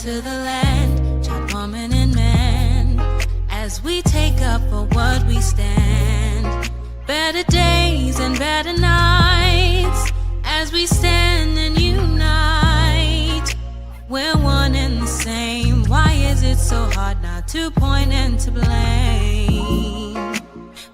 to the land, child, woman, and man, as we take up for what we stand. Better days and better nights, as we stand and unite. We're one and the same. Why is it so hard not to point and to blame?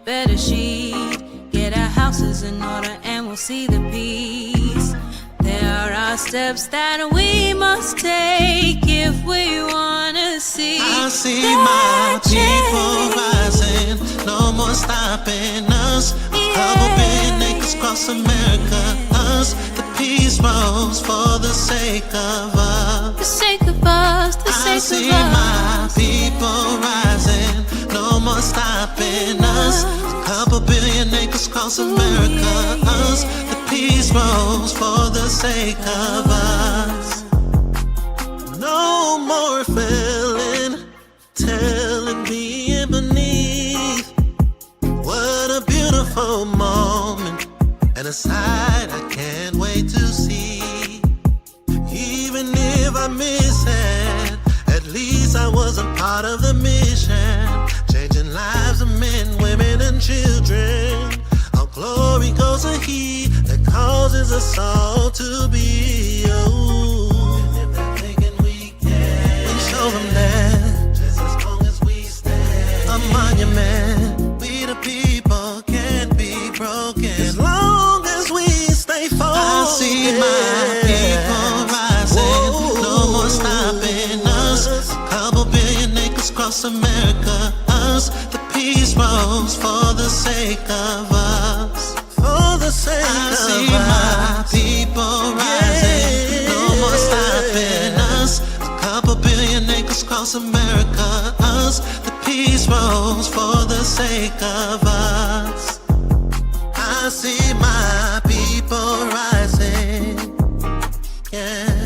Better sheet, get our houses in order and we'll see the peace. There are steps that we must take if we wanna see. I see my people rising, no more stopping us. A couple billion acres across America, us. The peace rose for the sake of us. The sake of us, the sake of us. I see my people rising, no more stopping us. A couple billion acres across America, us. The peace rose for the sake of us. No more failing, telling, being beneath. What a beautiful moment, and a sight I can't wait to see. Even if I miss it, at least I wasn't part of the mission. Changing lives of men, women, and children. All glory goes to He that causes us all to be. Oh, and if they're thinking we can, we show them that just as long as we stand. A monument, we the people can't be broken as long as we stay focused. I see my people rising, no more stopping us. A couple billion acres across America, us. The peace rose for the sake of us. For the sake of us. I see my people rising, no more stopping us. A couple billion acres across America, us. The peace rose for the sake of us. I see my people rising, yeah.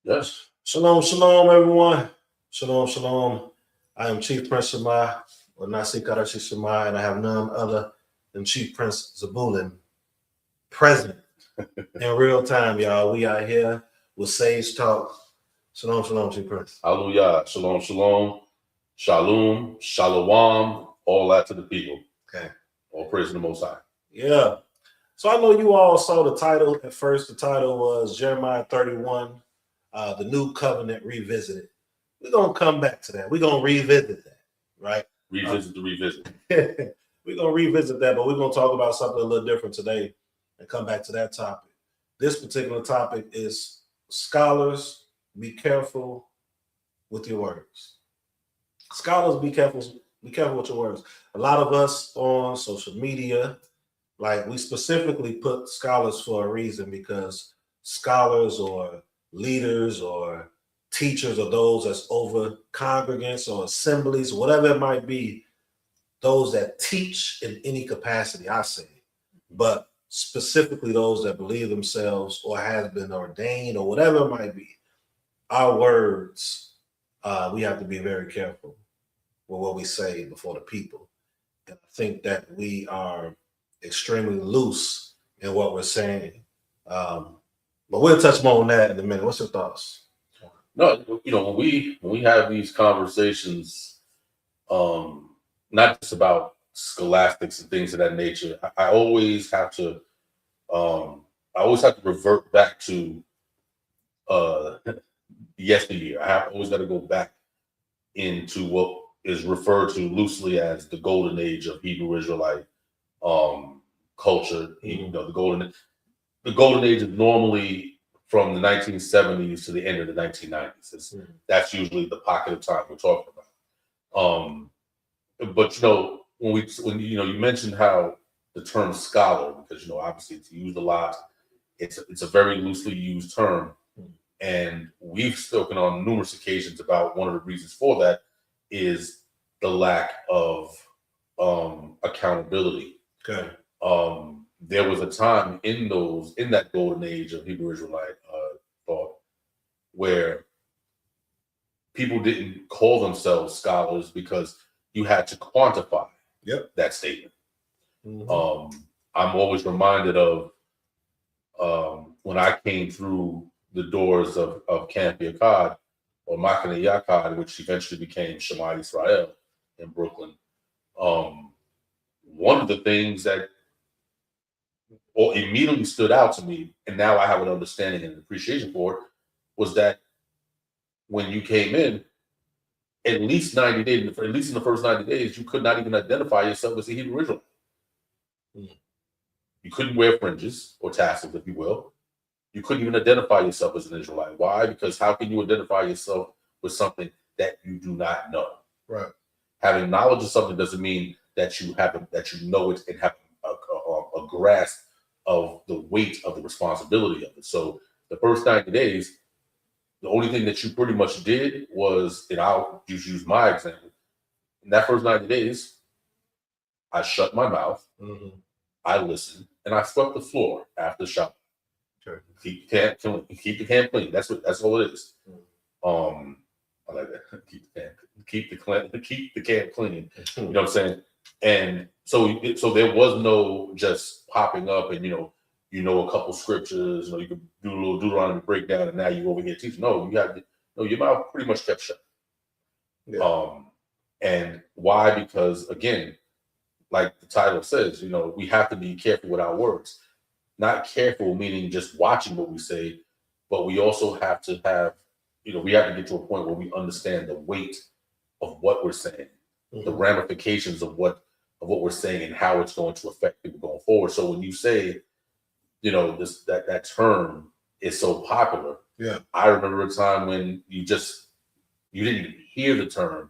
Yes. Shalom, shalom, everyone. Shalom, shalom. I am Chief Prince Shama, or Nasi Karashi Shama, and I have none other than Chief Prince Zebulon present in real time, y'all. We are here with Sage Talk. Shalom, shalom, Chief Prince. Hallelujah. Shalom, shalom. Shalom, shalom, all that to the people. Okay. All praise to the Most High. Yeah. So I know you all saw the title at first. The title was Jeremiah 31. The New Covenant Revisited. We're going to come back to that. We're going to revisit that, right? Revisit the revisit. We're going to revisit that, but we're going to talk about something a little different today and come back to that topic. This particular topic is scholars, be careful with your words. Scholars, be careful with your words. A lot of us on social media, like we specifically put scholars for a reason because scholars or leaders or teachers or those that's over congregants or assemblies, whatever it might be, those that teach in any capacity, I say, but specifically those that believe themselves or has been ordained or whatever it might be, our words, we have to be very careful with what we say before the people. And I think that we are extremely loose in what we're saying. But we'll touch more on that in a minute. What's your thoughts? No, when we have these conversations, not just about scholastics and things of that nature, I always have to revert back to yesteryear. I always got to go back into what is referred to loosely as the golden age of Hebrew Israelite culture. The golden age is normally from the 1970s to the end of the 1990s. That's usually the pocket of time we're talking about. But when you mentioned how the term scholar, because obviously it's used a lot, it's a very loosely used term, and we've spoken on numerous occasions about one of the reasons for that is the lack of accountability. Okay. There was a time in that golden age of Hebrew Israelite thought where people didn't call themselves scholars because you had to quantify that statement. I'm always reminded of when I came through the doors of Camp Yakad or Machane Yakad, which eventually became Shama Israel in Brooklyn. One of the things that immediately stood out to me, and now I have an understanding and appreciation for it, was that when you came in, at least 90 days, at least in the first 90 days, you could not even identify yourself as a Hebrew Israelite. You couldn't wear fringes or tassels, if you will. You couldn't even identify yourself as an Israelite. Why? Because how can you identify yourself with something that you do not know? Right. Having knowledge of something doesn't mean that you know it and have a grasp of the weight of the responsibility of it. So the first 90 days, the only thing that you pretty much did was, and I'll just use my example. In that first 90 days, I shut my mouth, I listened, and I swept the floor after Shama. Sure. Keep the camp clean. That's all it is. I like that. Keep the camp clean. You know what I'm saying? And so there was no just popping up and you know a couple scriptures, you could do a little Deuteronomy breakdown, and now you over here teaching. No, your mouth pretty much kept shut. Yeah. And why? Because again, like the title says, we have to be careful with our words. Not careful meaning just watching what we say, but we also have to have, we have to get to a point where we understand the weight of what we're saying, the ramifications of what we're saying, and how it's going to affect people going forward. So when you say, that term is so popular. Yeah. I remember a time when you didn't even hear the term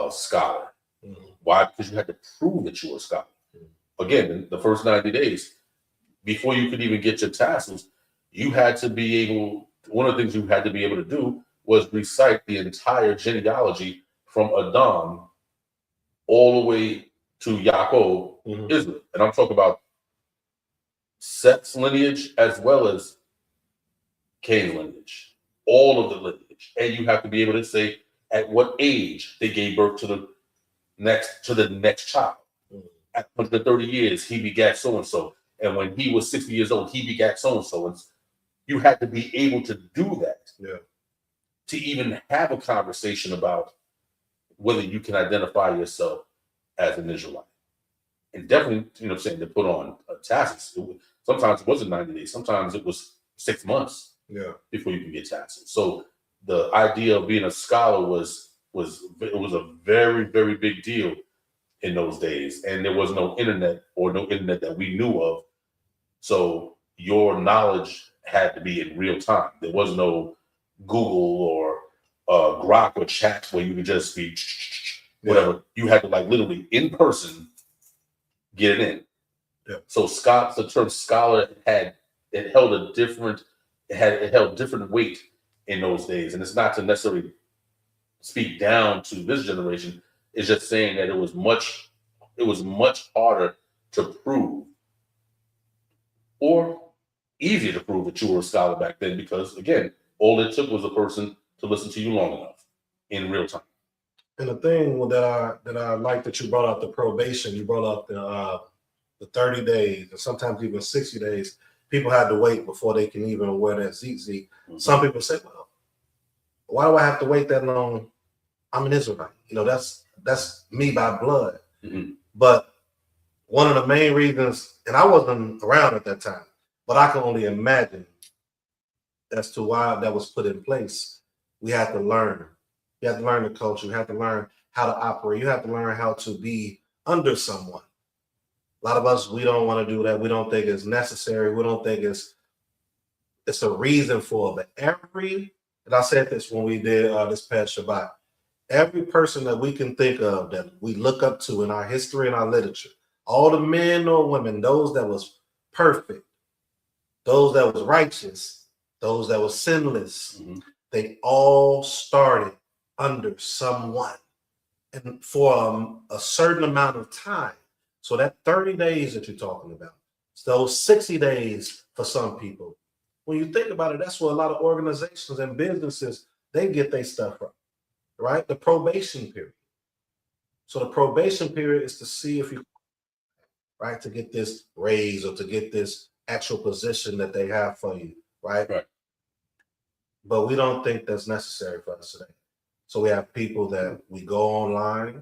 scholar. Why? Because you had to prove that you were a scholar. Again, in the first 90 days, before you could even get your tassels, you had to be able, one of the things you had to be able to do was recite the entire genealogy from Adam all the way to Yaakov, Israel. And I'm talking about Seth's lineage as well as Cain's lineage, all of the lineage. And you have to be able to say at what age they gave birth to the next child. At 130 years, he begat so-and-so. And when he was 60 years old, he begat so-and-so. And you had to be able to do that to even have a conversation about whether you can identify yourself as an Israelite. And definitely, to put on tassels. Sometimes it wasn't 90 days. Sometimes it was 6 months before you could get tassels. So the idea of being a scholar was a very, very big deal in those days. And there was no internet that we knew of. So your knowledge had to be in real time. There was no Google or Grok or chat where you could just be whatever. You had to literally in person get it in. Yeah. So the term scholar held different weight in those days. And it's not to necessarily speak down to this generation. It's just saying that it was much harder to prove, or easier to prove that you were a scholar back then, because again, all it took was a person to listen to you long enough in real time. And the thing that I like that you brought up the probation, you brought up the 30 days, and sometimes even 60 days, people had to wait before they can even wear that tzitzit. Some people say, well, why do I have to wait that long? I'm an Israelite. That's me by blood. But one of the main reasons, and I wasn't around at that time, but I can only imagine as to why that was put in place. We had to learn. You have to learn the culture. You have to learn how to operate. You have to learn how to be under someone. A lot of us, we don't want to do that. We don't think it's necessary. We don't think it's a reason for it. But and I said this when we did this past Shabbat, every person that we can think of that we look up to in our history and our literature, all the men or women, those that was perfect, those that was righteous, those that was sinless, they all started under someone. and for a certain amount of time. So that 30 days that you're talking about, those 60 days for some people. When you think about it, that's where a lot of organizations and businesses, they get their stuff from, right? The probation period. So the probation period is to see if you, right, to get this raise or to get this actual position that they have for you, right? Right. But we don't think that's necessary for us today. So we have people that we go online,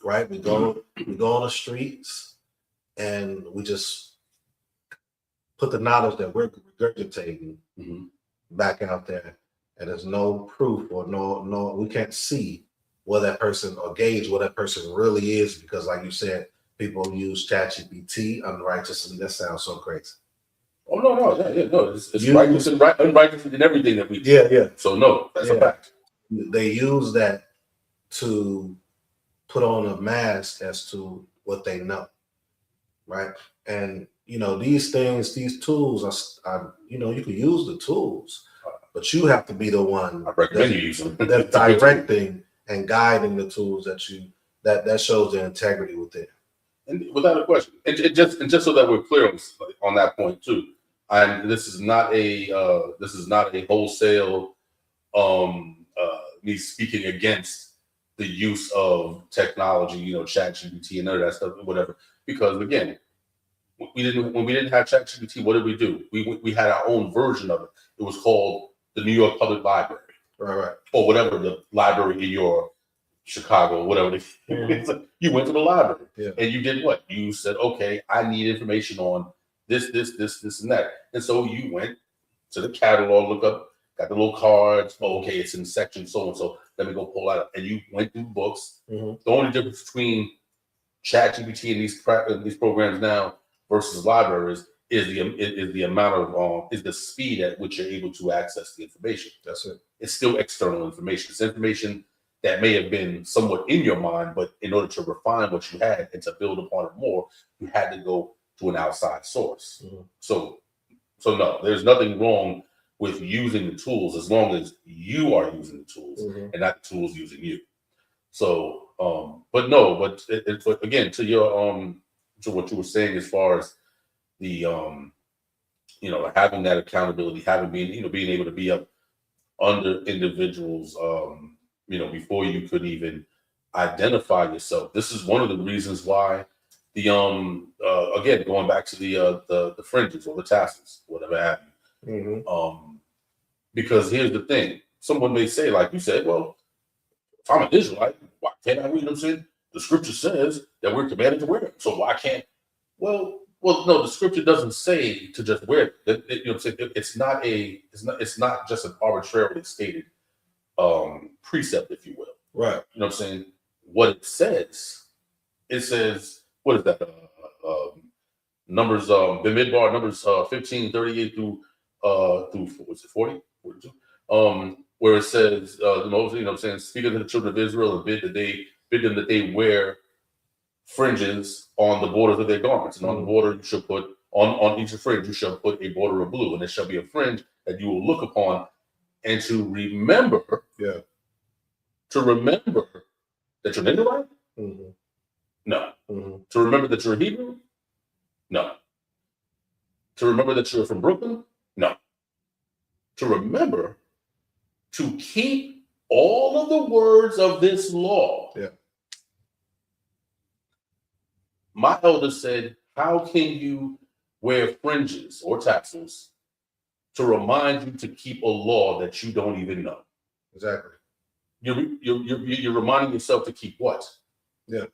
right? We go on the streets and we just put the knowledge that we're regurgitating back out there, and there's no proof or no we can't see what that person or gauge what that person really is, because like you said, people use ChatGPT unrighteously. That sounds so crazy. Oh no, it's righteous and unrighteous in everything that we do. Yeah. So no, that's a fact. They use that to put on a mask as to what they know, right? And these things, these tools are you can use the tools, but you have to be the one I recommend you use them. that's directing and guiding the tools that shows the integrity within. And without a question, and just so that we're clear on that point too, and this is not a wholesale me speaking against the use of technology, ChatGPT and none of that stuff, whatever. Because again, when we didn't have ChatGPT, what did we do? We had our own version of it. It was called the New York Public Library, right, or whatever the library in your Chicago, whatever. You went to the library and you did what? You said, okay, I need information on this, and that. And so you went to the catalog, look up, got the little cards. Oh, okay, it's in section so and so. Let me go pull that up. And you went through books. The only difference between ChatGPT and these programs now versus libraries is the amount of is the speed at which you're able to access the information. That's it. It's still external information. It's information that may have been somewhat in your mind, but in order to refine what you had and to build upon it more, you had to go to an outside source. So no, there's nothing wrong with using the tools as long as you are using the tools and not the tools using you. So, but again, to your to what you were saying as far as the having that accountability, being able to be up under individuals, before you could even identify yourself. This is one of the reasons why the again, going back to the fringes or the tassels, whatever have you. Because here's the thing: someone may say, like you said, well, if I'm an Israelite, why can't I read them? The scripture says that we're commanded to wear them, so why can't? Well, no, the scripture doesn't say to just wear it. It's not just an arbitrarily stated precept, if you will. Right. You know what I'm saying? What it says, what is that? Numbers, Bimidbar, Numbers 15, 38 through what's it, 40? 42? Where it says, Moses, speaking to the children of Israel and bid them that they wear fringes on the borders of their garments. And on the border, you shall put, on each fringe, you shall put a border of blue, and it shall be a fringe that you will look upon, and to remember that you're an Israelite? No. To remember that you're a Hebrew? No. To remember that you're from Brooklyn? No. To remember to keep all of the words of this law. My elder said, how can you wear fringes or tassels to remind you to keep a law that you don't even know? Exactly. You're reminding yourself to keep what? Yeah.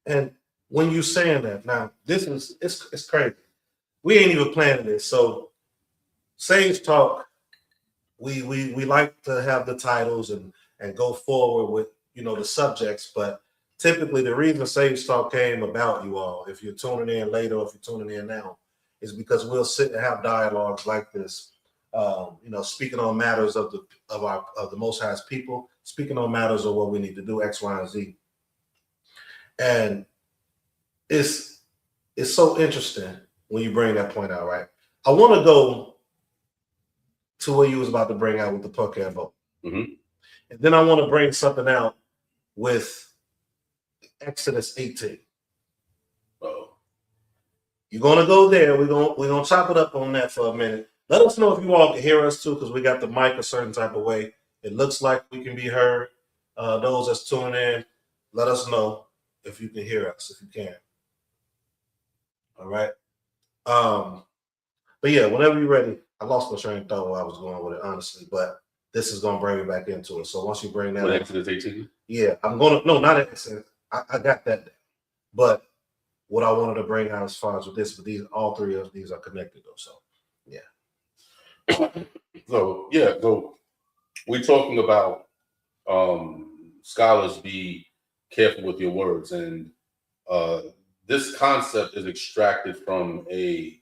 And when you're saying that, now it's crazy. We ain't even planning this. So Sage Talk, we like to have the titles and go forward with the subjects, but typically the reason Sage Talk came about, you all, if you're tuning in later or if you're tuning in now, is because we'll sit and have dialogues like this, speaking on matters of the Most High's people, speaking on matters of what we need to do, X, Y, and Z. And it's so interesting when you bring that point out, right? I want to go to what you was about to bring out with the Puckhead vote. And then I want to bring something out with Exodus 18. Oh, You're gonna go there. We're gonna chop it up on that for a minute. Let us know if you all can hear us too, because we got the mic a certain type of way. It looks like we can be heard. Those that's tuning in, let us know if you can hear us, if you can. All right. But yeah, whenever you're ready, I lost my train of thought where I was going with it, honestly, but this is gonna bring me back into it. So once you bring that what up, Exodus 18? yeah, I'm gonna no, not Exodus. I got that, but what I wanted to bring out as far as with this, but these all three of these are connected though. So yeah. So we're talking about scholars be careful with your words, and this concept is extracted from a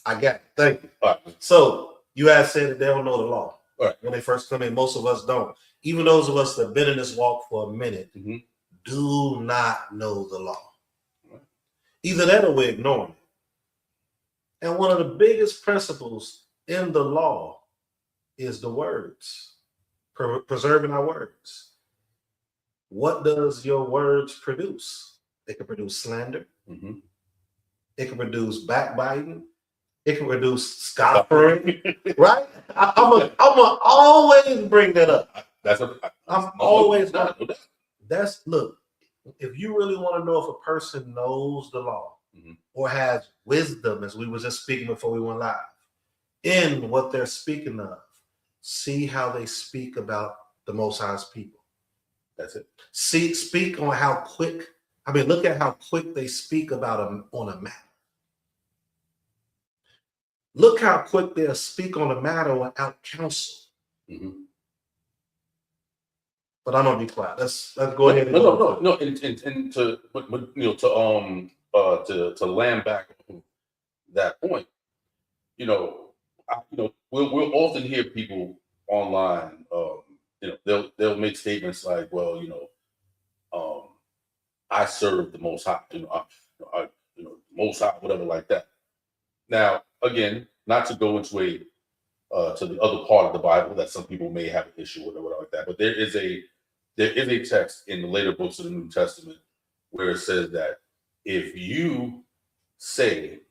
I got it. Thank you. right. So you guys said that they don't know the law. Right. When they first come in, most of us don't. Even those of us that have been in this walk for a minute do not know the law. Right. Either that or we're ignoring it. And one of the biggest principles in the law is the words, preserving our words. What does your words produce? It can produce slander. It can produce backbiting. It can produce scoffing. Right? I'm gonna always bring that up. Look. If you really want to know if a person knows the law or has wisdom, as we were just speaking before we went live, in what they're speaking of, see how they speak about the Most High's people. That's it. Speak on how quick. Look at how quick they speak about them on a matter. Look how quick they'll speak on a matter without counsel. But I'm gonna be quiet. Let's go ahead. And No. And to land back on that point, we'll often hear people online. They'll make statements like, "Well, I serve the Most High. Most High, whatever, like that." Now, again, not to go into to the other part of the Bible that some people may have an issue with or whatever like that, but there is a text in the later books of the New Testament where it says that if you say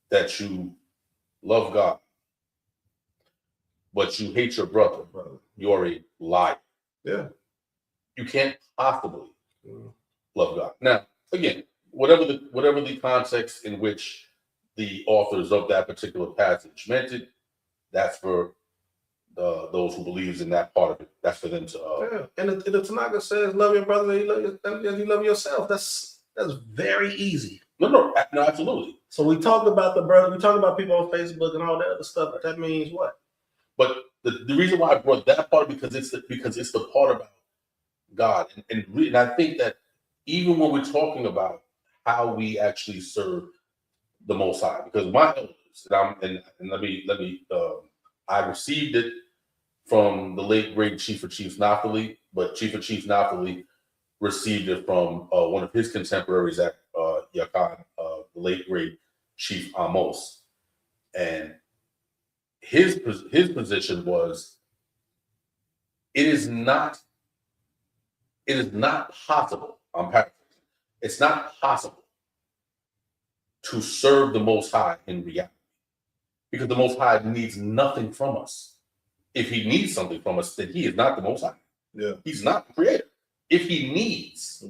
that you love God, but you hate your brother, you're a liar. Yeah. You can't possibly love God. Now, again, whatever the context in which the authors of that particular passage meant it, that's for those who believes in that part of it. That's for them to. And the Tanakh says, "Love your brother as you love yourself." That's very easy. No, absolutely. So we talk about the brother. We talk about people on Facebook and all that other stuff. But that means what? But the reason why I brought that part because it's the part about God, and I think that even when we're talking about how we actually serve the Most High, because my elders and let me I received it from the late great Chief of Chiefs Naphtali, but Chief of Chiefs Naphtali received it from one of his contemporaries at Yakan, the late great Chief Amos, and his position was it is not possible. I'm paraphrasing. It's not possible to serve the Most High in reality, because the Most High needs nothing from us. If he needs something from us, then he is not the Most High. Yeah. He's not the creator. If he needs.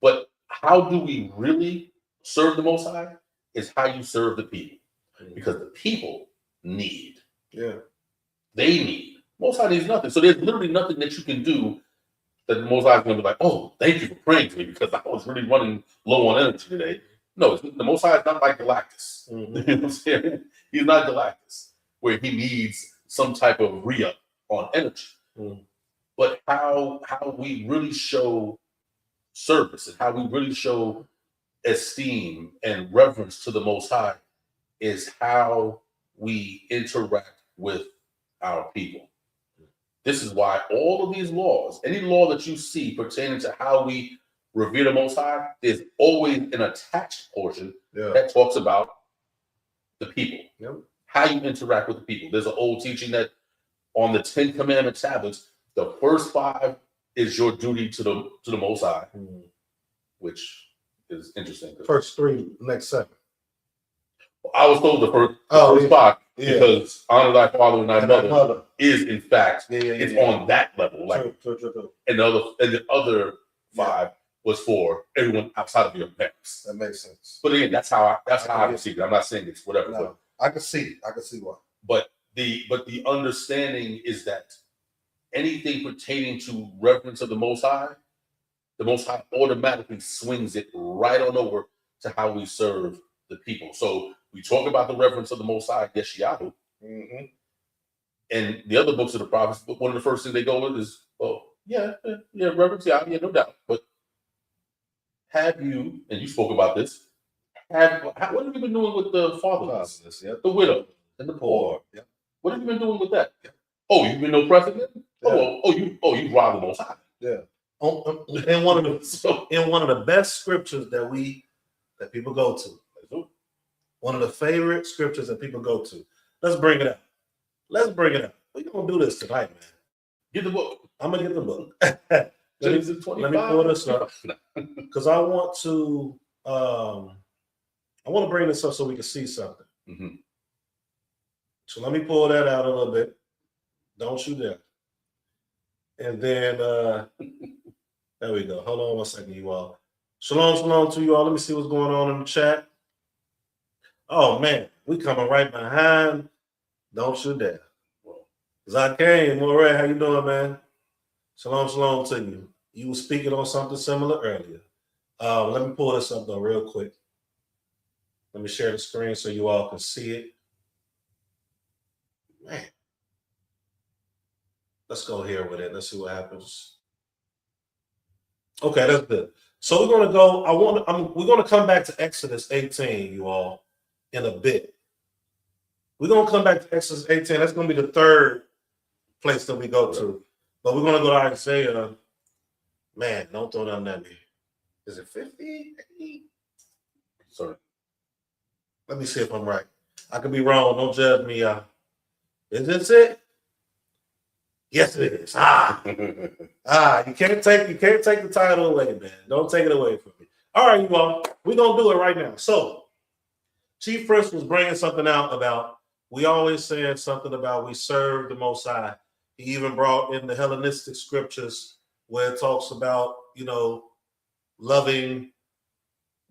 But how do we really serve the Most High is how you serve the people. Because the people need. Yeah. They need. Most High needs nothing. So there's literally nothing that you can do that the Most High is going to be like, "Oh, thank you for praying to me because I was really running low on energy today." No, the Most High is not like Galactus. You know what I'm saying? He's not Galactus, where he needs some type of re-up on energy. But how we really show service and how we really show esteem and reverence to the Most High is how we interact with our people. This is why all of these laws, any law that you see pertaining to how we revere the Most High, there's always an attached portion that talks about the people, how you interact with the people. There's an old teaching that on the 10 Commandment tablets, The first 5 is your duty to the Most High, which is interesting. First 3, next 7. I was told the first 5 because honor thy father and thy mother is in fact it's on that level. Like True. and the other 5 was for everyone outside of your parents. That makes sense. But again, that's how I see it. I'm not saying it's whatever. No, I can see why. But the understanding is that anything pertaining to reverence of the Most High automatically swings it right on over to how we serve the people. So we talk about the reverence of the Most High, Yeshayahu, and the other books of the prophets. But one of the first things they go with is, reverence, no doubt. But have you? And you spoke about this. What have you been doing with the fatherless, the widow, and the poor? Yeah. What have you been doing with that? Yeah. Oh, you've been oppressing them? You robbed the Most High. Yeah. In one of the best scriptures that people go to. One of the favorite scriptures that people go to. Let's bring it up. We're gonna do this tonight, man. Get the book. I'm gonna get the book. let me pull this up because I want to bring this up so we can see something. Mm-hmm. So let me pull that out a little bit. Don't you dare. And then there we go. Hold on 1 second, you all. Shalom to you all. Let me see what's going on in the chat. Oh man, we coming right behind. Don't you dare. Zakane, Moray, how you doing, man? Shalom to you. You were speaking on something similar earlier. Let me pull this up though real quick. Let me share the screen so you all can see it. Man. Let's go here with it. Let's see what happens. Okay, that's good. So we're gonna go. We're gonna come back to Exodus 18, you all, in a bit. We're gonna come back to Exodus 18. That's gonna be the third place that we go to. But we're gonna go to Isaiah. Man, don't throw nothing at me. Is it 50? 80? Sorry. Let me see if I'm right. I could be wrong. Don't judge me. Is this it? Yes, it is. You can't take the title away, man. Don't take it away from me. All right, you all. We're gonna do it right now. So, Chief Frisk was bringing something out about we always saying something about we serve the Most High. He even brought in the Hellenistic scriptures where it talks about loving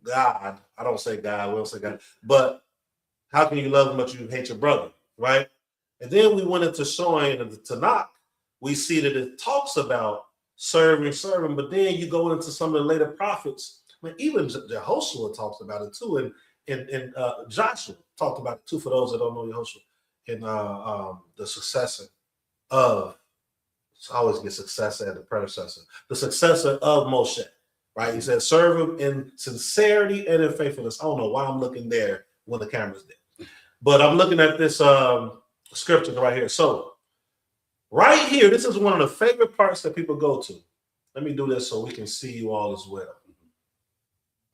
God. I don't say God. We don't say God. But how can you love him but you hate your brother, right? And then we went into showing in the Tanakh. We see that it talks about serving, but then you go into some of the later prophets. I mean, even Jehoshua talks about it too, and Joshua talked about it too. For those that don't know Jehoshua, and the successor of, I always get successor and the predecessor, the successor of Moshe, right? He said, serve him in sincerity and in faithfulness. I don't know why I'm looking there when the camera's there, but I'm looking at this scripture right here. So. Right here, this is one of the favorite parts that people go to. Let me do this so we can see you all as well.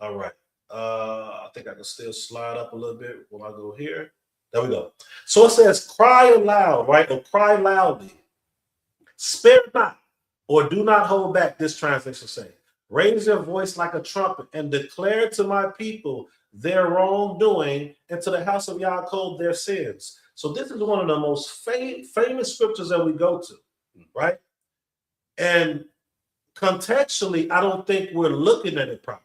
All right. I think I can still slide up a little bit when I go here. There we go. So it says, cry aloud, right? Or cry loudly. Spare not, or do not hold back, this translation says. Raise your voice like a trumpet and declare to my people their wrongdoing and to the house of Yaakov their sins. So this is one of the most famous scriptures that we go to, right? And contextually, I don't think we're looking at it properly.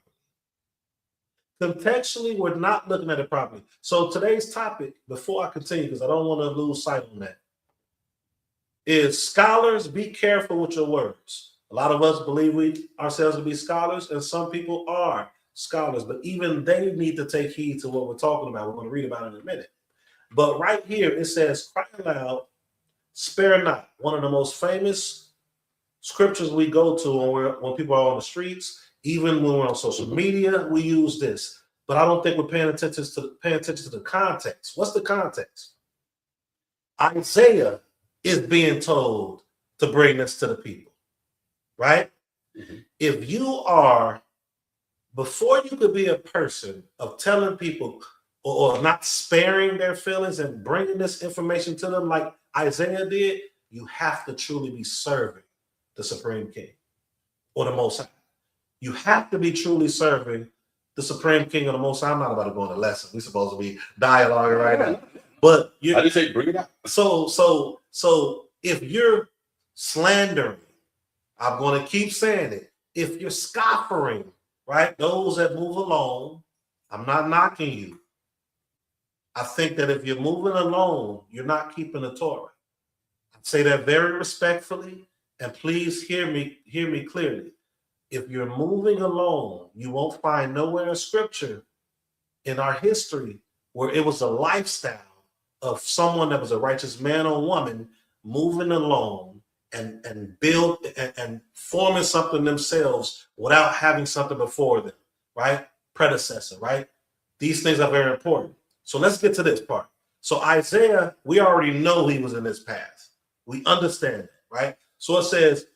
Contextually, we're not looking at it properly. So today's topic, before I continue, because I don't want to lose sight on that, is scholars, be careful with your words. A lot of us believe ourselves to be scholars, and some people are scholars, but even they need to take heed to what we're talking about. We're going to read about it in a minute. But right here, it says, cry aloud, spare not. One of the most famous scriptures we go to when people are on the streets, even when we're on social media, we use this. But I don't think we're paying attention to the context. What's the context? Isaiah is being told to bring this to the people, right? Mm-hmm. If you are, before you could be a person of telling people or not sparing their feelings and bringing this information to them like Isaiah did, you have to truly be serving the Supreme King or the Most High. You have to be truly serving the Supreme King or the Most High. I'm not about to go into lesson. We're supposed to be dialoguing right now. But I just say bring it out. So if you're slandering, I'm going to keep saying it. If you're scoffing, right, those that move alone, I'm not knocking you. I think that if you're moving alone, you're not keeping the Torah. I say that very respectfully, and please hear me clearly. If you're moving alone, you won't find nowhere in Scripture in our history where it was a lifestyle of someone that was a righteous man or woman moving alone and build and forming something themselves without having something before them, right? Predecessor, right? These things are very important. So let's get to this part. So Isaiah, we already know he was in this path. We understand that, right? So it says,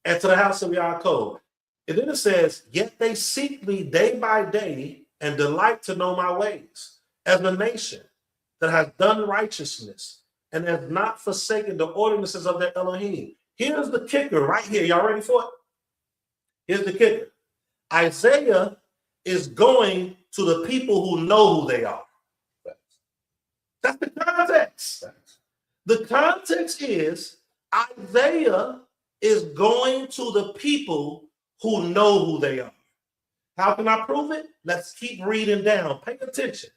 and to the house of Yaakov. And then it says, yet they seek me day by day and delight to know my ways, as a nation that has done righteousness and has not forsaken the ordinances of their Elohim. Here's the kicker right here. Y'all ready for it? Here's the kicker. Isaiah is going to the people who know who they are. That's the context. The context is Isaiah is going to the people who know who they are. How can I prove it? Let's keep reading down. Pay attention.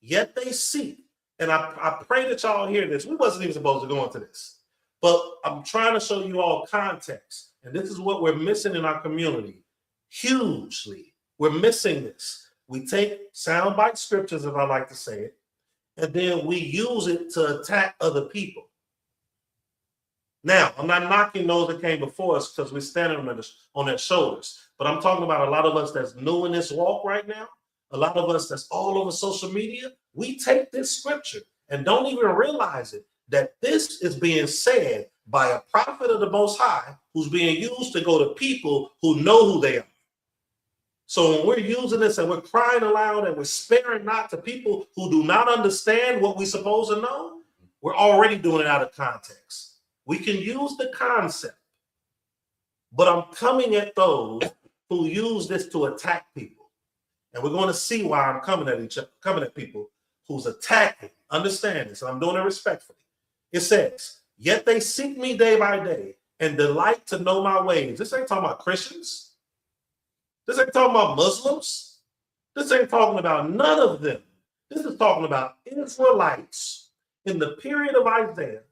Yet they seek. And I pray that y'all hear this. We wasn't even supposed to go into this. But I'm trying to show you all context. And this is what we're missing in our community. Hugely. We're missing this. We take soundbite scriptures, as I like to say it, and then we use it to attack other people. Now, I'm not knocking those that came before us because we're standing on their shoulders. But I'm talking about a lot of us that's new in this walk right now. A lot of us that's all over social media. We take this scripture and don't even realize it, that this is being said by a prophet of the Most High who's being used to go to people who know who they are. So when we're using this and we're crying aloud and we're sparing not to people who do not understand what we're supposed to know, we're already doing it out of context. We can use the concept, but I'm coming at those who use this to attack people. And we're going to see why I'm coming at people who's attacking. Understand this, and I'm doing it respectfully. It says, yet they seek me day by day and delight to know my ways. This ain't talking about Christians. This ain't talking about Muslims. This ain't talking about none of them. This is talking about Israelites in the period of Isaiah,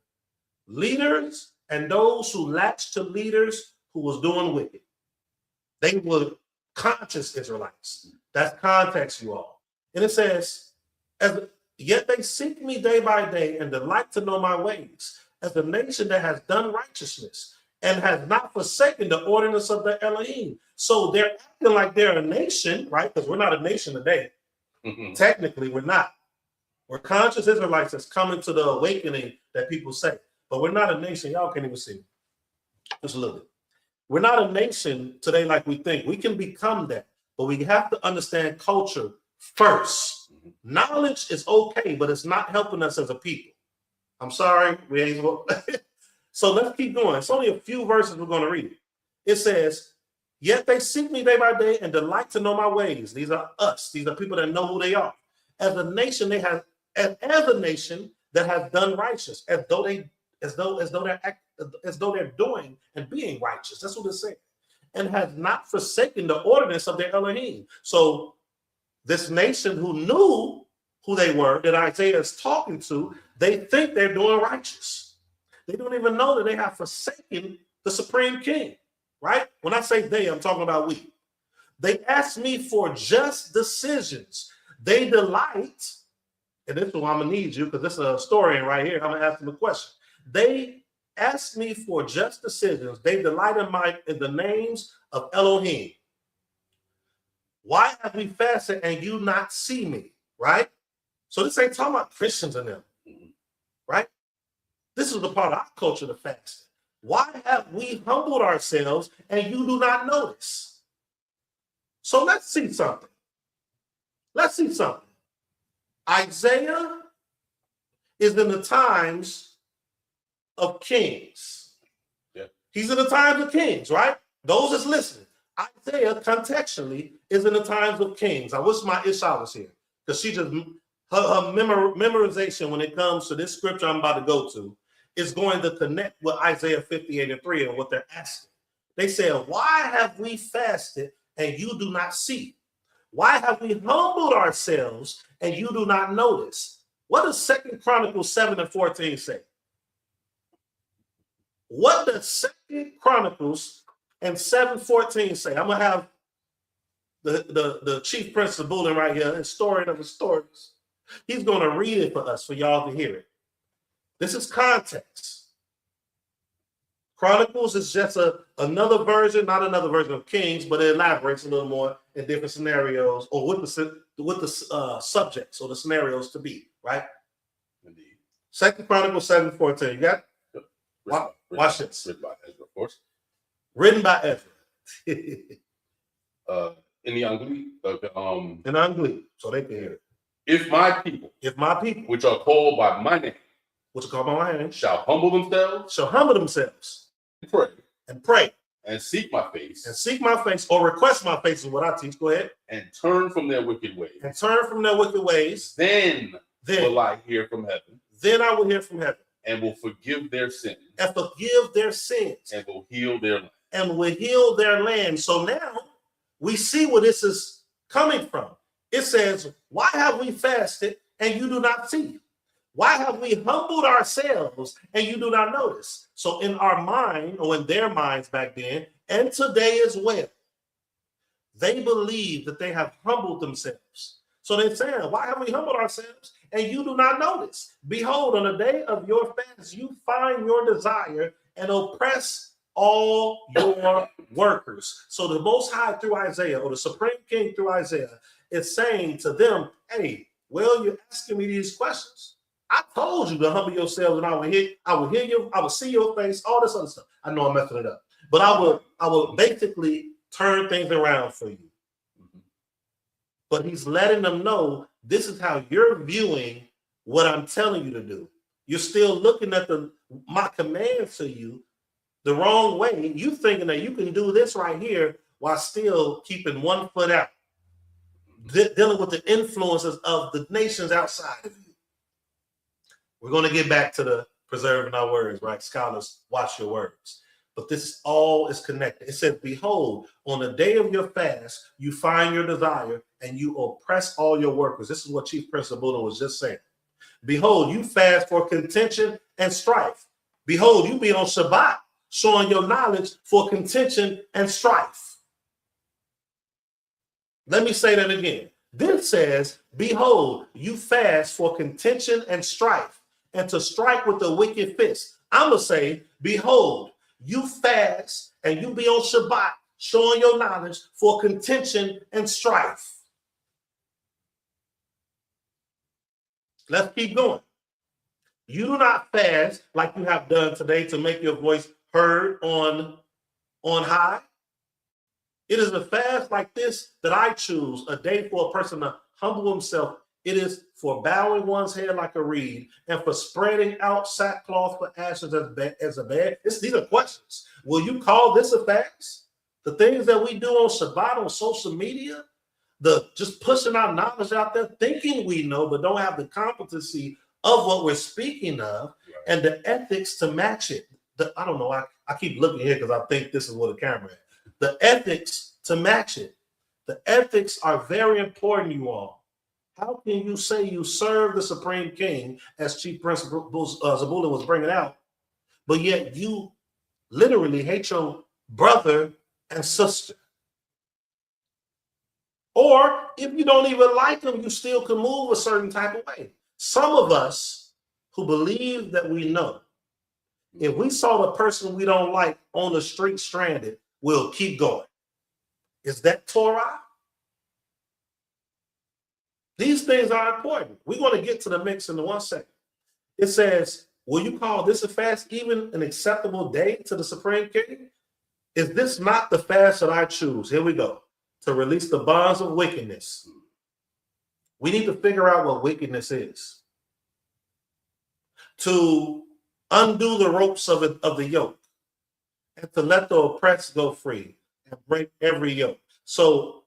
leaders and those who latched to leaders who was doing wicked. They were conscious Israelites. That's context, you all. And it says, yet they seek me day by day and delight to know my ways, as a nation that has done righteousness and has not forsaken the ordinance of the Elohim. So they're acting like they're a nation, right? Because we're not a nation today. Technically, we're not. We're conscious Israelites that's coming to the awakening that people say. But we're not a nation. Y'all can't even see. Just a little bit. We're not a nation today like we think. We can become that. But we have to understand culture first. Knowledge is okay, but it's not helping us as a people. I'm sorry. We ain't. So let's keep going. It's only a few verses we're going to read. It says, yet they seek me day by day and delight to know my ways. These are us. These are people that know who they are. As a nation, they have, as a nation that has done righteous, as though they're doing and being righteous. That's what it's saying. And has not forsaken the ordinance of their Elohim. So this nation who knew who they were, that Isaiah is talking to, they think they're doing righteous. They don't even know that they have forsaken the Supreme King, right? When I say they, I'm talking about we. They ask me for just decisions. They delight, and this is why I'm going to need you, because this is a historian right here. I'm going to ask them a question. They ask me for just decisions. They delight in the names of Elohim. Why have we fasted and you not see me, right? So this ain't talking about Christians and them, right? This is the part of our culture, the fasting. Why have we humbled ourselves and you do not notice? So let's see something. Isaiah is in the times of kings. Yeah. He's in the times of kings, right? Those that's listening. Isaiah contextually is in the times of kings. I wish my Isha was here because she just her memorization when it comes to this scripture I'm about to go to is going to connect with Isaiah 58:3 and what they're asking. They said, why have we fasted and you do not see? Why have we humbled ourselves and you do not notice? What does 2 Chronicles 7:14 say? What does 2 Chronicles and 7:14 say? I'm going to have the chief prince of Zebulon right here, historian of historians. He's going to read it for us, for y'all to hear it. This is context. Chronicles is just another version, not another version of Kings, but it elaborates a little more in different scenarios or with the subjects or the scenarios to be, right? Indeed. 2 Chronicles 7:14. You got it? Watch this. Written by Ezra, of course. Written by Ezra. In the Angli, in Angli, so they can hear it. If my people, which are called by my name, shall humble themselves, and pray, and seek my face, or request my face is what I teach. Go ahead. And turn from their wicked ways. Then will I hear from heaven. Then I will hear from heaven. And will forgive their sins. And will heal their land. So now we see where this is coming from. It says, why have we fasted and you do not see? Why have we humbled ourselves and you do not notice? So in our mind, or in their minds back then, and today as well, they believe that they have humbled themselves. So they're saying, why have we humbled ourselves and you do not notice? Behold, on the day of your fast, you find your desire and oppress all your workers. So the Most High through Isaiah, or the Supreme King through Isaiah, is saying to them, hey, well, you're asking me these questions. I told you to humble yourselves and I will hear you, I will see your face, all this other stuff. I know I'm messing it up. But I will basically turn things around for you. But he's letting them know this is how you're viewing what I'm telling you to do. You're still looking at my commands to you the wrong way. You thinking that you can do this right here while still keeping one foot out, dealing with the influences of the nations outside of you. We're going to get back to the preserving our words, right? Scholars, watch your words. But this all is connected. It says, behold, on the day of your fast, you find your desire and you oppress all your workers. This is what Chief Prince of Zebulon was just saying. Behold, you fast for contention and strife. Behold, you be on Shabbat, showing your knowledge for contention and strife. Let me say that again. This says, behold, you fast for contention and strife, and to strike with the wicked fist. I'm going to say, behold, you fast and you be on Shabbat, showing your knowledge for contention and strife. Let's keep going. You do not fast like you have done today to make your voice heard on high. It is a fast like this that I choose, a day for a person to humble himself. It is for bowing one's head like a reed and for spreading out sackcloth for ashes as a bed. These are questions. Will you call this a fast? The things that we do on Shabbat on social media, the just pushing our knowledge out there, thinking we know, but don't have the competency of what we're speaking of, and the ethics to match it. I don't know. I keep looking here because I think this is what the camera is. The ethics to match it. The ethics are very important, you all. How can you say you serve the Supreme King, as Chief Prince Zebulon was bringing out, but yet you literally hate your brother and sister? Or if you don't even like them, you still can move a certain type of way. Some of us who believe that we know, if we saw the person we don't like on the street stranded, we'll keep going. Is that Torah? These things are important. We're going to get to the mix in 1 second. It says, will you call this a fast, even an acceptable day to the Supreme King? Is this not the fast that I choose? Here we go. To release the bonds of wickedness. We need to figure out what wickedness is. To undo the ropes of the yoke. and to let the oppressed go free and break every yoke. So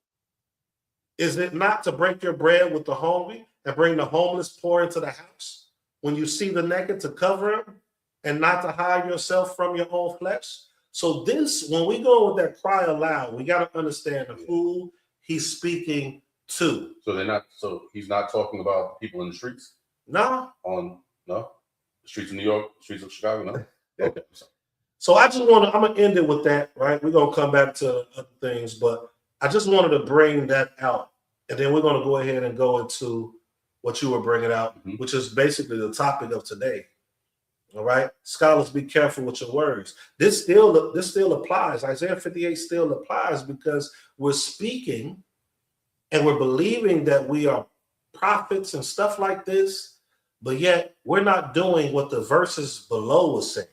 is it not to break your bread with the hungry and bring the homeless poor into the house? When you see the naked, to cover him and not to hide yourself from your own flesh? So this, when we go with that cry aloud, we got to understand who he's speaking to. So he's not talking about people in the streets? No. The streets of New York, streets of Chicago, no? Okay. So I'm going to end it with that, right? We're going to come back to other things, but I just wanted to bring that out. And then we're going to go ahead and go into what you were bringing out, which is basically the topic of today. All right, scholars, be careful with your words. This still applies. Isaiah 58 still applies because we're speaking and we're believing that we are prophets and stuff like this, but yet we're not doing what the verses below was saying.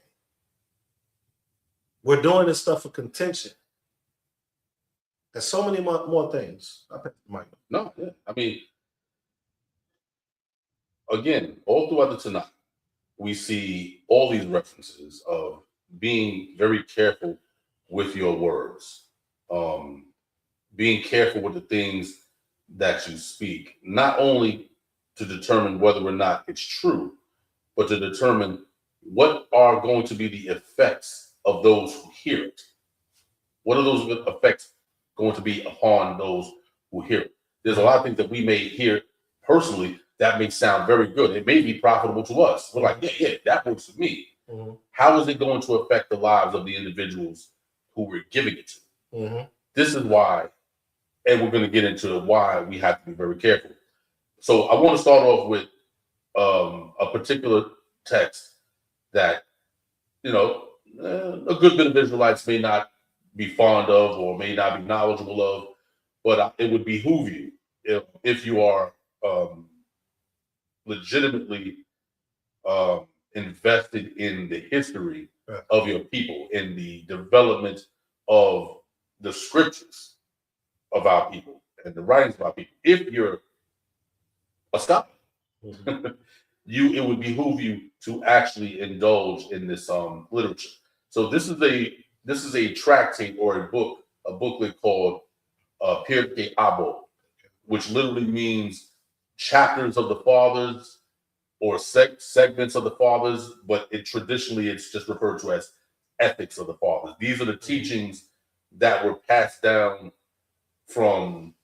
We're doing this stuff for contention. There's so many more things. No, yeah. I mean, again, all throughout the Tanakh, we see all these references of being very careful with your words, being careful with the things that you speak, not only to determine whether or not it's true, but to determine what are going to be the effects of those who hear it. What are those effects going to be upon those who hear it? There's a lot of things that we may hear personally that may sound very good. It may be profitable to us. We're like, yeah, that works for me. How is it going to affect the lives of the individuals who we're giving it to? This is why, and we're going to get into why we have to be very careful. So I want to start off with a particular text that, a good bit of Israelites may not be fond of or may not be knowledgeable of, but it would behoove you if you are legitimately invested in the history of your people, in the development of the scriptures of our people and the writings of our people. If you're a scholar, it would behoove you to actually indulge in this literature. So this is a tractate or a booklet called Pirkei Avot, which literally means chapters of the fathers or segments of the fathers, but traditionally it's just referred to as ethics of the fathers. These are the teachings that were passed down from,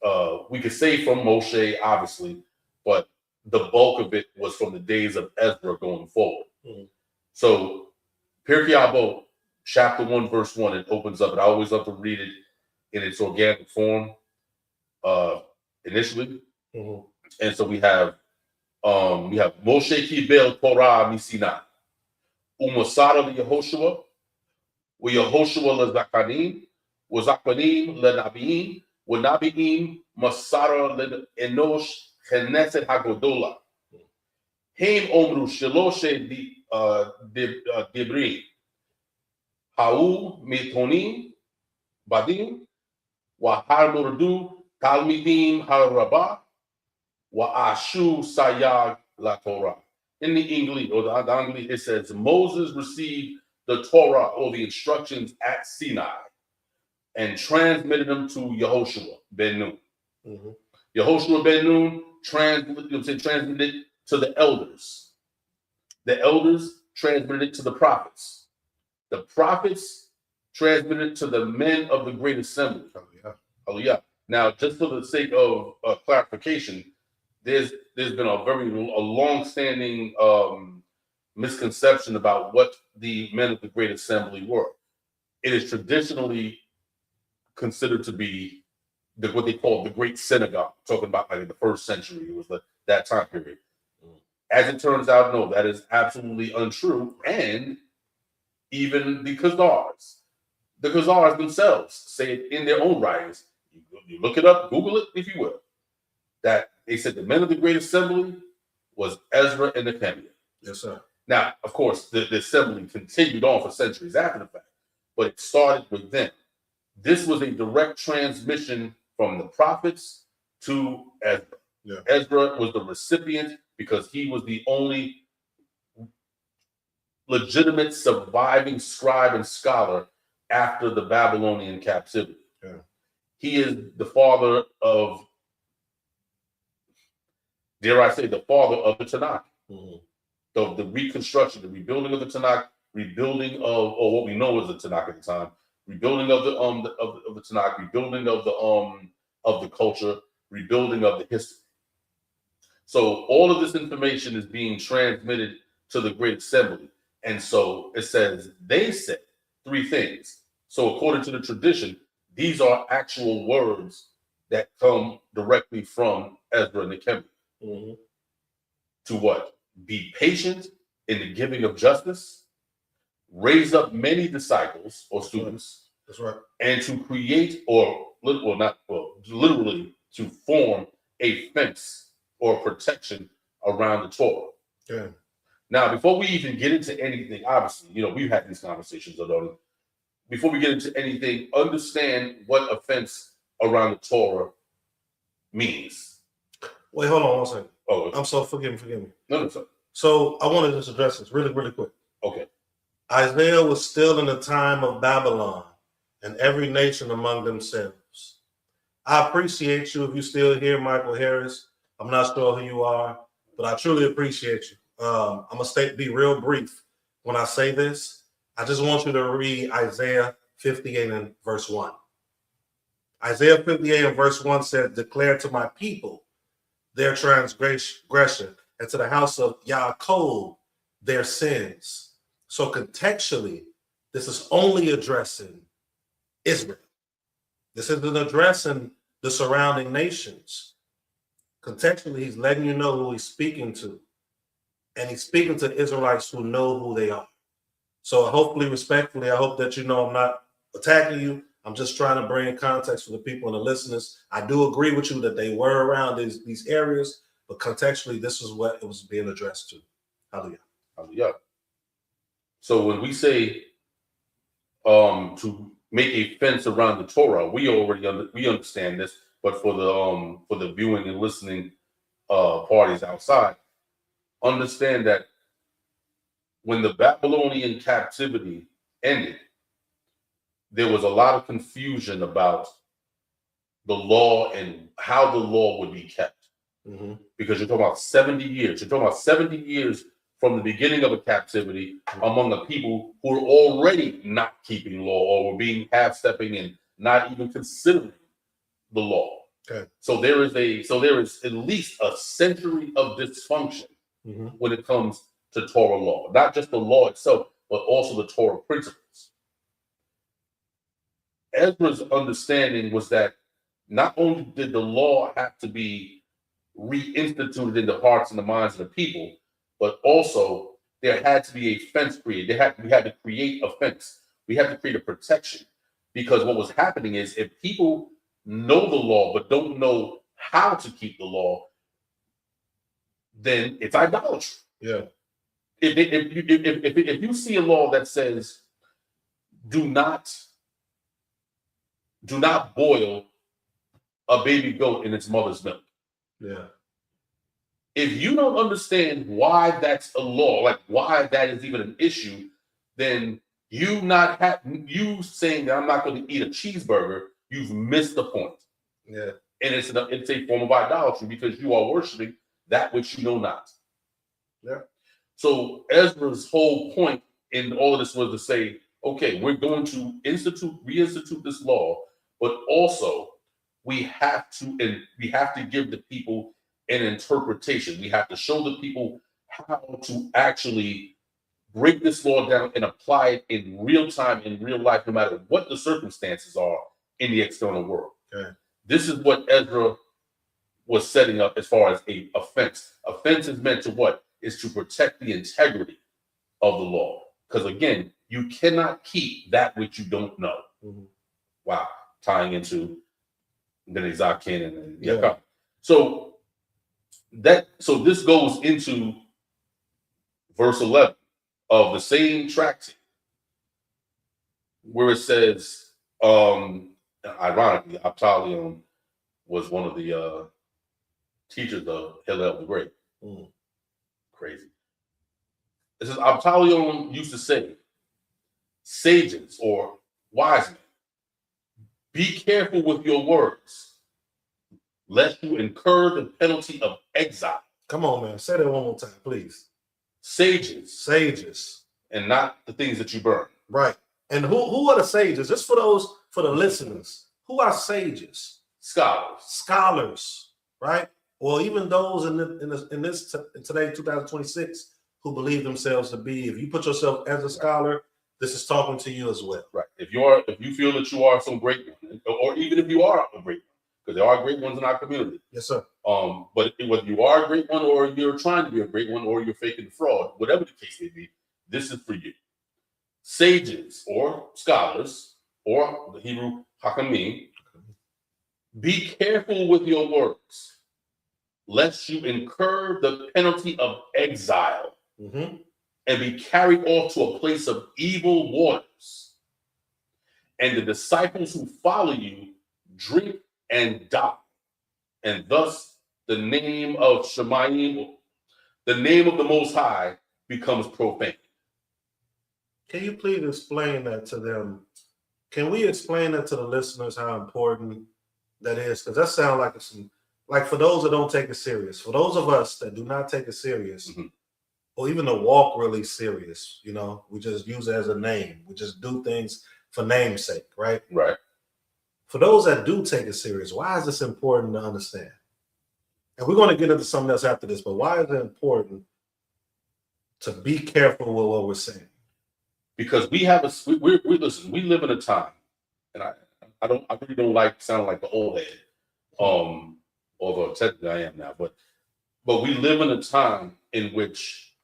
we could say from Moshe, obviously, but the bulk of it was from the days of Ezra going forward. So Pirkei Avot, chapter 1, verse 1, it opens up, and I always love to read it in its organic form initially. And so we have Moshe Kibel Torah Misina, Umasara Yehoshua, Yehoshua Lezakanim, Wazakanim Lenabiim, Wanabiim, Masara Enosh, Knesset Hagodola. Haim Omru Sheloshe Dibri, Hau Metonim, Badim, Wahar Murdu, Talmidim Harabah, Wa'ashu Sayag La Torah. In the English, or the English, it says Moses received the Torah or the instructions at Sinai and transmitted them to Yehoshua ben Nun. Yehoshua ben Nun transmitted it to the elders. The elders transmitted it to the prophets. The prophets transmitted it to the men of the great assembly. Hallelujah. Now, just for the sake of clarification, there's been a long-standing misconception about what the men of the great assembly were. It is traditionally considered to be what they call the great synagogue, talking about like in the first century. It was that time period. As it turns out, no, that is absolutely untrue. And even the Khazars themselves say it in their own writings. You look it up, Google it, if you will, that they said the men of the great assembly was Ezra and Nehemiah. Yes, sir. Now, of course, the assembly continued on for centuries after the fact, but it started with them. This was a direct transmission from the prophets to Ezra. Yeah. Ezra was the recipient because he was the only legitimate surviving scribe and scholar after the Babylonian captivity. Yeah. He is the father of, dare I say, the father of the Tanakh. Mhm. The reconstruction, the rebuilding of the Tanakh, rebuilding of, or what we know as the Tanakh at the time, rebuilding of the Tanakh, rebuilding of the culture, rebuilding of the history. So all of this information is being transmitted to the Great Assembly. And so it says, they said 3 things. So according to the tradition, these are actual words that come directly from Ezra and Nehemiah. Mhm. To what? Be patient in the giving of justice, raise up many disciples or students, That's right. and to create literally to form a fence or protection around the Torah. Yeah. Now, before we even get into anything, obviously, we've had these conversations, Adoni. Before we get into anything, understand what a fence around the Torah means. Wait, hold on one second. Oh, I'm so forgive me. no, sir. So I want to just address this really, really quick. Okay. Isaiah was still in the time of Babylon and every nation among themselves. I appreciate you if you still here, Michael Harris. I'm not sure who you are, but I truly appreciate you. I'm gonna be real brief when I say this. I just want you to read Isaiah 58 and verse 1. Isaiah 58 and verse 1 said, declare to my people their transgression, and to the house of Yaakov their sins. So contextually, this is only addressing Israel. This isn't addressing the surrounding nations. Contextually, he's letting you know who he's speaking to. And he's speaking to Israelites who know who they are. So hopefully, respectfully, I hope that you know I'm not attacking you. I'm just trying to bring context for the people and the listeners. I do agree with you that they were around these areas, but contextually, this is what it was being addressed to. Hallelujah. Hallelujah. So when we say to make a fence around the Torah, we understand this, but for the viewing and listening parties outside, understand that when the Babylonian captivity ended, there was a lot of confusion about the law and how the law would be kept. Mm-hmm. Because you're talking about 70 years. You're talking about 70 years from the beginning of a captivity among the people who are already not keeping law or were being half-stepping and not even considering the law. Okay. So there is at least a century of dysfunction when it comes to Torah law. Not just the law itself, but also the Torah principles. Ezra's understanding was that not only did the law have to be reinstituted in the hearts and the minds of the people, but also there had to be a fence created. We had to create a fence. We had to create a protection, because what was happening is if people know the law but don't know how to keep the law, then it's idolatry. Yeah. If you see a law that says do not boil a baby goat in its mother's milk. Yeah. If you don't understand why that's a law, like why that is even an issue, then you saying that I'm not going to eat a cheeseburger, you've missed the point. Yeah. And it's a form of idolatry because you are worshiping that which you know not. Yeah. So Ezra's whole point in all of this was to say, okay, we're going to reinstitute this law, but also we have to give the people an interpretation. We have to show the people how to actually break this law down and apply it in real time, in real life, no matter what the circumstances are in the external world. Okay. This is what Ezra was setting up as far as a fence. A fence is meant to what? Is to protect the integrity of the law. Because again, you cannot keep that which you don't know. Mm-hmm. Wow. Tying into the Nezakin and Yeah. Yakam. So this goes into verse 11 of the same tract, where it says, ironically, Abtalion was one of the teachers of Hillel the Great. Crazy. It says, Abtalion used to say, sages or wise men, be careful with your words, lest you incur the penalty of exile. Come on, man. Say that one more time, please. Sages, and not the things that you burn. Right. And who are the sages? Just for the listeners, who are sages? Scholars, right? Or even those in today, 2026, who believe themselves to be. If you put yourself as a scholar, this is talking to you as well. Right. If you feel that you are some great one, or even if you are a great one, because there are great ones in our community. Yes, sir. But whether you are a great one, or you're trying to be a great one, or you're faking fraud, whatever the case may be, this is for you. Sages or scholars, or the Hebrew hakamim, be careful with your words, lest you incur the penalty of exile and be carried off to a place of evil waters. And the disciples who follow you drink and die. And thus the name of Shemayim, the name of the Most High, becomes profane. Can you please explain that to them? Can we explain that to the listeners, how important that is? Because that sounds like for those that don't take it serious, for those of us that do not take it serious, or even to walk really serious, we just use it as a name. We just do things for name's sake, right? Right. For those that do take it serious, why is this important to understand? And we're going to get into something else after this, but why is it important to be careful with what we're saying? Because we live in a time, and I really don't like sounding like the old head, although technically I am now, but we live in a time in which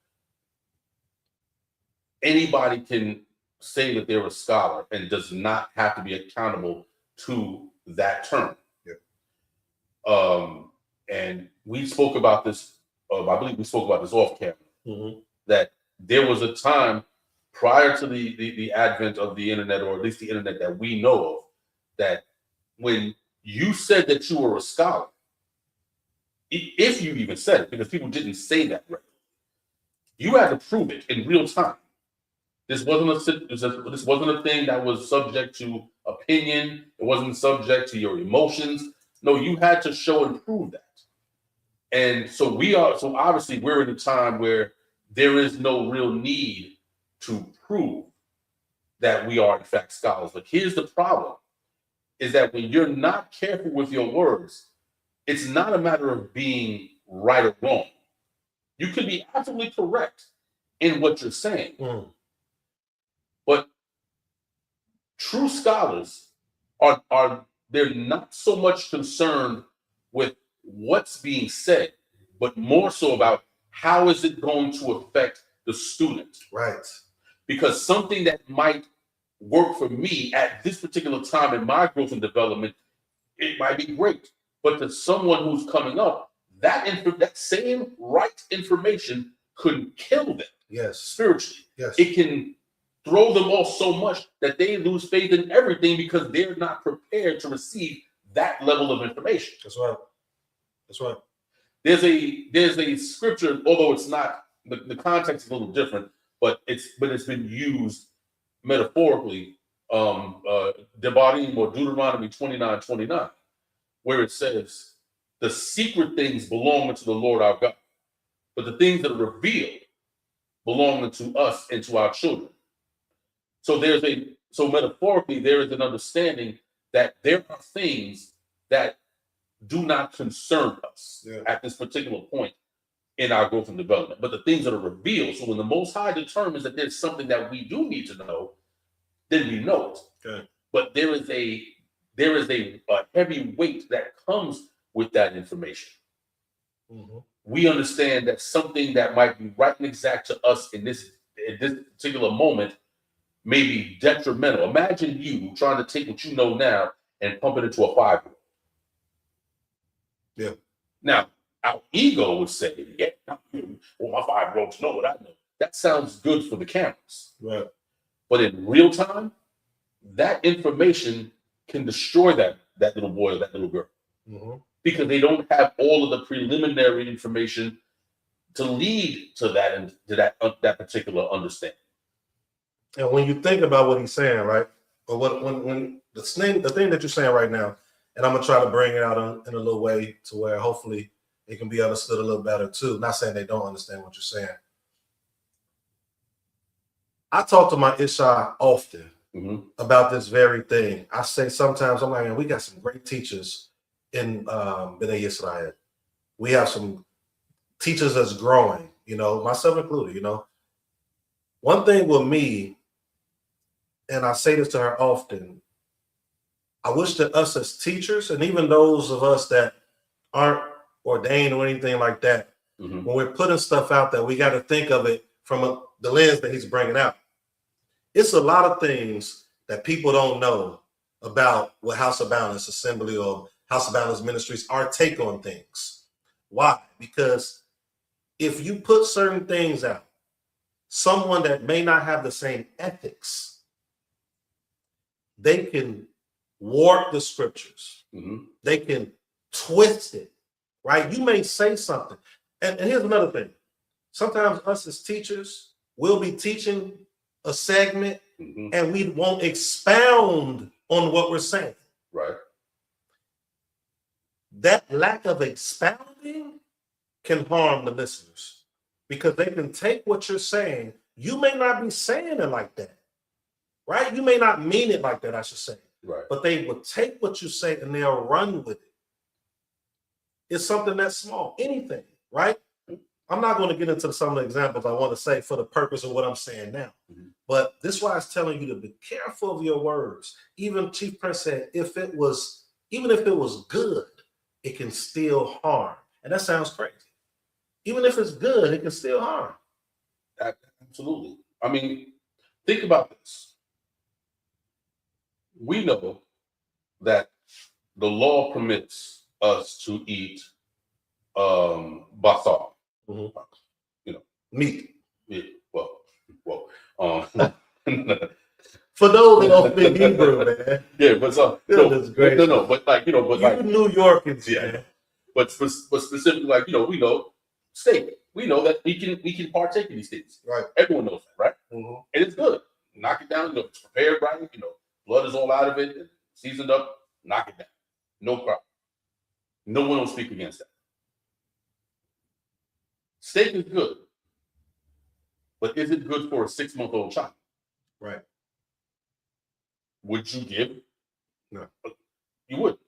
anybody can say that they're a scholar and does not have to be accountable to that term. Yeah. And we spoke about this, I believe we spoke about this off camera, that there was a time prior to the advent of the internet, or at least the internet that we know of, that when you said that you were a scholar, if you even said it, because people didn't say that right, you had to prove it in real time. This wasn't a thing that was subject to opinion. It wasn't subject to your emotions. No, you had to show and prove that. And so obviously we're in a time where there is no real need to prove that we are in fact scholars. But here's the problem, is that when you're not careful with your words, it's not a matter of being right or wrong. You can be absolutely correct in what you're saying. But true scholars they're not so much concerned with what's being said, but more so about how is it going to affect the student. Right. Because something that might work for me at this particular time in my growth and development, it might be great. But to someone who's coming up, that same right information could kill them. Yes. Spiritually. Yes. It can throw them off so much that they lose faith in everything because they're not prepared to receive that level of information. That's right. That's right. There's a scripture, although it's not, the context is a little different, but it's been used metaphorically, Devarim or Deuteronomy 29:29, where it says, the secret things belong unto the Lord our God, but the things that are revealed belong unto us and to our children. So metaphorically, there is an understanding that there are things that do not concern us at this particular point in our growth and development, but the things that are revealed. So when the Most High determines that there's something that we do need to know, then we know it. Okay. But there is a heavy weight that comes with that information. We understand that something that might be right and exact to us in this particular moment may be detrimental. Imagine you trying to take what you know now and pump it into a 5-year-old. Yeah. Now, our ego would say, yeah, well, my 5-year-olds know what I know. That sounds good for the cameras. Right. But in real time, that information can destroy that little boy or that little girl. Because they don't have all of the preliminary information to lead to that particular understanding. And when you think about what he's saying, right? Or what when the thing that you're saying right now, and I'm gonna try to bring it out in a little way to where hopefully it can be understood a little better too. Not saying they don't understand what you're saying. I talk to my Isha often about this very thing. I say sometimes I'm like, man, we got some great teachers in B'nai Yisrael. We have some teachers that's growing, myself included, One thing with me, and I say this to her often, I wish that us as teachers, and even those of us that aren't ordained or anything like that, when we're putting stuff out there, we got to think of it from the lens that he's bringing out. It's a lot of things that people don't know about what House of Balance Assembly or House of Balance Ministries, our take on things. Why? Because if you put certain things out, someone that may not have the same ethics, they can warp the scriptures. They can twist it, right? You may say something. And here's another thing. Sometimes us as teachers will be teaching a segment and we won't expound on what we're saying. Right. That lack of expounding can harm the listeners because they can take what you're saying. You may not be saying it like that, right? You may not mean it like that, I should say. Right. But they will take what you say and they'll run with it. It's something that's small, anything, right? I'm not going to get into some of the examples I want to say for the purpose of what I'm saying now. But this is why I was telling you to be careful of your words. Even Chief Prince said, even if it was good, it can still harm. And that sounds crazy. Even if it's good, it can still harm. Absolutely. I mean, think about this. We know that the law permits us to eat basar. Meat. Yeah, well. For those that don't speak Hebrew, man. Yeah, but no, but like New Yorkers, yeah. But specifically, like we know steak. We know that we can partake in these things. Right. Everyone knows that, right? And it's good. Knock it down. It's prepared right. Blood is all out of it, and seasoned up. Knock it down. No problem. No one will speak against that. Steak is good, but is it good for a 6-month-old child? Right. Would you give? No. You would.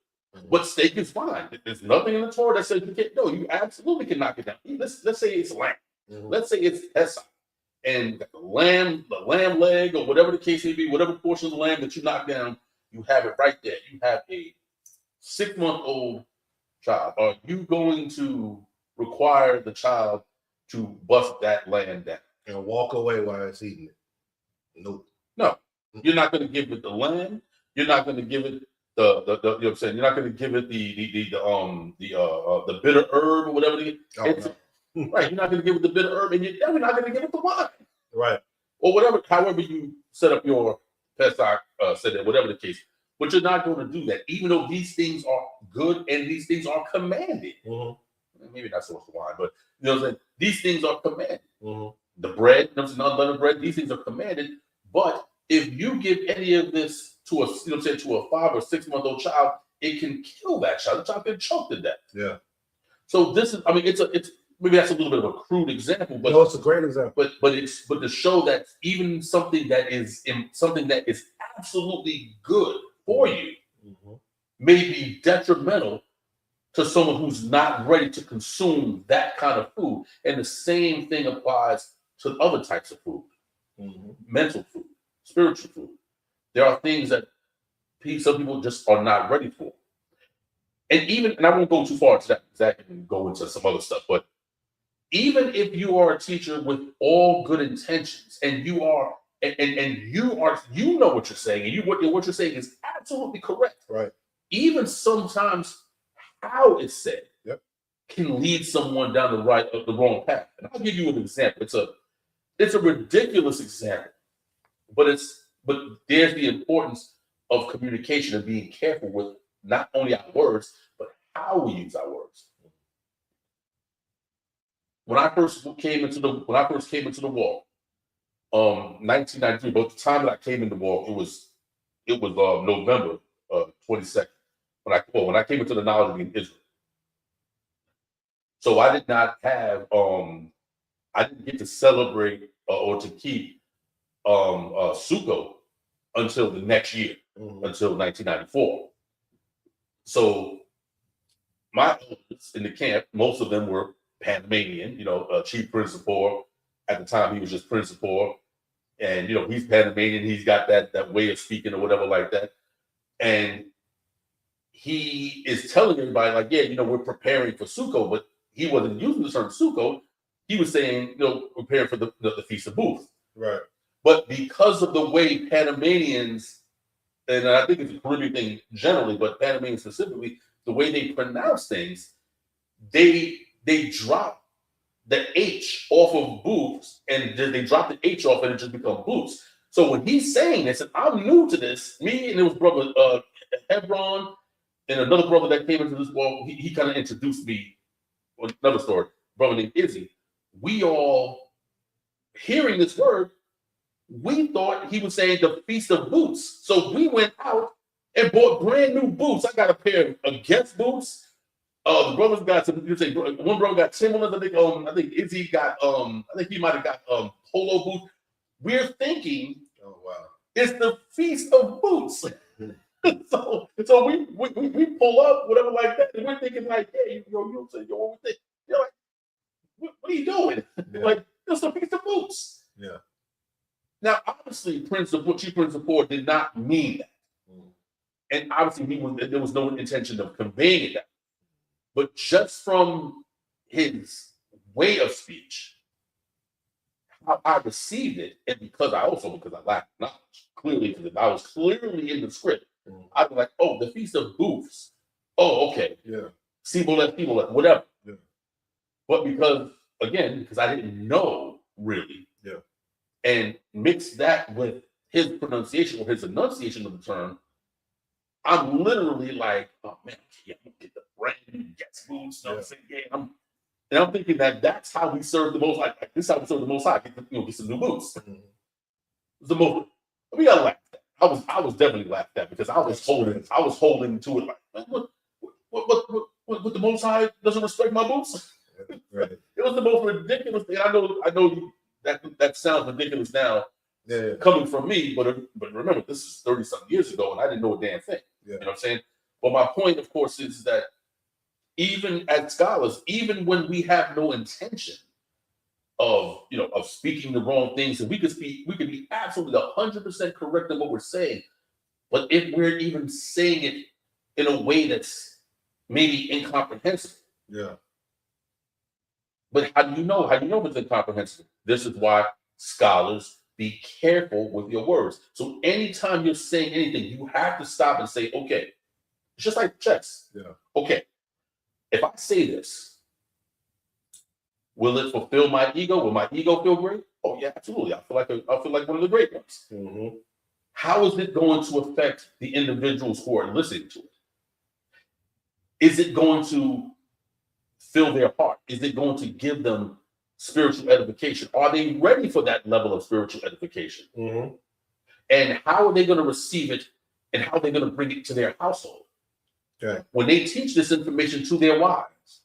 But steak is fine. There's nothing in the Torah that says you can't. No, you absolutely can knock it down. Let's say it's lamb. Let's say it's Pesach. And the lamb leg, or whatever the case may be, whatever portion of the lamb that you knock down, you have it right there. You have a 6-month-old child. Are you going to require the child to bust that lamb down and walk away while it's eating it? Nope. No, you're not going to give it the lamb. You're not going to give it the you know what I'm saying. You're not going to give it the bitter herb or whatever. Right. You're not going to give it the bitter herb, and you're definitely not going to give it the wine. Right. Or whatever. However you set up your Pesach, whatever the case. But you're not going to do that, even though these things are good and these things are commanded. Maybe not so much the wine, but you know what I'm saying. These things are commanded. The bread, unleavened bread, these things are commanded. But if you give any of this to a 5 or 6-month-old child, it can kill that child. The child can choke to death. Yeah. So this is, it's maybe that's a little bit of a crude example, but no, it's a great example. But to show that even something that is absolutely good for you may be detrimental to someone who's not ready to consume that kind of food. And the same thing applies to other types of food, mental food, spiritual food. There are things that some people just are not ready for. And I won't go too far into that because that can go into some other stuff, but even if you are a teacher with all good intentions and you know what you're saying and what you're saying is absolutely correct. Right. Even sometimes how it's said can lead someone down the wrong path. And I'll give you an example. It's a ridiculous example, but there's the importance of communication and being careful with not only our words, but how we use our words. When I first came into the walk, 1993, but the time that I came into the walk, it was it was November 22nd when I came into the knowledge of Israel. So I did not have I didn't get to celebrate or to keep Sukkot until the next year, until 1994. So my elders in the camp, most of them were Panamanian, Chief Principal. At the time, he was just Principal. And, he's Panamanian. He's got that way of speaking or whatever like that. And he is telling everybody, like, yeah, we're preparing for Sukkot, but he wasn't using the term Sukkot. He was saying, preparing for the Feast of Booths. Right. But because of the way Panamanians, and I think it's a Caribbean thing generally, but Panamanians specifically, the way they pronounce things, they drop the H off of booths, and they drop the H off, and it just becomes booths. So when he's saying this, and I'm new to this, me and it was brother Hebron and another brother that came into this world, he kind of introduced me. Another story, brother named Izzy. We all hearing this word, we thought he was saying the Feast of Boots. So we went out and bought brand new boots. I got a pair of Guess boots. The brothers got some. One brother got Timberlands. I think Izzy got. I think he might have got polo boots. We're thinking, oh wow, it's the Feast of Boots. so we pull up whatever like that, and we're thinking like, hey, what we think? You're like, what are you doing? Yeah. Like, it's the Feast of Boots. Yeah. Now, obviously, Chief Principal did not mean that. And obviously, there was no intention of conveying it that. But just from his way of speech, how I received it, and because I lacked knowledge, clearly, because I was clearly in the script, I'd be like, oh, the Feast of Booths. Oh, okay. Yeah. Cibolet, whatever. Yeah. But because I didn't know really. Yeah. And mix that with his pronunciation or his enunciation of the term, I'm literally like, oh man, I'm gonna get the brand new Guess boots. You know what I'm saying? Yeah, I'm thinking that's how we serve the most. Like this is how we serve the most high. Get some new boots. It's the most. We gotta laugh at that. I was definitely laughed at because I was holding to it like what the most high doesn't respect my boots. Right. It was the most ridiculous thing. I know that sounds ridiculous now. Yeah. Coming from me, but remember, this is 30-something years ago, and I didn't know a damn thing. Yeah. You know what I'm saying? But my point, of course, is that even as scholars, even when we have no intention of speaking the wrong things, and we could be absolutely 100% correct in what we're saying, but if we're even saying it in a way that's maybe incomprehensible. Yeah. But how do you know? How do you know if it's incomprehensible? This is why scholars be careful with your words. So anytime you're saying anything, you have to stop and say, okay, it's just like chess. Yeah. Okay, if I say this, will it fulfill my ego? Will my ego feel great? Oh yeah, absolutely. I feel like one of the great ones. Mm-hmm. How is it going to affect the individuals who are listening to it? Is it going to fill their heart? Is it going to give them spiritual edification? Are they ready for that level of spiritual edification? Mm-hmm. And how are they going to receive it, and how are they going to bring it to their household? Okay. When they teach this information to their wives,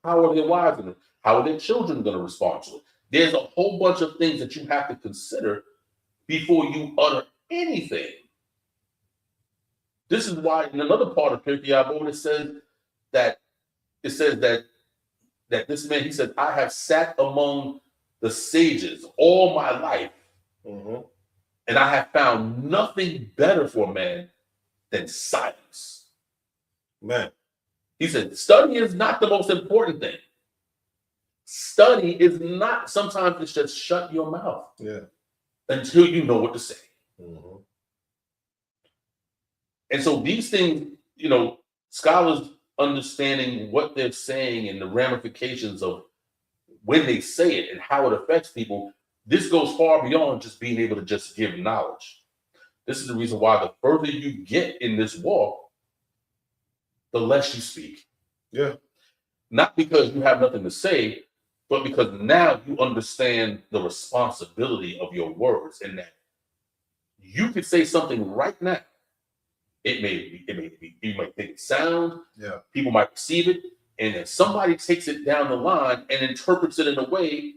how are their wives going to, how are their children going to respond to it? There's a whole bunch of things that you have to consider before you utter anything. This is why in another part of Pirkei Avot it says that this man, he said, I have sat among the sages all my life, and I have found nothing better for a man than silence. Man. He said, study is not the most important thing. Study is not, sometimes it's just shut your mouth until you know what to say. Mm-hmm. And so these things, scholars understanding what they're saying and the ramifications of when they say it and how it affects people, this goes far beyond just being able to just give knowledge. This is the reason why the further you get in this walk, the less you speak. Yeah. Not because you have nothing to say, but because now you understand the responsibility of your words and that you could say something right now. It may be, you might think it sound, Yeah. people might receive it, and then somebody takes it down the line and interprets it in a way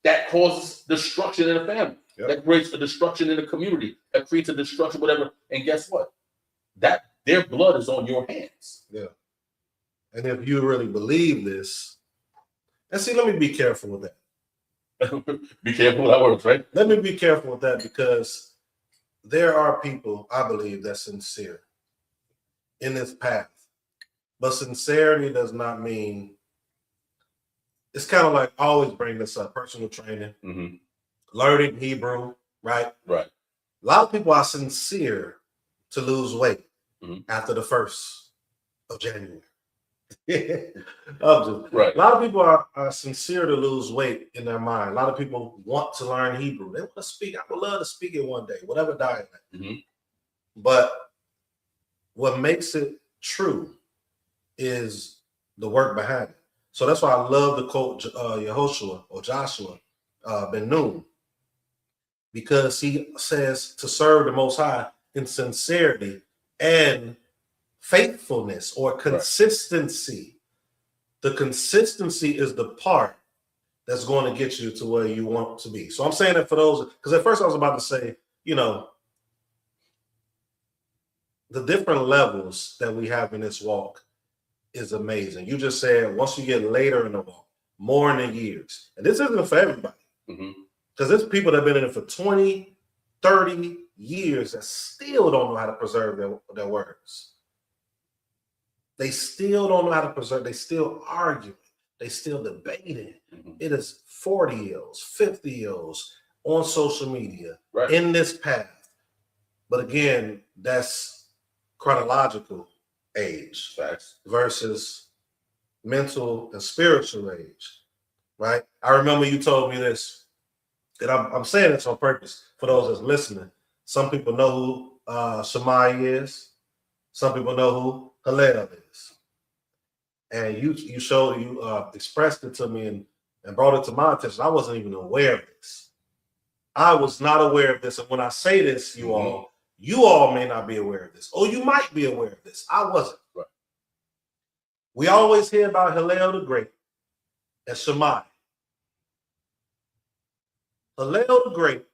that causes destruction in a family, Yep. that creates a destruction in a community, that creates a destruction, whatever. And guess what? That their blood is on your hands. Yeah. And if you really believe this, and see, let me be careful with that. Be careful with that words, right? Let me be careful with that because there are people, I believe, that's sincere in this path. But sincerity does not mean, it's kind of like, I always bring this up, personal training, learning Hebrew, right? Right. A lot of people are sincere to lose weight after the 1st of January. Right. A lot of people are sincere to lose weight in their mind. A lot of people want to learn Hebrew. They want to speak. I would love to speak it one day, whatever dialect. But what makes it true is the work behind it. So that's why I love the quote Yehoshua or Joshua ben Nun, because he says to serve the Most High in sincerity and faithfulness or consistency. Right. The consistency is the part that's going to get you to where you want to be. So I'm saying that for those, because at first I was about to say, you know, the different levels that we have in this walk is amazing. You just said once you get later in the walk, more in the years, and this isn't for everybody, because there's people that have been in it for 20, 30 years that still don't know how to preserve their words. They still don't know how to preserve. They still arguing. They still debating. It is 40-years, 50-years on social media in this path. But again, that's chronological age versus mental and spiritual age, right? I remember you told me this, and I'm saying this on purpose for those that's listening. Some people know who Shama is. Some people know who Hillel is. And you expressed it to me and brought it to my attention. I wasn't even aware of this. I was not aware of this. And when I say this, you all may not be aware of this. Or you might be aware of this. I wasn't. Right. We always hear about Hillel the Great and Shema. Hillel the Great,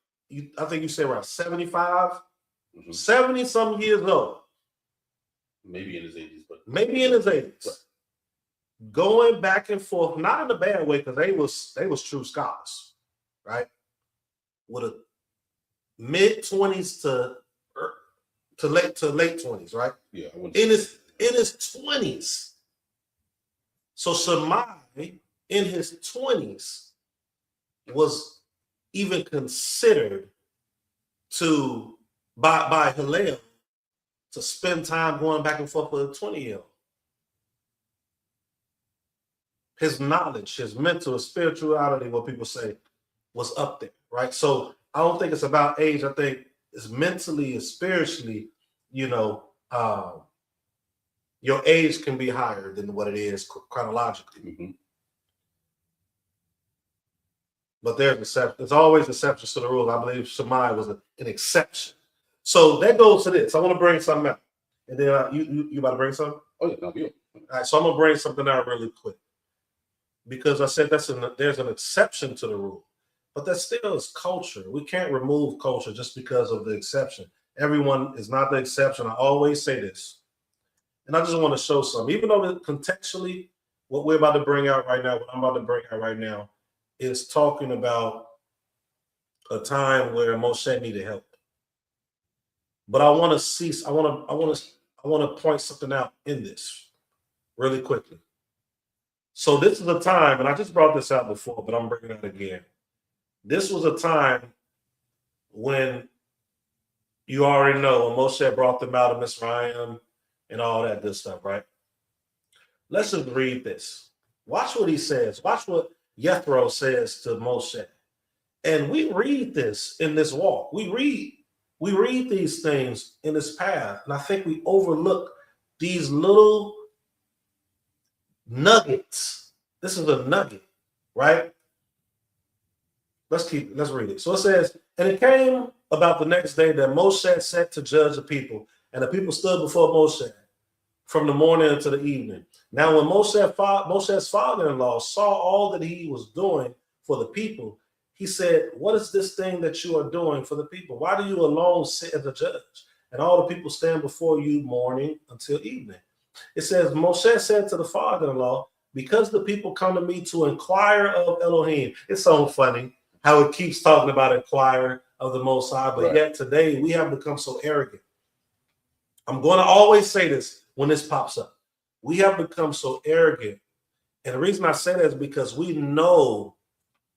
I think you said around 75, 70-some years old. Maybe in his 80s, but maybe in his 80s. Right. Going back and forth, not in a bad way, because they was true scholars, right? With a mid-20s to late 20s, right? Yeah. In his 20s. So Shammai in his 20s was even considered by Hillel to spend time going back and forth with a 20-year-old. His knowledge, his mental, his spirituality, what people say, was up there, right? So I don't think it's about age. I think it's mentally and spiritually, your age can be higher than what it is chronologically. But there's always exceptions to the rule. I believe Shammai was an exception. So that goes to this. I want to bring something out. And then you about to bring something? Oh, yeah, no, yeah. All right, so I'm going to bring something out really quick. Because I said there's an exception to the rule. But that still is culture. We can't remove culture just because of the exception. Everyone is not the exception. I always say this. And I just want to show something. Even though contextually, what we're about to bring out right now, what I'm about to bring out right now, is talking about a time where Moshe needed help. But I want to point something out in this really quickly. So this is a time, and I just brought this out before, but I'm bringing it again. This was a time when you already know when Moshe brought them out of Mitzrayim and all that good stuff, right? Let's just read this. Watch what he says. Watch what Jethro says to Moshe. And we read this in this walk. We read these things in this path, and I think we overlook these little nuggets. This is a nugget, right? Let's read it. So it says, and it came about the next day that Moshe sat to judge the people, and the people stood before Moshe from the morning until the evening. Now, when Moshe's father-in-law saw all that he was doing for the people, he said, "What is this thing that you are doing for the people? Why do you alone sit as a judge? And all the people stand before you morning until evening." It says, Moshe said to the father-in-law, "Because the people come to me to inquire of Elohim." It's so funny how it keeps talking about inquire of the Most High, but yet today we have become so arrogant. I'm going to always say this when this pops up. We have become so arrogant. And the reason I say that is because we know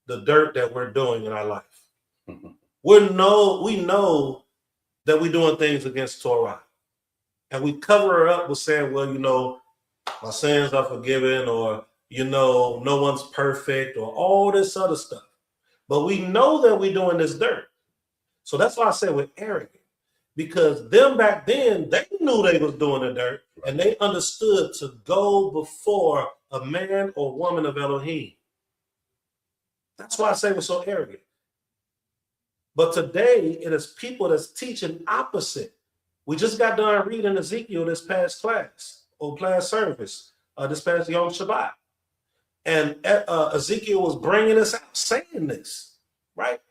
the dirt that we're doing in our life. We know that we're doing things against Torah. And we cover it up with saying, well, my sins are forgiven, or, no one's perfect, or all this other stuff. But we know that we're doing this dirt. So that's why I say we're arrogant. Because them back then, they knew they was doing the dirt, and they understood to go before a man or woman of Elohim. That's why I say we're so arrogant. But today, it is people that's teaching opposite. We just got done reading Ezekiel this past class service, this past Yom Shabbat. And Ezekiel was bringing us out, saying this, right?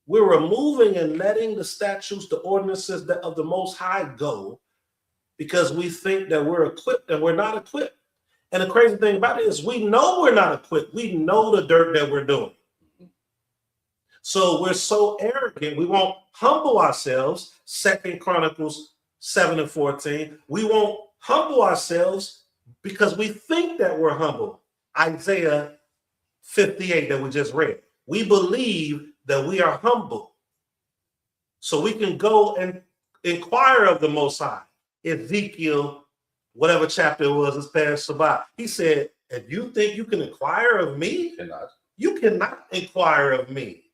We're removing and letting the statutes, the ordinances of the Most High go because we think that we're equipped and we're not equipped. And the crazy thing about it is we know we're not equipped. We know the dirt that we're doing. So we're so arrogant, we won't humble ourselves. 2 Chronicles 7:14. We won't humble ourselves because we think that we're humble. Isaiah 58 that we just read. We believe that we are humble. So we can go and inquire of the Most High. Ezekiel, whatever chapter it was, this past Shabbat. He said, "If you think you can inquire of me, you cannot inquire of me.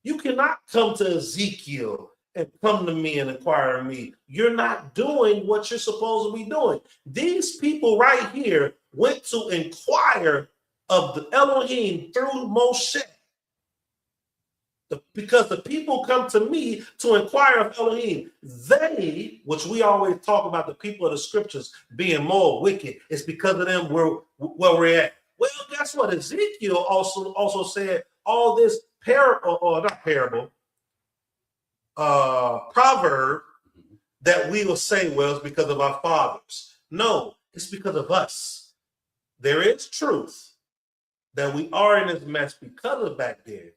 You cannot come to Ezekiel and come to me and inquire of me. You're not doing what you're supposed to be doing." These people right here went to inquire of the Elohim through Moshe. Because the people come to me to inquire of Elohim. They, which we always talk about the people of the scriptures being more wicked, it's because of them where we're at. Well, guess what? Ezekiel also said all this proverb that we will say, well, it's because of our fathers. No, it's because of us. There is truth that we are in this mess because of back then.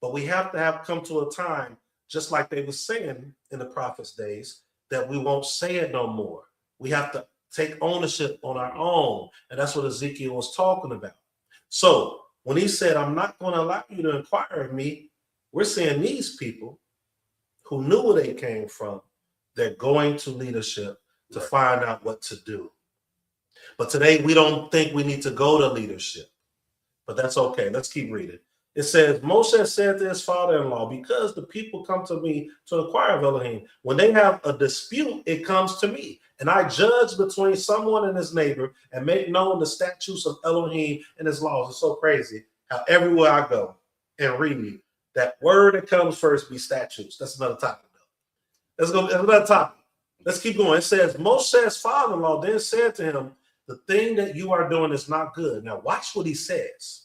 But we have to have come to a time, just like they were saying in the prophets' days, that we won't say it no more. We have to take ownership on our own. And that's what Ezekiel was talking about. So when he said, "I'm not going to allow you to inquire of me," we're saying these people who knew where they came from, they're going to leadership to find out what to do. But today we don't think we need to go to leadership. But that's okay. Let's keep reading. It says, Moshe said to his father-in-law, "Because the people come to me to inquire of Elohim. When they have a dispute, it comes to me. And I judge between someone and his neighbor and make known the statutes of Elohim and his laws." It's so crazy how everywhere I go and read, that word that comes first be statutes. That's another topic, though. That's another topic. Let's keep going. It says, Moshe's father-in-law then said to him, "The thing that you are doing is not good." Now watch what he says.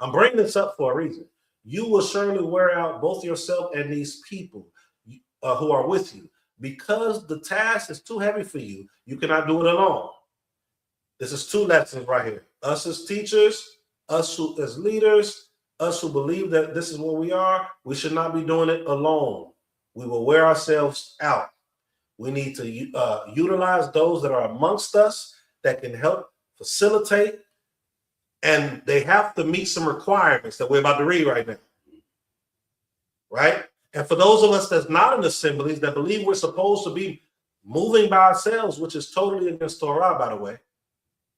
I'm bringing this up for a reason. "You will surely wear out both yourself and these people who are with you, because the task is too heavy for you. You cannot do it alone." This is two lessons right here. Us as teachers, us as leaders, us who believe that this is where we are, we should not be doing it alone. We will wear ourselves out. We need to utilize those that are amongst us that can help facilitate. And they have to meet some requirements that we're about to read right now. Right? And for those of us that's not in assemblies that believe we're supposed to be moving by ourselves, which is totally against Torah, by the way.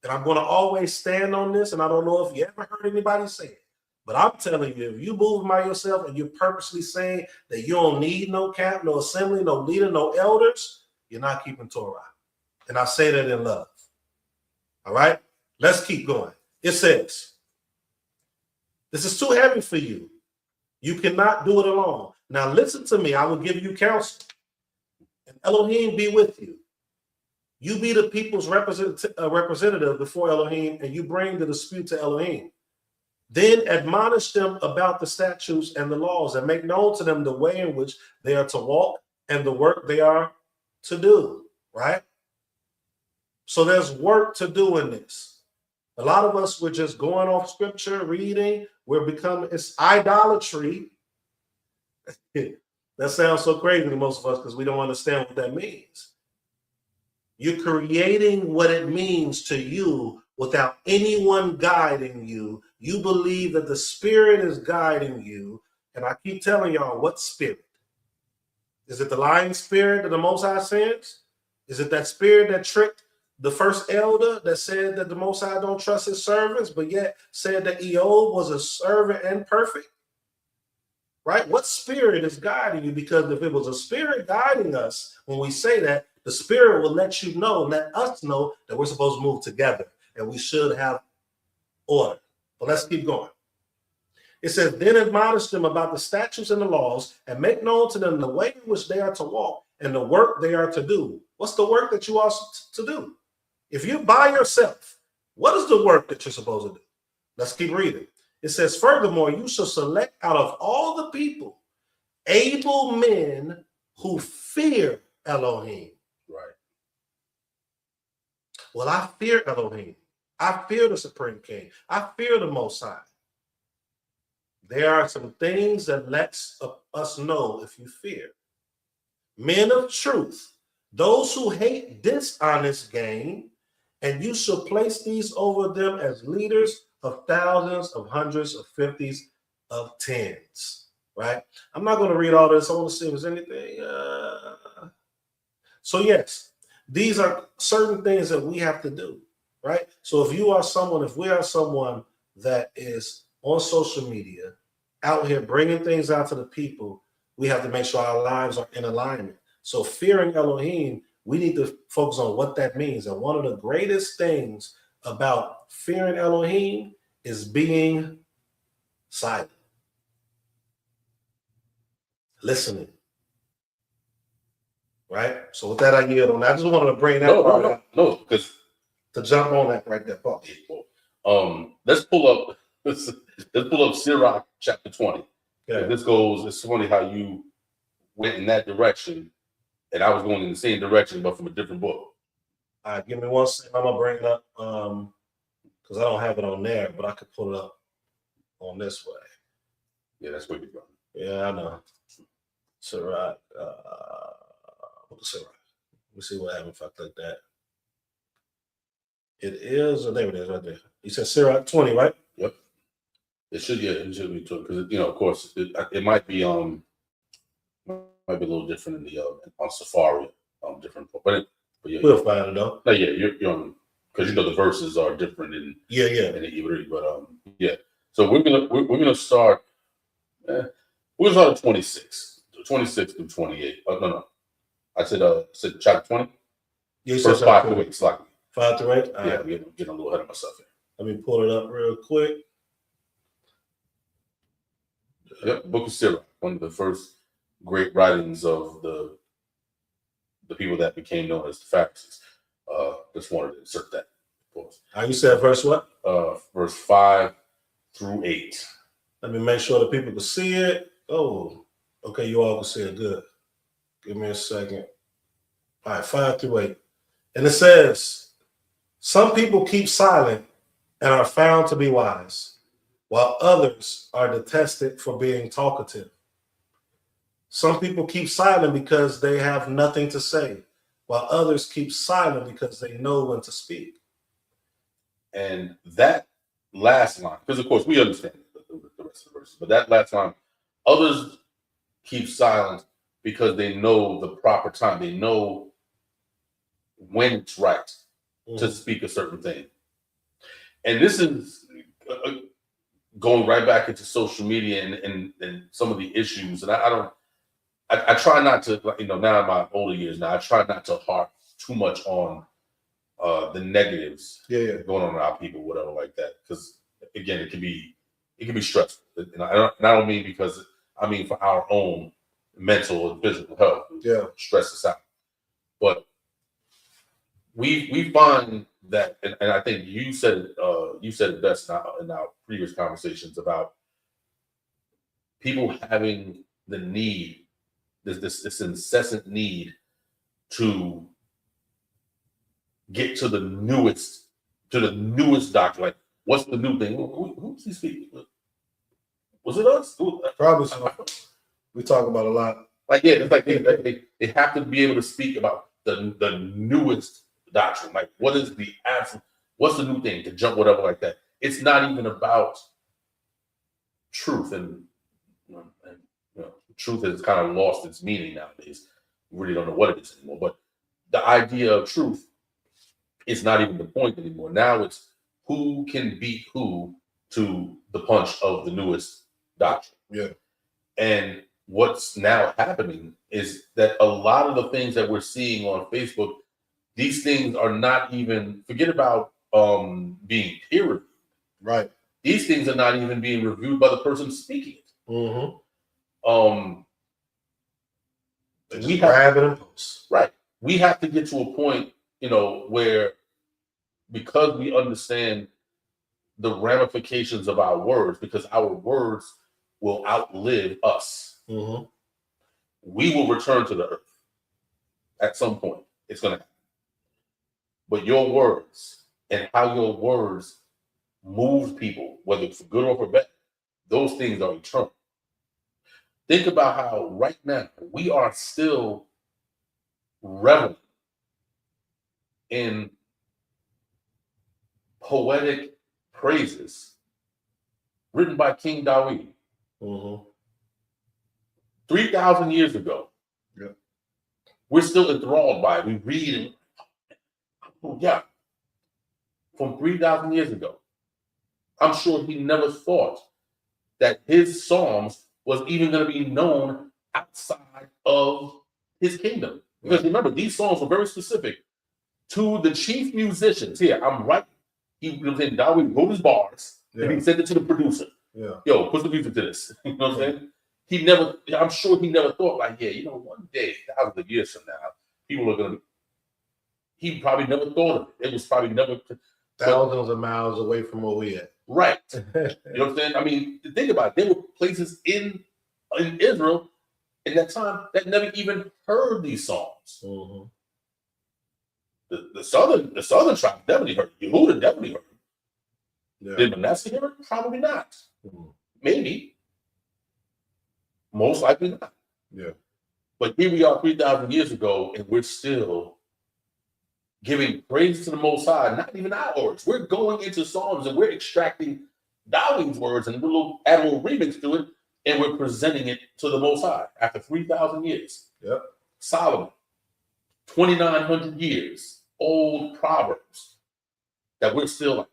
And I'm going to always stand on this. And I don't know if you ever heard anybody say it. But I'm telling you, if you move by yourself and you're purposely saying that you don't need no camp, no assembly, no leader, no elders, you're not keeping Torah. And I say that in love. All right? Let's keep going. It says, "This is too heavy for you. You cannot do it alone. Now listen to me. I will give you counsel. And Elohim be with you. You be the people's representative before Elohim, and you bring the dispute to Elohim. Then admonish them about the statutes and the laws, and make known to them the way in which they are to walk and the work they are to do, right? So there's work to do in this. A lot of us, we're just going off scripture, reading. It's idolatry. That sounds so crazy to most of us because we don't understand what that means. You're creating what it means to you without anyone guiding you. You believe that the Spirit is guiding you. And I keep telling y'all, what spirit? Is it the lying spirit that the Most High sends? Is it that spirit that tricked the first elder that said that the Most High don't trust his servants, but yet said that Eob was a servant and perfect? Right? What spirit is guiding you? Because if it was a spirit guiding us, when we say that, the Spirit will let you know, let us know that we're supposed to move together and we should have order. But let's keep going. It says, then admonish them about the statutes and the laws and make known to them the way in which they are to walk and the work they are to do. What's the work that you are to do? If you're by yourself, what is the work that you're supposed to do? Let's keep reading. It says, furthermore, you shall select out of all the people able men who fear Elohim. Right. Well, I fear Elohim. I fear the Supreme King. I fear the Most High. There are some things that lets us know if you fear. Men of truth, those who hate dishonest gain, and you shall place these over them as leaders of thousands, of hundreds, of fifties, of tens. Right? I'm not going to read all this. I want to see if there's anything. So yes, these are certain things that we have to do. Right? So if we are someone that is on social media, out here bringing things out to the people, we have to make sure our lives are in alignment. So fearing Elohim, we need to focus on what that means. And one of the greatest things about fearing Elohim is being silent, listening. Right? So with that, I yield on that. I just wanted to bring that part up. No, because to jump on that right there, Paul. Let's pull up Sirach chapter 20. Yeah. It's funny how you went in that direction, and I was going in the same direction, but from a different book. All right, give me 1 second. I'm gonna bring it up because I don't have it on there, but I could pull it up on this way. Yeah, that's where you're going. Yeah, I know. Sirach. What's Sirach? Let me see what happens if I click that. It is, there it is right there. You said Sirach 20, right? Yep. It should be 20 because of course it might be a little different in the on Safari, different, but yeah, We'll find it though. No, yeah, you're on because the verses are different in in the Hebrew, but yeah. So we're gonna start. We're gonna start at 26 through 28. No. I said chapter 20. Yeah, first 5 through 8. It's like 5 through 8. Yeah, I'm getting a little ahead of myself here. Let me pull it up real quick. Yep, Book of Sirach, one of the first great writings of the people that became known as the Pharisees. Just wanted to insert that. You said verse what? Verse 5 through 8. Let me make sure that people can see it. Oh, okay, you all can see it. Good. Give me a second. All right, 5 through 8. And it says, some people keep silent and are found to be wise, while others are detested for being talkative. Some people keep silent because they have nothing to say, while others keep silent because they know when to speak. And that last line, because of course we understand the rest of the verse, but that last line, others keep silent because they know the proper time. They know when it's right to speak a certain thing. And this is going right back into social media and some of the issues. And I try not to, now in my older years now, I try not to harp too much on the negatives going on around people, whatever like that. Because again, it can be it can be stressful. And I don't mean because I mean for our own mental and physical health. Yeah. Stress us out. But we find that, and I think you said it best in our previous conversations about people having the need, this incessant need to get to the newest doctrine. Like, what's the new thing? Who's he speaking? Was it us? Probably so. We talk about a lot. Like, yeah, it's like they have to be able to speak about the newest doctrine. Like, what is the absolute? What's the new thing to jump whatever like that? It's not even about truth, and truth has kind of lost its meaning nowadays. We really don't know what it is anymore. But the idea of truth is not even the point anymore. Now it's who can beat who to the punch of the newest doctrine. Yeah. And what's now happening is that a lot of the things that we're seeing on Facebook, these things are not even, forget about being peer reviewed. Right. These things are not even being reviewed by the person speaking it. Mm-hmm. We grab it and post. Right. We have to get to a point, where, because we understand the ramifications of our words, because our words will outlive us. Mm-hmm. We will return to the earth at some point. It's going to happen. But your words and how your words move people, whether it's for good or for bad, those things are eternal. Think about how right now we are still reveling in poetic praises written by King Dawid. Mm-hmm. 3,000 years ago. Yeah. We're still enthralled by it. We read and, oh, yeah, from 3,000 years ago. I'm sure he never thought that his Psalms was even going to be known outside of his kingdom. Because remember, these songs were very specific to the chief musicians. Here, I'm right. Dawid wrote his bars, and he sent it to the producer. Yeah. Yo, put the music to this. You know what I'm saying? I'm sure he never thought, like, yeah, one day, thousands of years from now, people are going to, he probably never thought of it. It was probably never. Thousands of miles away from where we at. Right. You know what I'm saying? I mean, think about it. There were places in Israel in that time that never even heard these songs. Mm-hmm. The southern tribe definitely heard it. Yehuda definitely heard it. Yeah. Did Manasseh hear it? Probably not. Mm-hmm. Maybe. Most likely not. Yeah. But here we are 3,000 years ago, and we're still giving praise to the Most High, not even our words. We're going into Psalms and we're extracting Dawid's words and add a little remix to it, and we're presenting it to the Most High after 3,000 years. Yep. Solomon, 2,900 years, old proverbs that we're still like,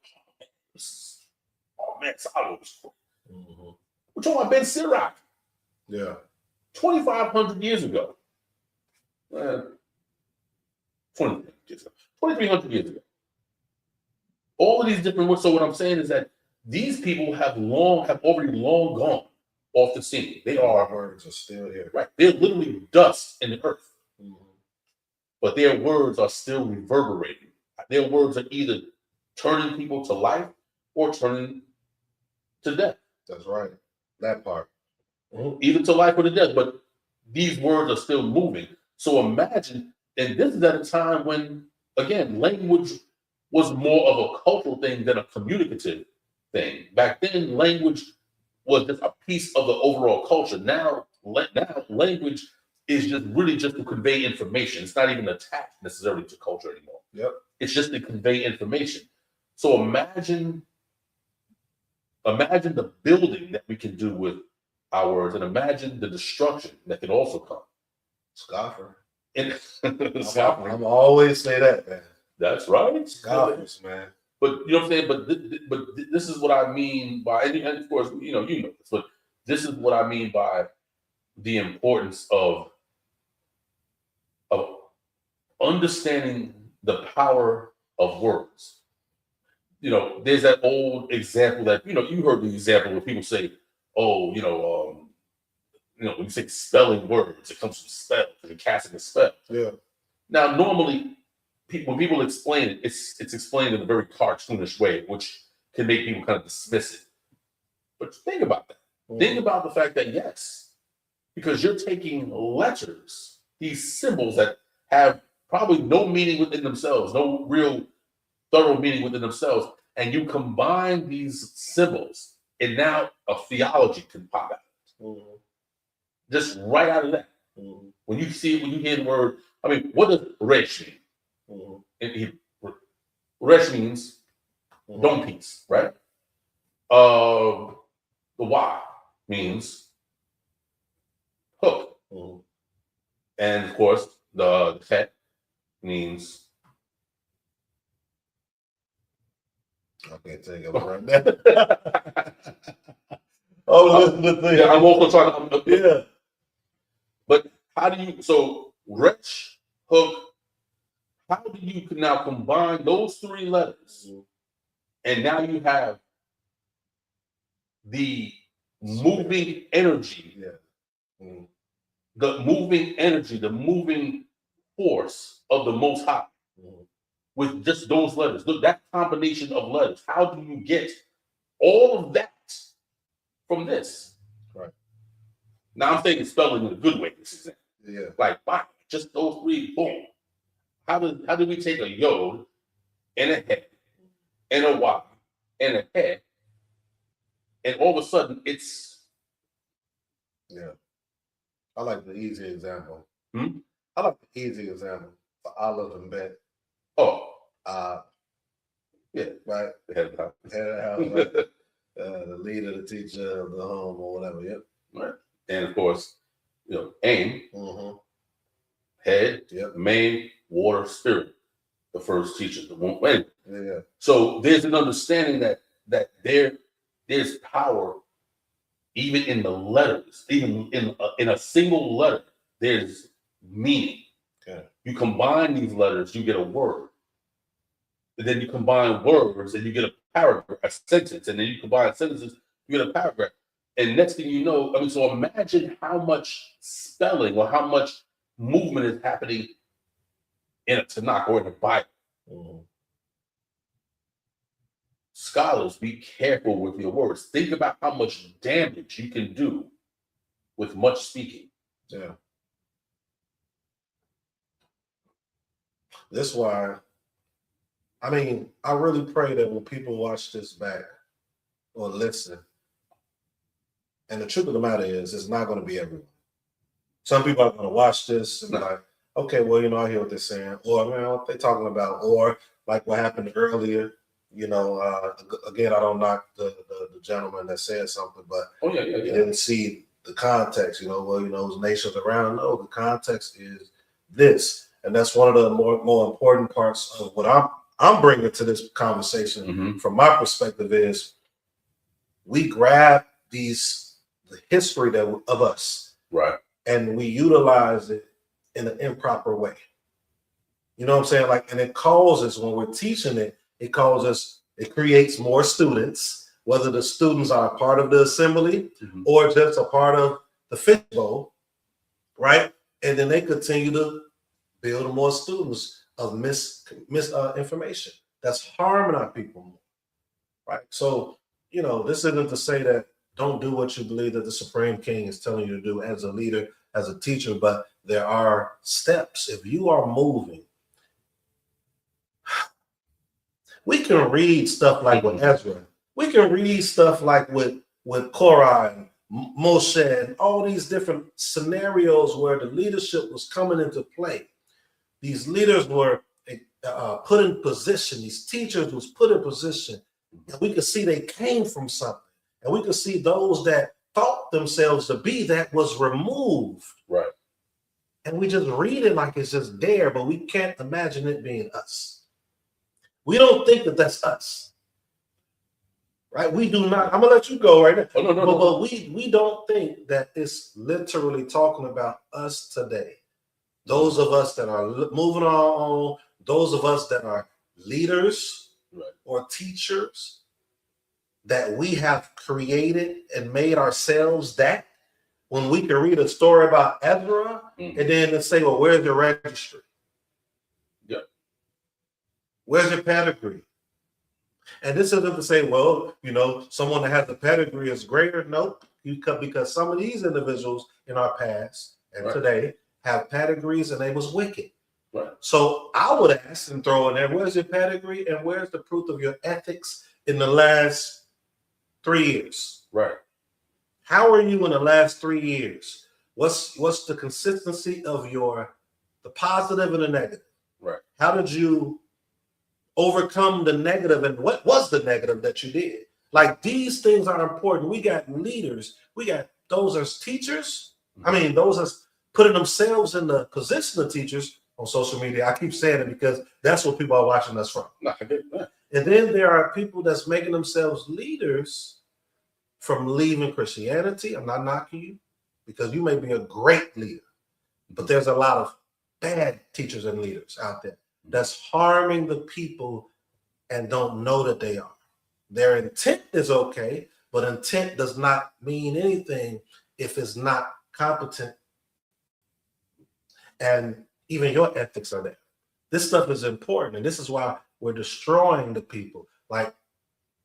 oh man, Solomon was cool. Mm-hmm. We're talking about Ben Sirach. Yeah. 2,500 years ago. 2,300 years ago. All of these different words. So what I'm saying is that these people have already long gone off the scene. Our words are still here. Right. They're literally dust in the earth. Mm-hmm. But their words are still reverberating. Their words are either turning people to life or turning to death. That's right. That part. Mm-hmm. Either to life or to death. But these words are still moving. So imagine, and this is at a time when, again, language was more of a cultural thing than a communicative thing. Back then, language was just a piece of the overall culture. Now language is just to convey information. It's not even attached necessarily to culture anymore. Yep. It's just to convey information. So imagine the building that we can do with our words, and imagine the destruction that can also come. Scoffer. And I'm always say that, man. That's right. Scoffers, man. But you know what I'm saying? But this is what I mean by, and of course, you know this, but this is what I mean by the importance of understanding the power of words. you know, there's that old example that, you know, you heard the example where people say, oh, when you say spelling words, it comes from spell, and casting a spell. Yeah. Now, normally, when people explain it, it's explained in a very cartoonish way, which can make people kind of dismiss it. But think about that. Think about the fact that, yes, because you're taking letters, these symbols that have probably no meaning within themselves, no real thorough meaning within themselves, and you combine these symbols, and now a theology can pop out. Just right out of that. When you hear the word, I mean, what does resh mean? Resh means don't peace, right? The Y means hook. And of course, the Chet means. I can't think of it right now. Yeah, I'm also trying to. Yeah. But how do you, so wretch, hook, how do you now combine those three letters? And now you have the moving energy, the moving energy, the moving force of the Most High with just those letters. Look, that combination of letters, how do you get all of that from this? Right. Now I'm saying spelling in a good way. This is it. Yeah. Like, wow, just those three, boom. How did we take a yod and a head and a y and a head, and all of a sudden it's. Yeah. I like the easy example. I like the easy example for Olive and Bet. Oh. Yeah. Right. The head of the house. Head of the house, right? The leader, the teacher of the home, or whatever. Yep. Right. And of course, aim, head, main, water, spirit, the first teacher, the one. Yeah. So there's an understanding that there's power even in the letters, even in a single letter, there's meaning. Okay. You combine these letters, you get a word. And then you combine words and you get a paragraph, a sentence, and then you combine sentences, you get a paragraph. And next thing you know, I mean, so imagine how much spelling or how much movement is happening in a Tanakh or in a Bible. Scholars, be careful with your words. Think about how much damage you can do with much speaking. Yeah. That's why, I mean, I really pray that when people watch this back or listen, and the truth of the matter is, it's not going to be everyone. Some people are going to watch this and be like, okay, well, I hear what they're saying. Or, man, what they're talking about. Or, like what happened earlier, again, I don't knock the gentleman that said something, but he didn't see the context, it was nations around. No, the context is this. And that's one of the more important parts of what I'm bringing to this conversation from my perspective is we grab the history of us, right, and we utilize it in an improper way. You know what I'm saying? Like, and it causes, when we're teaching it, it creates more students, whether the students are a part of the assembly or just a part of the fishbowl, right? And then they continue to build more students of misinformation that's harming our people more, right? So, this isn't to say that don't do what you believe that the Supreme King is telling you to do as a leader, as a teacher, but there are steps. If you are moving, we can read stuff like with Ezra. We can read stuff like with Korah and Moshe and all these different scenarios where the leadership was coming into play. These leaders were put in position. These teachers was put in position. And we could see they came from something. And we could see those that thought themselves to be that was removed. Right. And we just read it like it's just there, but we can't imagine it being us. We don't think that that's us. Right? We do not. I'm going to let you go right now. Oh, no. But we don't think that it's literally talking about us today. Those of us that are moving on our own, those of us that are leaders, or teachers that we have created and made ourselves that when we can read a story about Ezra and then to say, well, where's your registry? Yeah. Where's your pedigree? And this isn't to say, well, someone that has the pedigree is greater. Nope. Because some of these individuals in our past and today have pedigrees and they was wicked. Right. So I would ask and throw in there, where's your pedigree and where's the proof of your ethics in the last 3 years? Right. How are you in the last 3 years? What's the consistency of the positive and the negative? Right. How did you overcome the negative, and what was the negative that you did? Like, these things are important. We got leaders. We got those as teachers. I mean, those as putting themselves in the position of teachers on social media. I keep saying it because that's what people are watching us from. And then there are people that's making themselves leaders from leaving Christianity. I'm not knocking you because you may be a great leader, but there's a lot of bad teachers and leaders out there that's harming the people and don't know that they are. Their intent is okay, but intent does not mean anything if it's not competent. And even your ethics are there. This stuff is important, and this is why we're destroying the people. Like,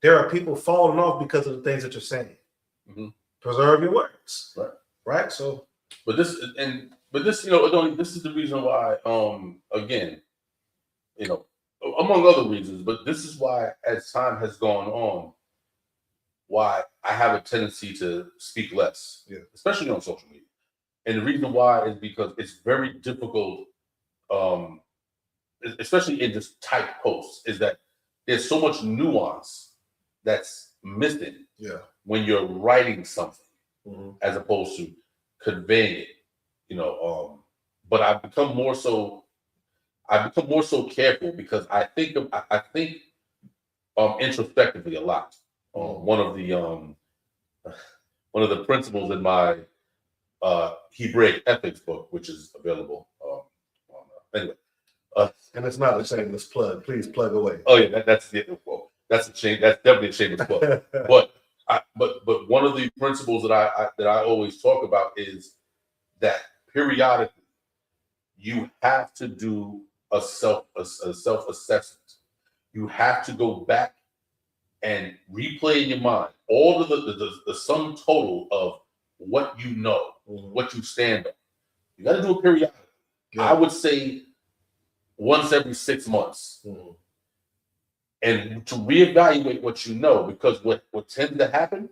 there are people falling off because of the things that you're saying. Preserve your words, right? So, but this, this is the reason why. Again, among other reasons, but this is why, as time has gone on, why I have a tendency to speak less, especially on social media. And the reason why is because it's very difficult, especially in just typed posts, is that there's so much nuance that's missing when you're writing something as opposed to conveying it. But I've become more so careful because I think introspectively a lot. One of the principles in my Hebraic ethics book, which is available. Anyway, and it's not a shameless plug. Please plug away. Oh yeah, that's a shame. That's definitely a shameless plug. but one of the principles that I always talk about is that periodically you have to do a self assessment. You have to go back and replay in your mind all of the sum total of what you know, what you stand on. You got to do it periodically. I would say once every 6 months. And to reevaluate what you know, because what tends to happen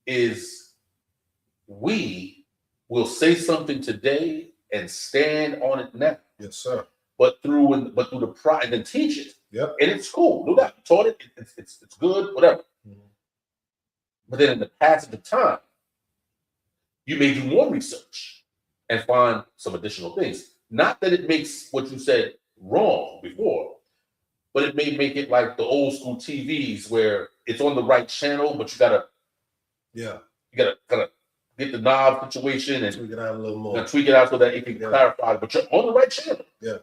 is we will say something today and stand on it now. Yes, sir. But through the pride and then teach it. Yep. And it's cool. No doubt. Taught it. It's good. Whatever. But then in the passage of time, you may do more research and find some additional things. Not that it makes what you said wrong before, but it may make it like the old school TVs where it's on the right channel, but you gotta kind of get the knob situation and tweak it out a little more. Tweak it out so that it can clarify. But you're on the right channel. Yeah,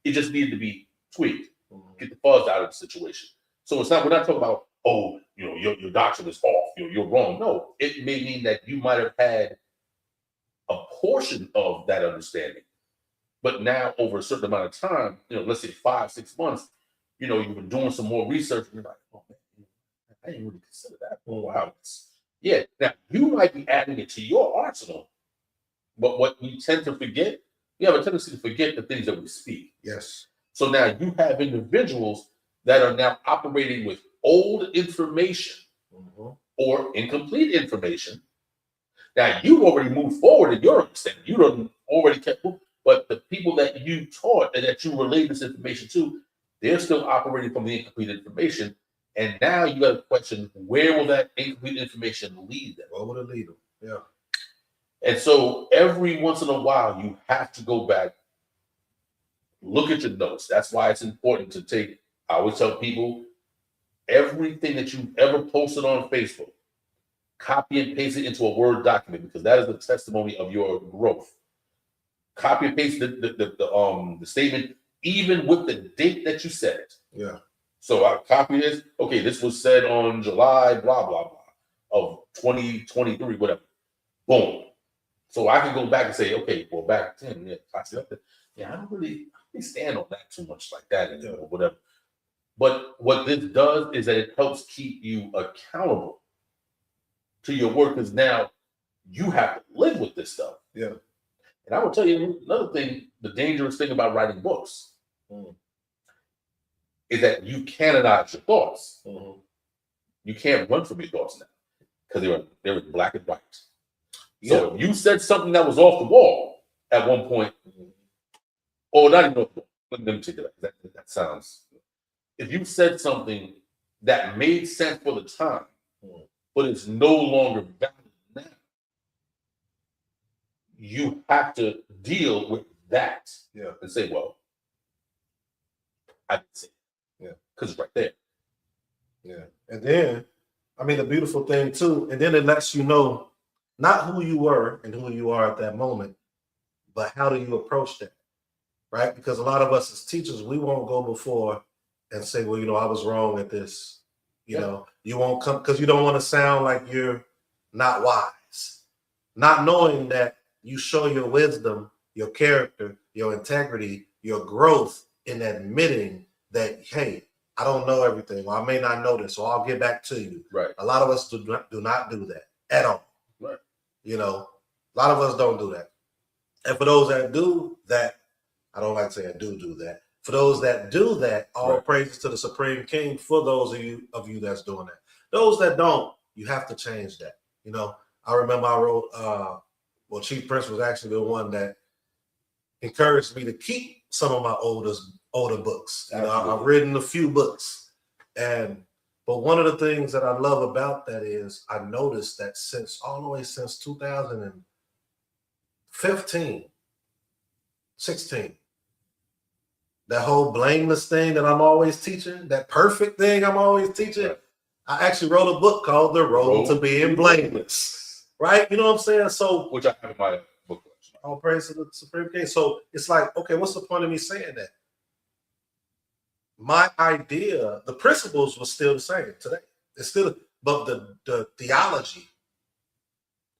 it just needed to be tweaked. Get the fuzz out of the situation. So we're not talking about your doctrine is off. You're wrong. No, it may mean that you might have had a portion of that understanding, but now over a certain amount of time, let's say 5-6 months, you've been doing some more research and you're like, oh man, I didn't really consider that for a while. Yeah, now you might be adding it to your arsenal, but what we tend to forget, we have a tendency to forget the things that we speak. Yes. So now you have individuals that are now operating with old information or incomplete information. Now you've already moved forward in your understanding. You don't already kept moving, but the people that you taught and that you relayed this information to, they're still operating from the incomplete information. And now you got to question, where will that incomplete information lead them? Where will it lead them? Yeah. And so every once in a while, you have to go back, look at your notes. That's why it's important to take, I always tell people, everything that you've ever posted on Facebook, copy and paste it into a Word document, because that is the testimony of your growth. Copy and paste the statement, even with the date that you said it. Yeah. So I copy this. Okay, this was said on July, blah, blah, blah, of 2023, whatever. Boom. So I can go back and say, okay, well, back then, yeah, I said that. Yeah, I don't really stand on that too much like that anymore, or whatever. But what this does is that it helps keep you accountable to your work, because now you have to live with this stuff. Yeah. And I will tell you another thing, the dangerous thing about writing books is that you canonize your thoughts. Mm-hmm. You can't run from your thoughts now because they're in black and white. So if you said something that was off the wall at one point, or not even off the wall, let me take it back. That sounds. If you said something that made sense for the time, but it's no longer valid now, you have to deal with that and say, well, I didn't say it. Yeah. Because it's right there. Yeah. And then, I mean, the beautiful thing too, and then it lets you know not who you were and who you are at that moment, but how do you approach that, right? Because a lot of us as teachers, we won't go before and say, well, you know, I was wrong at this. You know, you won't come because you don't want to sound like you're not wise, not knowing that you show your wisdom, your character, your integrity, your growth in admitting that, hey, I don't know everything, or I may not know this, or I'll get back to you. Right. A lot of us do not do that at all. Right. You know, a lot of us don't do that. And for those that do that, I don't like saying do that. For those that do that, all praises to the Supreme King for those of you that's doing that. Those that don't, you have to change that. You know, I remember I wrote, well, Chief Prince was actually the one that encouraged me to keep some of my older books. You know, I've written a few books, but one of the things that I love about that is I noticed that all the way since 2015, 16, that whole blameless thing that I'm always teaching, that perfect thing I'm always teaching, I actually wrote a book called The Road to Being Blameless. Right? You know what I'm saying? So, which I have in my book collection. All praise to the Supreme King. So it's like, okay, what's the point of me saying that? My idea, the principles were still the same today. It's still, but the theology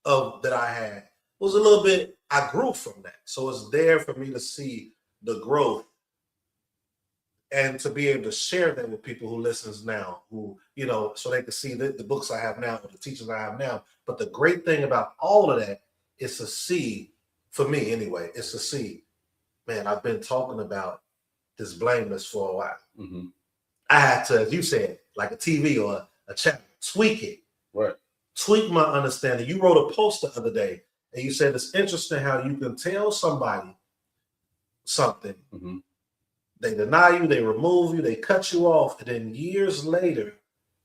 of that I had was a little bit, I grew from that. So it's there for me to see the growth and to be able to share that with people who listens now, who, you know, so they can see the books I have now, or the teachers I have now. But the great thing about all of that is to see, for me anyway, is to see, man, I've been talking about this blameless for a while. Mm-hmm. I had to, as you said, like a TV or a channel, tweak it. Right. Tweak my understanding. You wrote a post the other day and you said it's interesting how you can tell somebody something. Mm-hmm. They deny you, they remove you, they cut you off, and then years later,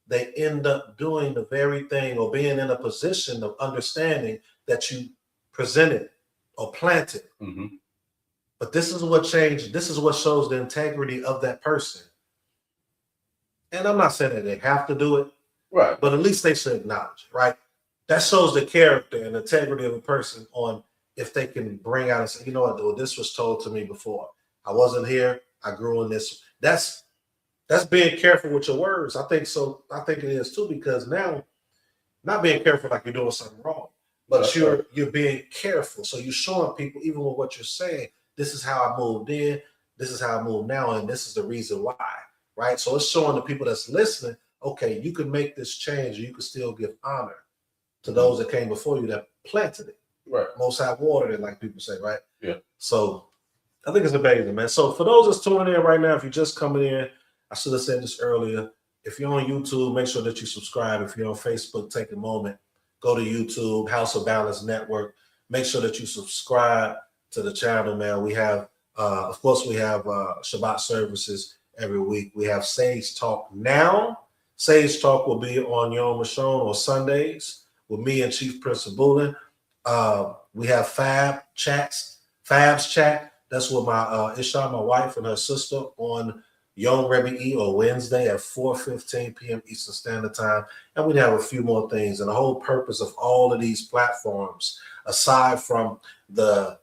they end up doing the very thing or being in a position of understanding that you presented or planted. Mm-hmm. But this is what changed. This is what shows the integrity of that person. And I'm not saying that they have to do it, right? But at least they should acknowledge it, right? That shows the character and integrity of a person on if they can bring out and say, you know what, though, this was told to me before. I wasn't here. I grew in this. That's being careful with your words. I think so. I think it is too, because now, not being careful like you're doing something wrong, but you're being careful. So you're showing people, even with what you're saying, this is how I moved in, this is how I move now, and this is the reason why, right? So it's showing the people that's listening, okay, you can make this change, and you can still give honor to those that came before you that planted it. Right. Most High watered it, like people say, right? Yeah. So I think it's amazing, man. So for those that's tuning in right now, if you're just coming in, I should have said this earlier. If you're on YouTube, make sure that you subscribe. If you're on Facebook, take a moment, go to YouTube, House of Balance Network. Make sure that you subscribe to the channel, man. We have, of course, we have Shabbat services every week. We have Sage Talk now. Sage Talk will be on Yom Rishon on Sundays with me and Chief Prince Zebulon. We have Fab's Chat. That's with my Isha, my wife, and her sister on Yom Revi'i or Wednesday at 4:15 p.m. Eastern Standard Time. And we'd have a few more things. And the whole purpose of all of these platforms, aside from the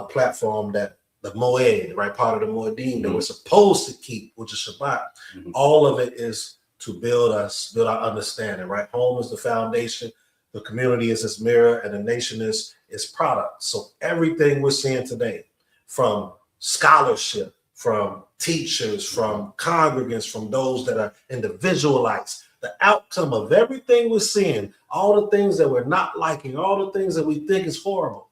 platform that the Moed, right? Part of the Moedim that we're supposed to keep, which is Shabbat. All of it is to build our understanding, right? Home is the foundation, the community is its mirror, and the nation is its product. So everything we're seeing today, from scholarship, from teachers, from congregants, from those that are individualized, the outcome of everything we're seeing, all the things that we're not liking, all the things that we think is horrible,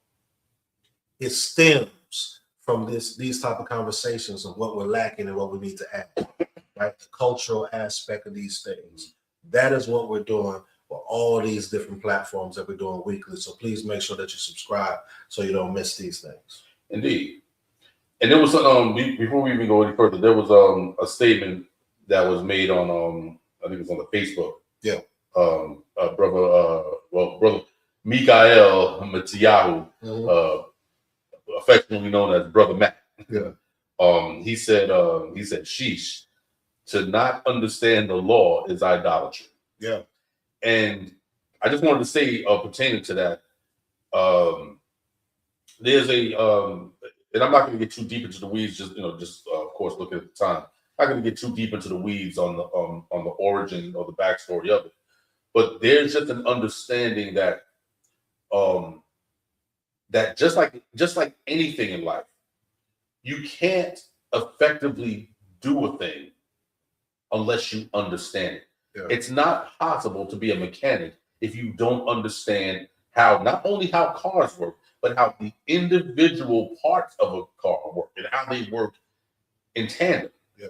it stems from these type of conversations of what we're lacking and what we need to add, right? The cultural aspect of these things. That is what we're doing for all these different platforms that we're doing weekly. So please make sure that you subscribe so you don't miss these things. Indeed. And there was before we even go any further, there was a statement that was made on I think it was on the Facebook. Yeah. Brother Mikael Mattiyahu, affectionately known as Brother Matt. Yeah. He said, sheesh, to not understand the law is idolatry. Yeah. And I just wanted to say, pertaining to that, there's and I'm not going to get too deep into the weeds. Just of course, looking at the time, I'm not going to get too deep into the weeds on the origin or the backstory of it. But there's just an understanding that that just like anything in life, you can't effectively do a thing unless you understand it. Yeah. It's not possible to be a mechanic if you don't understand how, not only how cars work, but how the individual parts of a car work and how they work in tandem. Yeah.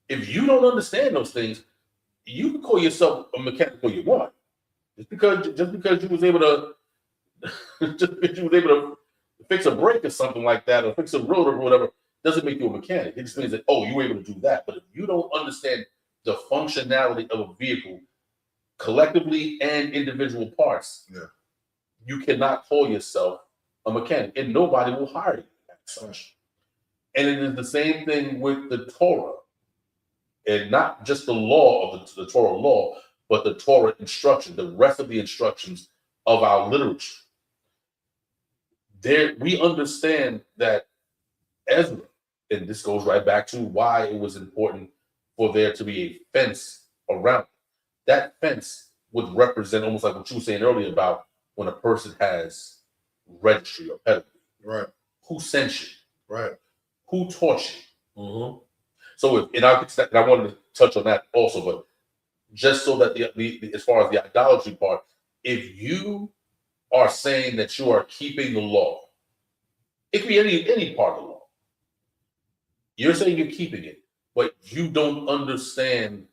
If you don't understand those things, you can call yourself a mechanic all you want. Just because you was able to fix a brake or something like that, or fix a rotor or whatever, doesn't make you a mechanic. It just means that, you were able to do that. But if you don't understand the functionality of a vehicle collectively and individual parts, you cannot call yourself a mechanic, and nobody will hire you as such. And it is the same thing with the Torah, and not just the law of the Torah law, but the Torah instruction, the rest of the instructions of our literature. There, we understand that Ezra, and this goes right back to why it was important for there to be a fence around it. That fence would represent, almost like what you were saying earlier about when a person has registry or pedigree. Right. Who sent you? Right. Who taught you? Mm-hmm. So I wanted to touch on that also, but just so that the as far as the idolatry part, if you are saying that you are keeping the law, it could be any part of the law. You're saying you're keeping it, but you don't understand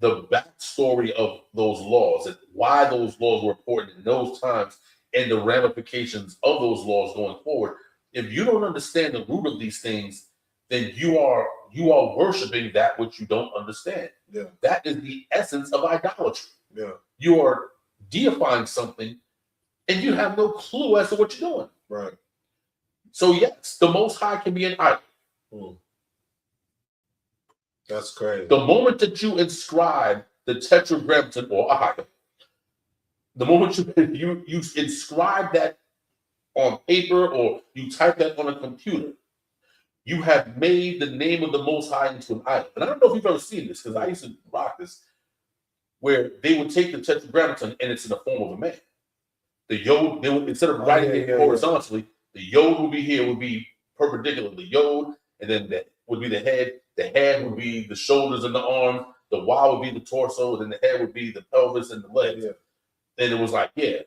the backstory of those laws and why those laws were important in those times and the ramifications of those laws going forward. If you don't understand the root of these things, then you are worshiping that which you don't understand. Yeah. That is the essence of idolatry. Yeah. You are deifying something and you have no clue as to what you're doing. Right. So yes, the Most High can be an idol. That's crazy. The moment that you inscribe the tetragrammaton or ahaya, the moment you inscribe that on paper or you type that on a computer, you have made the name of the Most High into an idol. And I don't know if you've ever seen this, because I used to rock this, where they would take the tetragrammaton and it's in the form of a man. The yod, they would, instead of writing it horizontally, the yod would be here, would be perpendicular to the yod, and then that would be the head. The head would be the shoulders and the arms. The Y would be the torso, and then the head would be the pelvis and the legs. Yeah. And it was like, and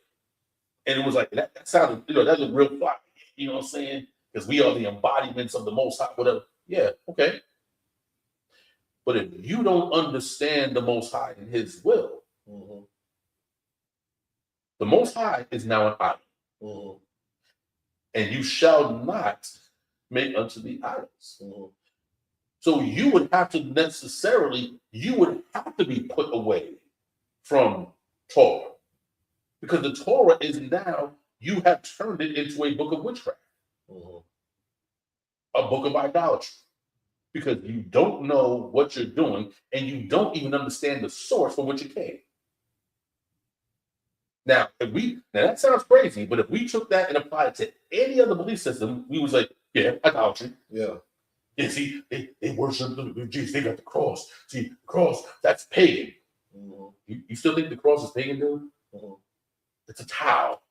it was like that sounded, that's a real fly. You know what I'm saying? Because we are the embodiments of the Most High, whatever. Yeah, okay. But if you don't understand the Most High and His will, the Most High is now an idol. And you shall not make unto the idols. So you would have to be put away from Torah. Because the Torah is now, you have turned it into a book of witchcraft. A book of idolatry. Because you don't know what you're doing and you don't even understand the source from which it came. Now that sounds crazy, but if we took that and applied it to any other belief system, we was like, Yeah, idolatry. Yeah. Yeah, see, they worship Jesus. They got the cross. See, the cross, that's pagan. You still think the cross is pagan, dude? It's a towel.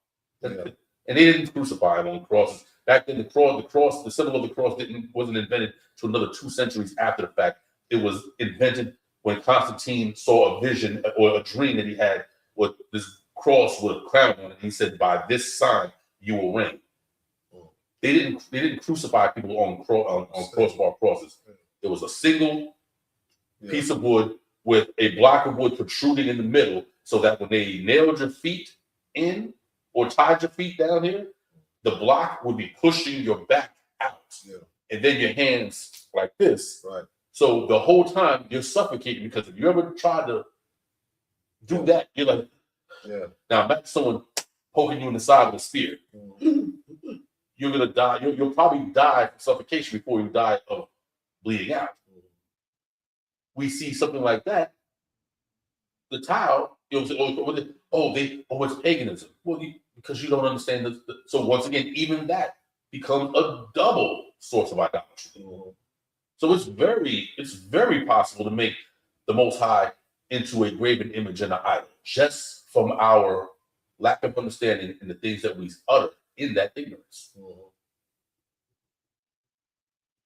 Yeah. And they didn't crucify him on crosses. Back then, the symbol of the cross wasn't invented to another 2 centuries after the fact. It was invented when Constantine saw a vision or a dream that he had with this cross with a crown on it. He said, "By this sign you will reign." They didn't crucify people on crossbar crosses. It was a single piece of wood with a block of wood protruding in the middle, so that when they nailed your feet in or tied your feet down here, the block would be pushing your back out, and then your hands like this. Right. So the whole time you're suffocating, because if you ever try to do that, you're like, now imagine someone poking you in the side with a spear. You're gonna die. You'll probably die from suffocation before you die of bleeding out. We see something like that. The towel, you'll say, it's paganism. Well, because you don't understand this. So once again, even that becomes a double source of idolatry. So it's very possible to make the Most High into a graven image and an idol, just from our lack of understanding and the things that we utter in that ignorance.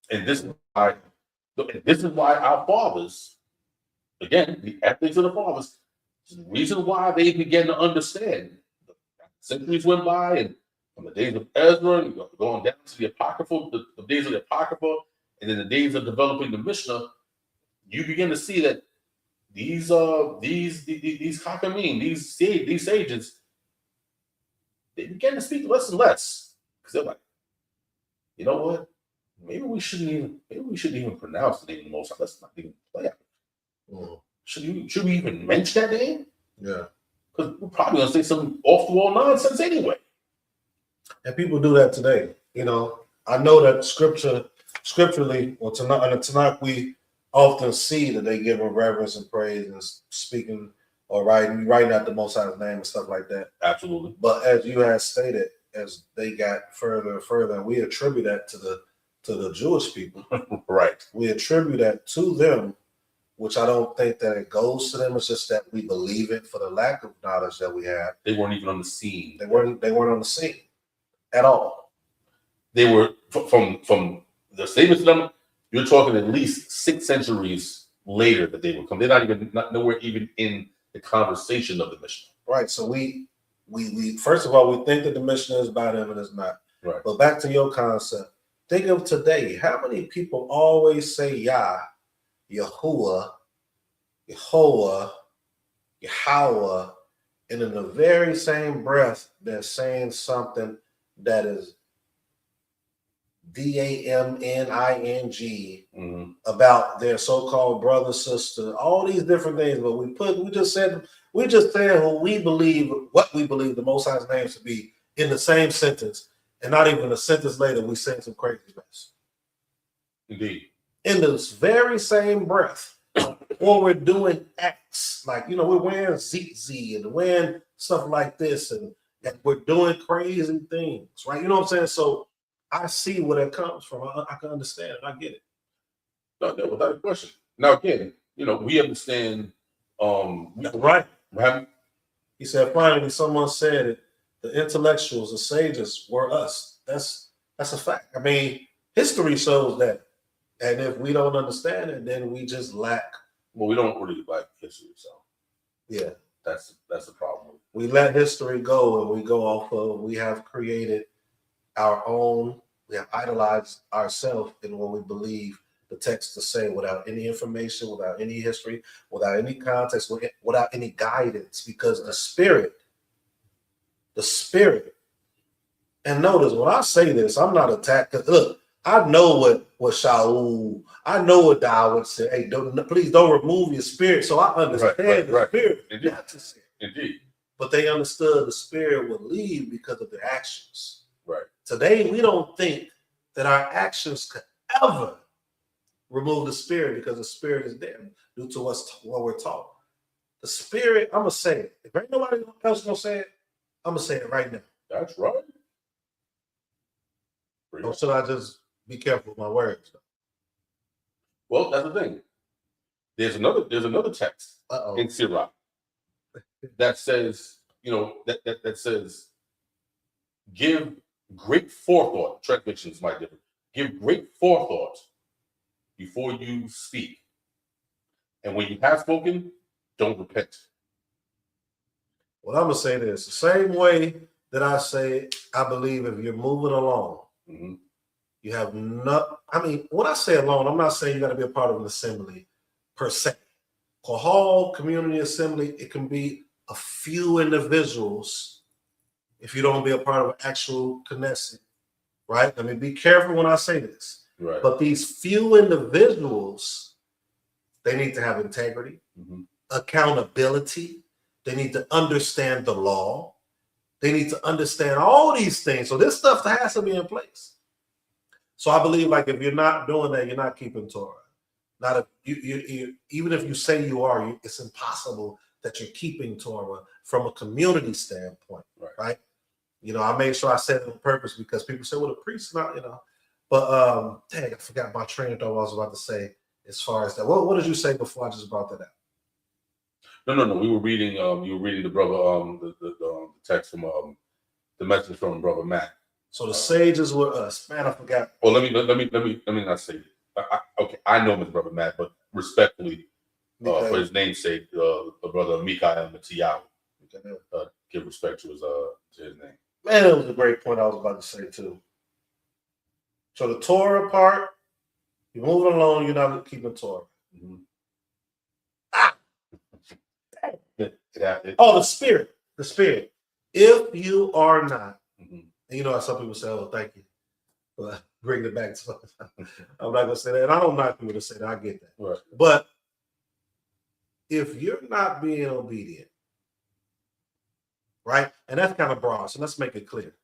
And this is why our fathers, again, the ethics of the fathers, the reason why they began to understand. Centuries went by, and from the days of Ezra, and going down to the Apocryphal, the days of the Apocrypha, and then the days of developing the Mishnah, you begin to see that these Hakamim, these sages, they began to speak less and less, because they're like, you know what? Maybe we shouldn't even pronounce the name of the Most High. Let's not even play it. Should we even mention that name? Yeah. Because we're probably gonna say some off the wall nonsense anyway. And people do that today. You know, I know that scripturally, or in the Tanakh, we often see that they give him reverence and praise and speaking or writing out the Most High's name and stuff like that. Absolutely. But as you had stated, as they got further and further, and we attribute that to the Jewish people. Right. We attribute that to them, which I don't think that it goes to them. It's just that we believe it for the lack of knowledge that we have. They weren't even on the scene. They weren't on the scene at all. They were from the statements of them. You're talking at least 6 centuries later that they would come. They're not nowhere even in the conversation of the Mishnah. Right. So we first of all, we think that the Mishnah is about them, and it's not. Right. But back to your concept. Think of today. How many people always say Yah, Yahuwah, Yehovah, Yahweh, and in the very same breath, they're saying something that is DAMNING about their so-called brother, sister, all these different things. But we just said what we believe the Most High's name to be in the same sentence, and not even a sentence later, we saying some crazy mess. Indeed. In this very same breath, or we're doing X, like, we're wearing ZZ and wearing stuff like this, and we're doing crazy things, right? You know what I'm saying? So I see where that comes from. I can understand it. I get it. No, without a question. Now again, we understand. Right. He said, finally, someone said it. The intellectuals, the sages, were us. That's a fact. I mean, history shows that. And if we don't understand it, then we just lack. Well, we don't really like history, so yeah, that's the problem. We let history go, and we go off of. We have created our own. We have idolized ourselves in what we believe the text to say, without any information, without any history, without any context, without any guidance. Because the spirit. And notice when I say this, I'm not attacked. Look. I know what Shaul, I know what Dawood said. Hey, please don't remove your spirit. So I understand the spirit. Indeed. But they understood the spirit would leave because of their actions. Right. Today, we don't think that our actions could ever remove the spirit, because the spirit is there due to what we're taught. The spirit, I'm going to say it. If ain't nobody else going to say it, I'm going to say it right now. That's right. Or should I just be careful with my words. Well, that's the thing. There's another text in Sirach that says, that says, give great forethought. Translations might differ. Give great forethought before you speak. And when you have spoken, don't repent. Well, I'm going to say this. The same way that I say, I believe if you're moving along, you have not, when I say alone, I'm not saying you got to be a part of an assembly per se. Hall community assembly, it can be a few individuals if you don't be a part of an actual Knesset, right? Be careful when I say this. Right. But these few individuals, they need to have integrity, accountability. They need to understand the law. They need to understand all these things. So this stuff has to be in place. So I believe, like, if you're not doing that, you're not keeping Torah. Not if you even if you say you are, it's impossible that you're keeping Torah from a community standpoint, right? I made sure I said it on purpose because people say, "Well, the priest's not," But dang, I forgot my train of thought. What I was about to say as far as that. What did you say before I just brought that up? No. We were reading. You were reading the brother. The text from the message from brother Matt. So the sages were us. Man, I forgot. Well, let me not say it. Okay, I know his brother Matt, but respectfully, for his namesake, the brother Mikael Mattiyahu, give respect to his name. Man, it was a great point I was about to say too. So the Torah part, you're moving along, you're not keeping Torah. The spirit. The spirit. If you are not, and how some people say, "Oh, thank you." Well, bring it back to I'm not gonna say that. And I don't knock people to say that. I get that. Right. But if you're not being obedient, right? And that's kind of broad. So let's make it clear.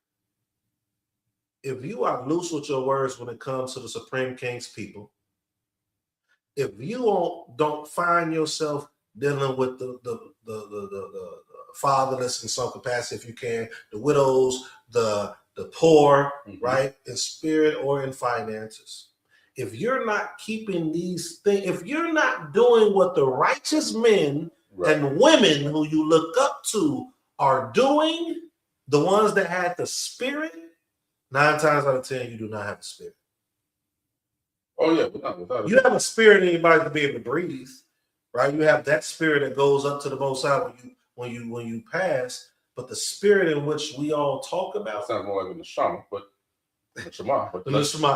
If you are loose with your words when it comes to the Supreme King's people, if you don't find yourself dealing with the fatherless in some capacity, if you can, the widows, the poor, right, in spirit or in finances. If you're not keeping these things, if you're not doing what the righteous men and women who you look up to are doing, the ones that had the spirit, 9 times out of 10, you do not have a spirit. Oh yeah, without you have a spirit in your body to be able to breathe, right? You have that spirit that goes up to the Most High when you pass. But the spirit in which we all talk about, that sounds more like the Shama, but the Shama,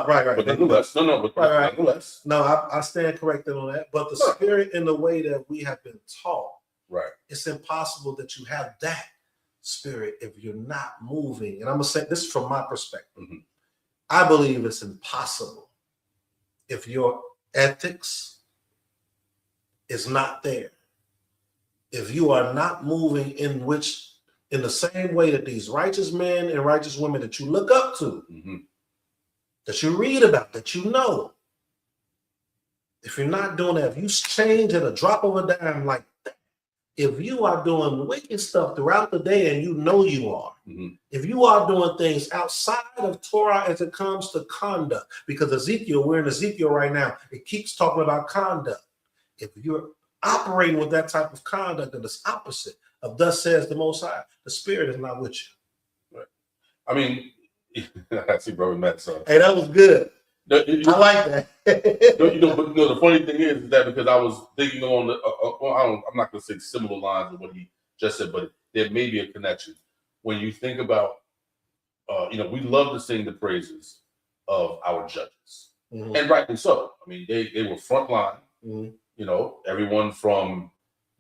right. But nonetheless, nonetheless. No, I stand corrected on that. But the spirit in the way that we have been taught, right? It's impossible that you have that spirit if you're not moving. And I'm gonna say this from my perspective. I believe it's impossible if your ethics is not there. If you are not moving in the same way that these righteous men and righteous women that you look up to, that you read about, that you know, if you're not doing that, if you change at a drop of a dime like that, if you are doing wicked stuff throughout the day and you know you are, if you are doing things outside of Torah as it comes to conduct, because we're in Ezekiel right now, it keeps talking about conduct. If you're operating with that type of conduct that is opposite of thus says the Most High, the Spirit is not with you. Right. I mean, I see brother Matt. So hey, that was good. I like that. But the funny thing is that because I was thinking on I'm not going to say similar lines of what he just said, but there may be a connection when you think about, we love to sing the praises of our judges, and rightly so. I mean, they were front line. Everyone from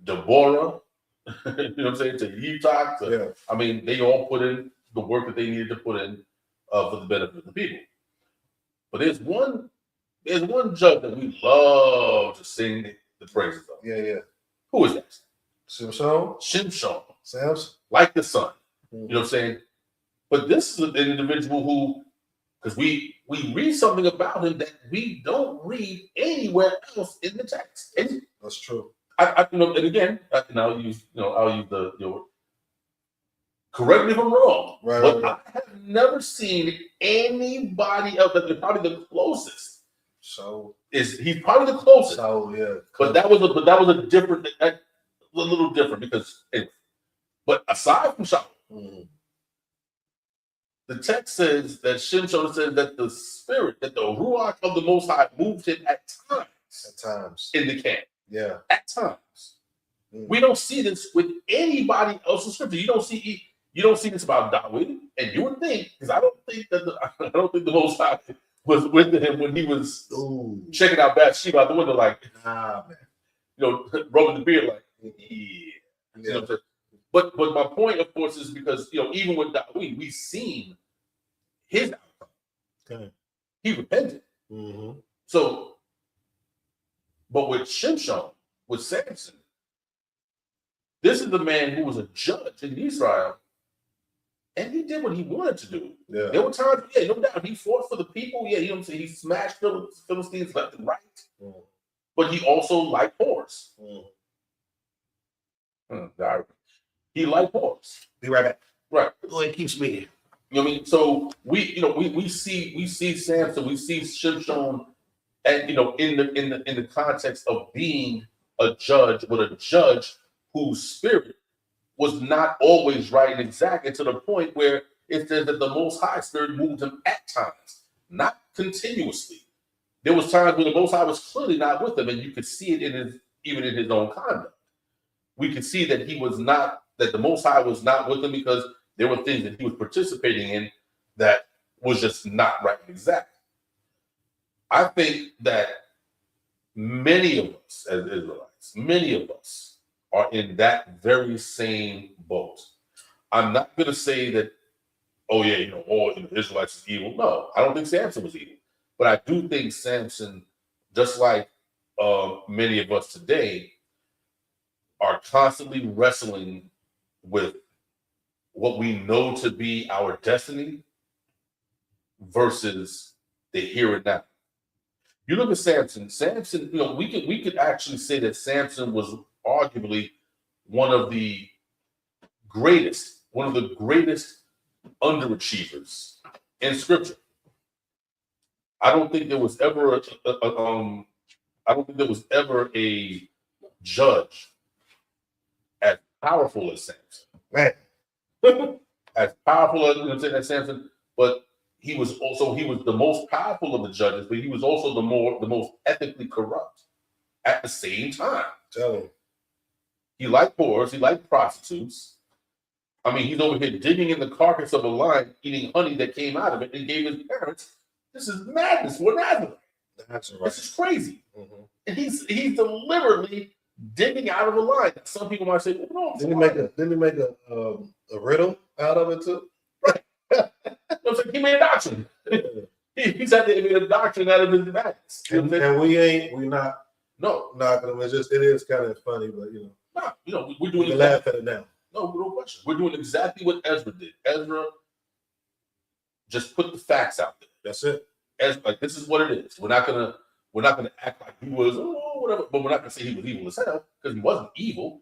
Deborah, you know what I'm saying, to Yitzhak. I mean, they all put in the work that they needed to put in for the benefit of the people. But there's one judge that we love to sing the praises of. Yeah. Who is that? Shimshon. Samson. Like the sun. You know what I'm saying? But this is an individual who, because we read something about him that we don't read anywhere else in the text. That's true. And again, I'll use the Correct me if I'm wrong, Right, but right. I have never seen anybody else that probably the closest. So He's probably the closest. yeah. But that was a different, a little different because. But aside from Shama, the text says that Shimshon says that the spirit, that the Ruach of the Most High moved him at times in the camp. Yeah. At times. We don't see this with anybody else in scripture. You don't see this about David, and you would think, because I don't think the Most High was with him when he was checking out Bathsheba out the window, like, nah, man. Rubbing the beard, like, yeah. But my point, of course, is because even with David, we've seen his outcome. Okay. He repented. So, but with Shimshon, with Samson, this is the man who was a judge in Israel, and he did what he wanted to do. Yeah. There were times, no doubt, he fought for the people. Yeah, you know what I'm saying? He smashed Philistines left and right. But he also liked whores. He liked whores. Be right back. Right. Oh, it keeps me. You know what I mean? So we see Samson, we see Shimshon, and in the context of being a judge, but a judge whose spirit was not always right and exact, and to the point where it says that the Most High Spirit moved him at times, not continuously. There was times when the Most High was clearly not with him, and you could see it even in his own conduct. We could see that that the Most High was not with him because there were things that he was participating in that was just not right and exact. I think that many of us as Israelites, many of us are in that very same boat. I'm not going to say that, all Israelites is evil. No, I don't think Samson was evil. But I do think Samson, just like many of us today, are constantly wrestling with what we know to be our destiny versus the here and now. You look at Samson, we could actually say that Samson was arguably one of the greatest underachievers in scripture. I don't think there was ever a judge as powerful as Samson. Right. As powerful as Samson, but he was the most powerful of the judges, but he was also the most ethically corrupt at the same time. Tell him. He liked whores, he liked prostitutes. I mean, he's over here digging in the carcass of a lion, eating honey that came out of it, and gave his parents. This is madness. We're Nazareth. That's right. This is crazy. And he's deliberately digging out of a lion. Some people might say, "No." Didn't he make a riddle out of it too? Right. He made a doctrine. He's had to make a doctrine out of his madness. And we're not. No, not gonna. It is kind of funny, but we're doing. We laugh at it now. No question. We're doing exactly what Ezra did. Ezra just put the facts out there. That's it. This is what it is. We're not gonna act like he was whatever, but we're not gonna say he was evil as hell because he wasn't evil.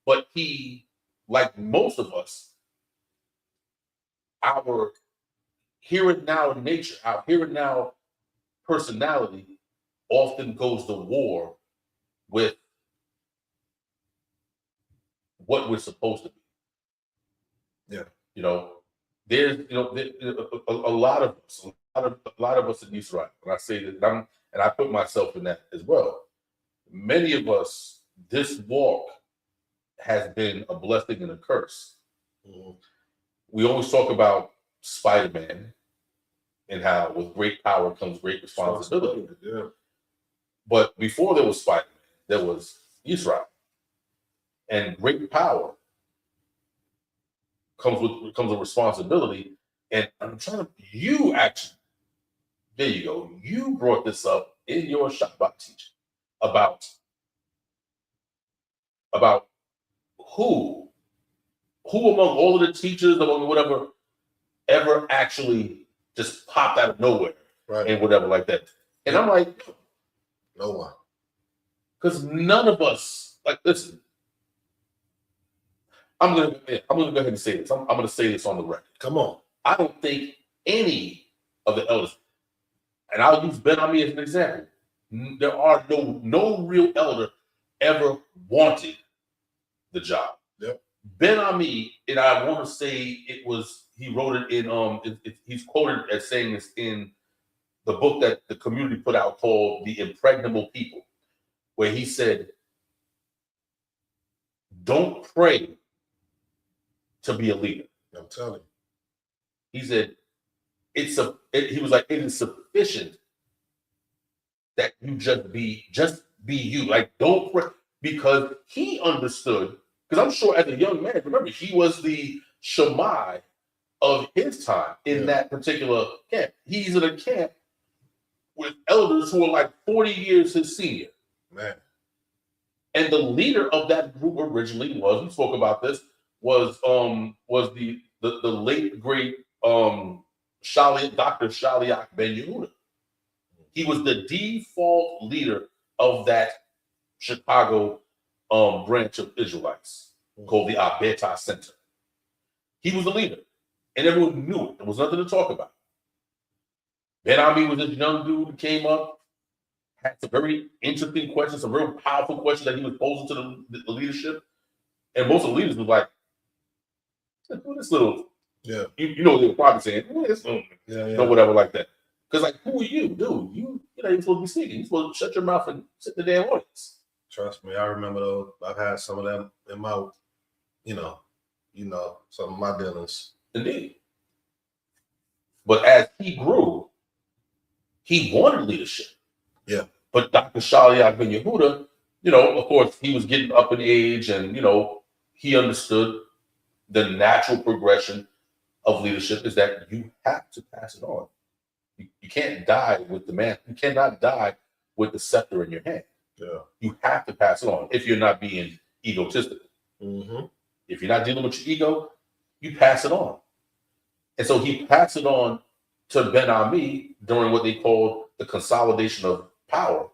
But he, like most of us, our here and now nature, our here and now personality often goes to war with what we're supposed to be. Yeah. There's a lot of us in Israel, and I say that I put myself in that as well. Many of us, this walk has been a blessing and a curse. We always talk about Spider-Man and how with great power comes great responsibility. Yeah. But before there was Spider-Man, there was Israel. And great power comes with responsibility. And I'm trying to, there you go. You brought this up in your Shabbat teaching about who among all of the teachers, among whatever, ever actually just popped out of nowhere, right, and whatever like that. And I'm like, no one. Because none of us, listen, I'm gonna go ahead and say this. I'm gonna say this on the record. Come on. I don't think any of the elders, and I'll use Ben Ami as an example. There are no real elder ever wanted the job. Yep. Ben Ami, and I want to say he wrote it in he's quoted as saying this in the book that the community put out called The Impregnable People, where he said, don't pray to be a leader. I'm telling you. He said, he was like, it is sufficient that you just be you. Like, don't pray. Because he understood, because I'm sure as a young man, remember, he was the Shama of his time in that particular camp. He's in a camp with elders who are like 40 years his senior. Man. And the leader of that group originally we spoke about this, was the late great Dr. Shaliach Ben Yehuda. He was the default leader of that Chicago branch of Israelites called the Abeta Center. He was the leader, and everyone knew it. There was nothing to talk about. Ben Ami was this young dude who came up, had some very interesting questions, some very powerful questions that he was posing to the leadership. And most of the leaders was like, this little, you know, they were probably saying, this little, whatever like that. Because, like, who are you, dude? You're not even supposed to be speaking. You're supposed to shut your mouth and sit in the damn audience. Trust me, I remember those. I've had some of them in my, some of my dealings. Indeed. But as he grew, he wanted leadership. Yeah. But Dr. Shaliach Ben Yehuda, of course, he was getting up in age, and he understood the natural progression of leadership is that you have to pass it on. You can't die with the man. You cannot die with the scepter in your hand. Yeah. You have to pass it on if you're not being egotistic. Mm-hmm. If you're not dealing with your ego, you pass it on. And so he passed it on to Ben Ami during what they called the consolidation of power.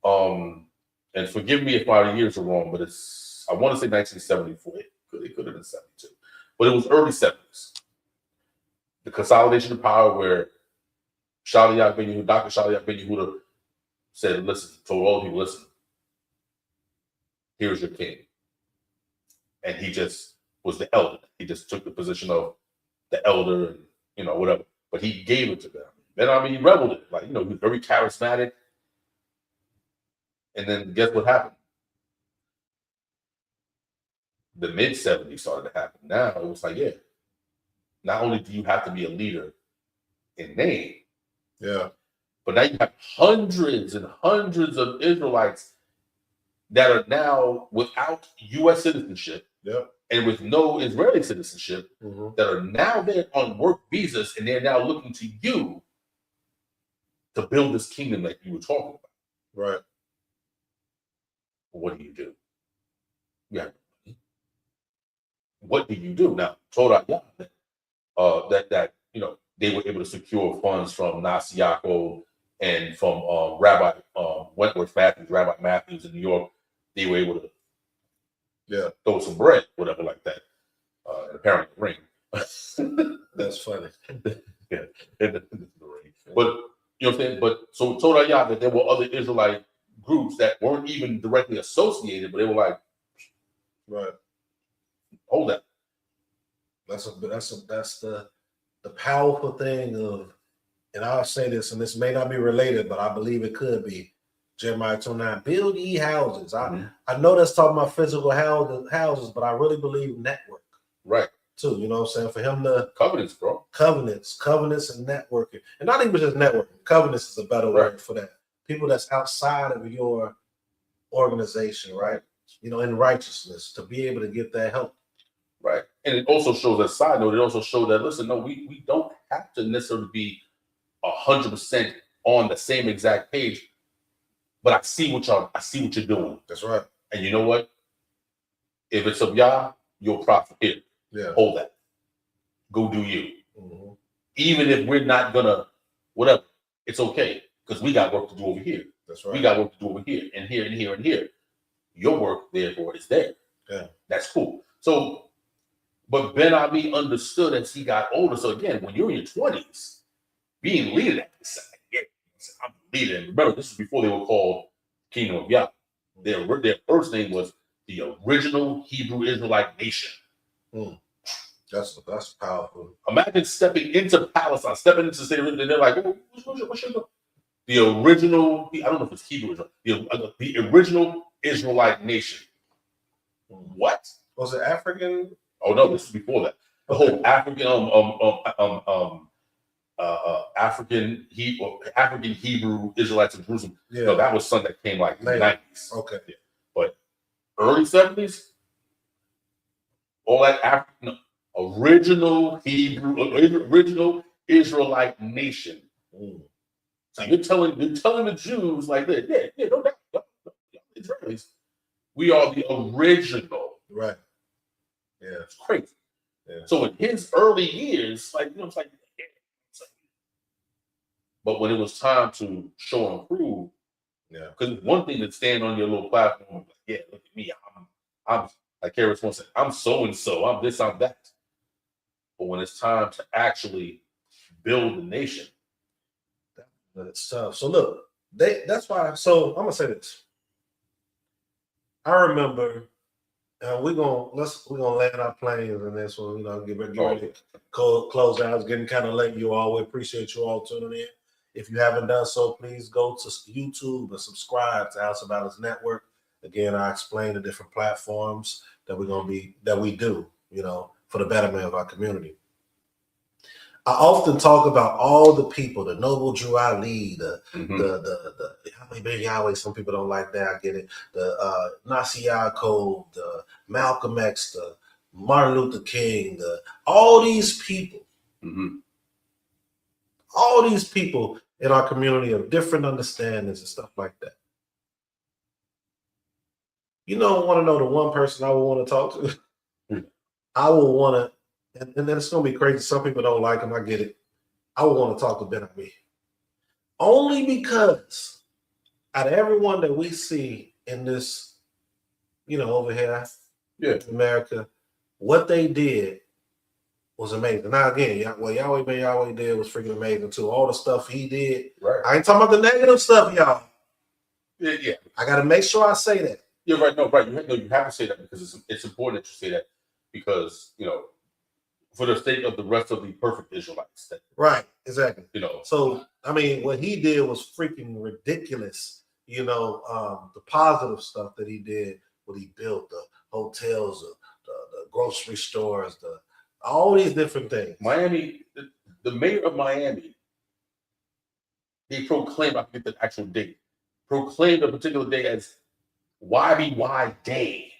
And forgive me if my years are wrong, but I want to say 1974. It could have been 72. But it was early 70s. The consolidation of power where Dr. Shaliach Ben Yehuda said, told all people, listen, here's your king. And he just was the elder. He just took the position of the elder and, whatever. But he gave it to them. Then, he reveled it. Like, he was very charismatic. And then guess what happened? The mid-70s started to happen. Now it was like, not only do you have to be a leader in name, but now you have hundreds and hundreds of Israelites that are now without U.S. citizenship and with no Israeli citizenship that are now there on work visas, and they're now looking to you to build this kingdom that you were talking about. Right. What do you do? What do you do now? Torah that they were able to secure funds from Nasi Yaakov and from Rabbi Wentworth Matthews, Rabbi Matthews in New York. They were able to throw some bread, whatever like that, and apparently the ring. That's funny. Yeah, the ring. But you know what I'm saying. But so Torah that there were other Israelite groups that weren't even directly associated, but they were like, right. Hold that. That's the powerful thing of, and I'll say this, and this may not be related, but I believe it could be. Jeremiah 29, build ye houses. I know that's talking about physical houses, but I really believe network. Right. Too, you know what I'm saying? For him to covenants, bro. Covenants and networking. And not even just networking. Covenants is a better word for that. People that's outside of your organization, right? In righteousness, to be able to get that help. Right. And it also shows, as a side note, it also shows that, listen, no, we don't have to necessarily be 100% on the same exact page, but I see what you're doing. That's right. And you know what? If it's of Yah, you'll profit here. Yeah. Hold that. Go do you. Mm-hmm. Even if we're not gonna, whatever, it's okay, because we got work to do over here. That's right. We got work to do over here, and here, and here, and here. Your work, therefore, is there. Yeah. That's cool. So, but Ben Ami understood as he got older. So again, when you're in your 20s, being leader, I'm the leader. And remember, this is before they were called Kingdom of Yah. Their first name was the original Hebrew Israelite nation. That's powerful. Imagine stepping into Palestine, stepping into the state, and they're like, what's your the original, I don't know if it's Hebrew, the original Israelite nation. What? Was it African? Oh no, this is before that. The whole African African Hebrew Israelites in Jerusalem. Yeah. No, that was something that came like in the 90s. Okay. Yeah. But early 70s, all that African original Hebrew, original Israelite nation. So you're telling the Jews like that, no doubt, Israelis, we are the original. Right. Yeah. It's crazy. Yeah. So in his early years, it's like, but when it was time to show and prove, because one thing to stand on your little platform, look at me, I'm like Harris once said, I'm so and so, I'm this, I'm that. But when it's time to actually build the nation, that's tough. So look, that's why. So I'm gonna say this. I remember, and we're gonna land our planes in this one. Get ready to close out. It's getting kind of late. You all, we appreciate you all tuning in. If you haven't done so, please go to YouTube and subscribe to House of Balance Network. Again, I explain the different platforms that we do, for the betterment of our community. I often talk about all the people, the Noble Drew Ali, the Yahweh Ben Yahweh. Some people don't like that. I get it. The Nasi Yaakov, the Malcolm X, the Martin Luther King, all these people. All these people in our community have different understandings and stuff like that. Want to know the one person I would want to talk to? I will want to, and then it's going to be crazy. Some people don't like him. I get it. I would want to talk to Ben Ami. Only because out of everyone that we see in this, over here in America, what they did was amazing. Now, again, what Yahweh Ben Yahweh did was freaking amazing too. All the stuff he did. Right. I ain't talking about the negative stuff, y'all. Yeah. I got to make sure I say that. You're right. No, right. You have to say that because it's important that you say that because, for the sake of the rest of the perfect Israelites. Right. Exactly. So, I mean, what he did was freaking ridiculous. The positive stuff that he did, what he built, the hotels, the grocery stores, all these different things. Miami, the mayor of Miami, he proclaimed, I forget the actual date, proclaimed a particular day as YBY Day.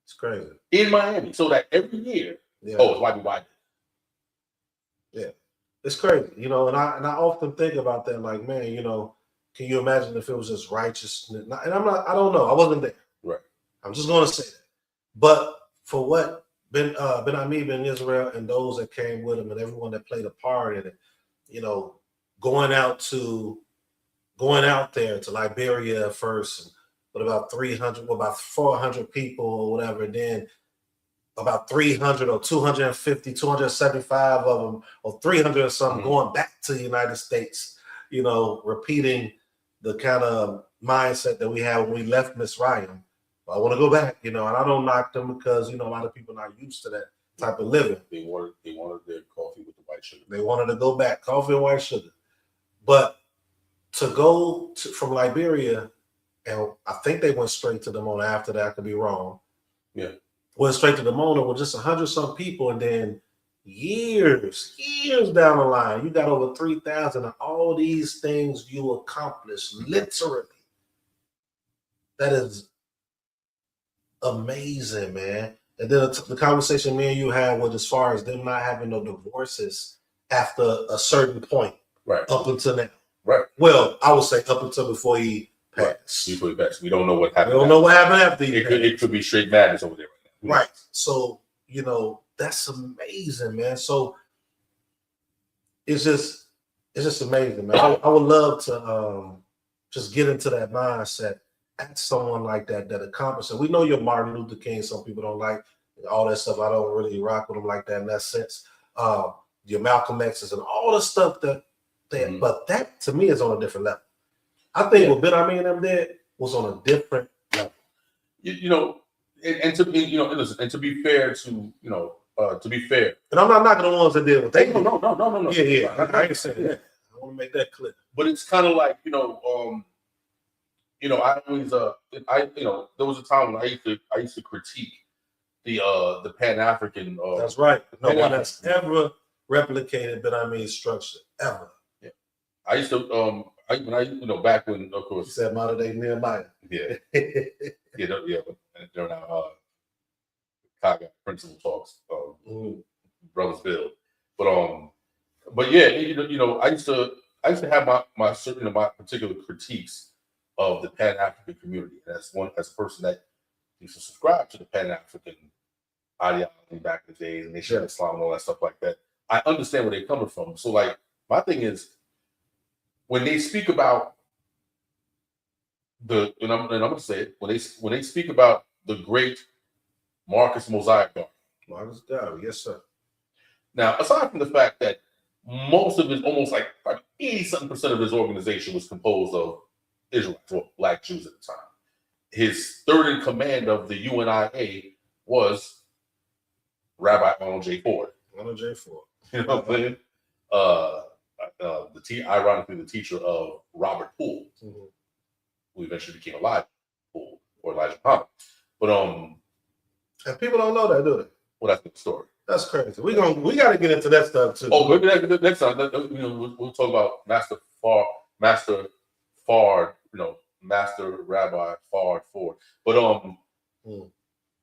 It's crazy. In Miami. So that every year, it's YBY Day. Yeah. It's crazy. And I often think about that, like, man, can you imagine if it was just righteousness? And I don't know. I wasn't there. Right. I'm just going to say that. But for what Ben Ami, Ben Israel, and those that came with him and everyone that played a part in it, going out there to Liberia first, and with about 400 people or whatever, and then about 300 or 250, 275 of them, or 300 or something going back to the United States, repeating the kind of mindset that we had when we left Mitzrayim. I want to go back, and I don't knock them because, a lot of people are not used to that type of living. They wanted their coffee with the white sugar. They wanted to go back, coffee and white sugar. But to go from Liberia, and I think they went straight to the Mona after that, I could be wrong. Yeah. Went straight to the Mona with just 100-some people, and then years down the line, you got over 3,000, and all these things you accomplished, literally. That is amazing, man. And then the conversation me and you had was as far as them not having no divorces after a certain point, right, up until now. Right. Well, I would say up until before he passed. Before he passed. We don't know what happened. We don't know what happened after he passed. It could be straight madness over there right now. Right. So, that's amazing, man. So it's just amazing, man. I would love to just get into that mindset at someone like that accomplished it. We know you're Martin Luther King. Some people don't like all that stuff. I don't really rock with them like that in that sense. Your Malcolm X's and all the stuff but that to me is on a different level. I think what Ben Ami and them did was on a different level. You know, and to be, listen, and to be fair to, to be fair. And I'm not knocking the ones that did what they did. No. Yeah. I ain't saying that. I want to make that clear. But it's kind of like, I always, there was a time when I used to critique the Pan-African. That's right. No one has ever replicated Ben Ami's structure ever. Yeah. I used to, back when, of course. You said modern day Nehemiah. Yeah. But during our Kaga principal talks, Brothers Bill. But yeah, I used to have my certain my particular critiques of the Pan-African community. And as a person that used to subscribe to the Pan-African ideology back in the days and Nation of Islam and all that stuff like that, I understand where they're coming from. So like my thing is when they speak about and I'm gonna say it, when they speak about the great Marcus Mosiah Garvey. Marcus Garvey, yes, sir. Now, aside from the fact that most of his, almost like 80-something% of his organization was composed of Israelites, or Black Jews at the time. His third in command of the UNIA was Rabbi Arnold J. Ford. Arnold J. Ford. You know what I'm saying? Ironically, the teacher of Robert Poole, who eventually became Elijah Poole or Elijah Muhammad. But and people don't know that, do they? Well, that's the story. That's crazy. We got to get into that stuff too. Oh, maybe next time. We'll talk about Master Fard, Master Rabbi Fard Ford. But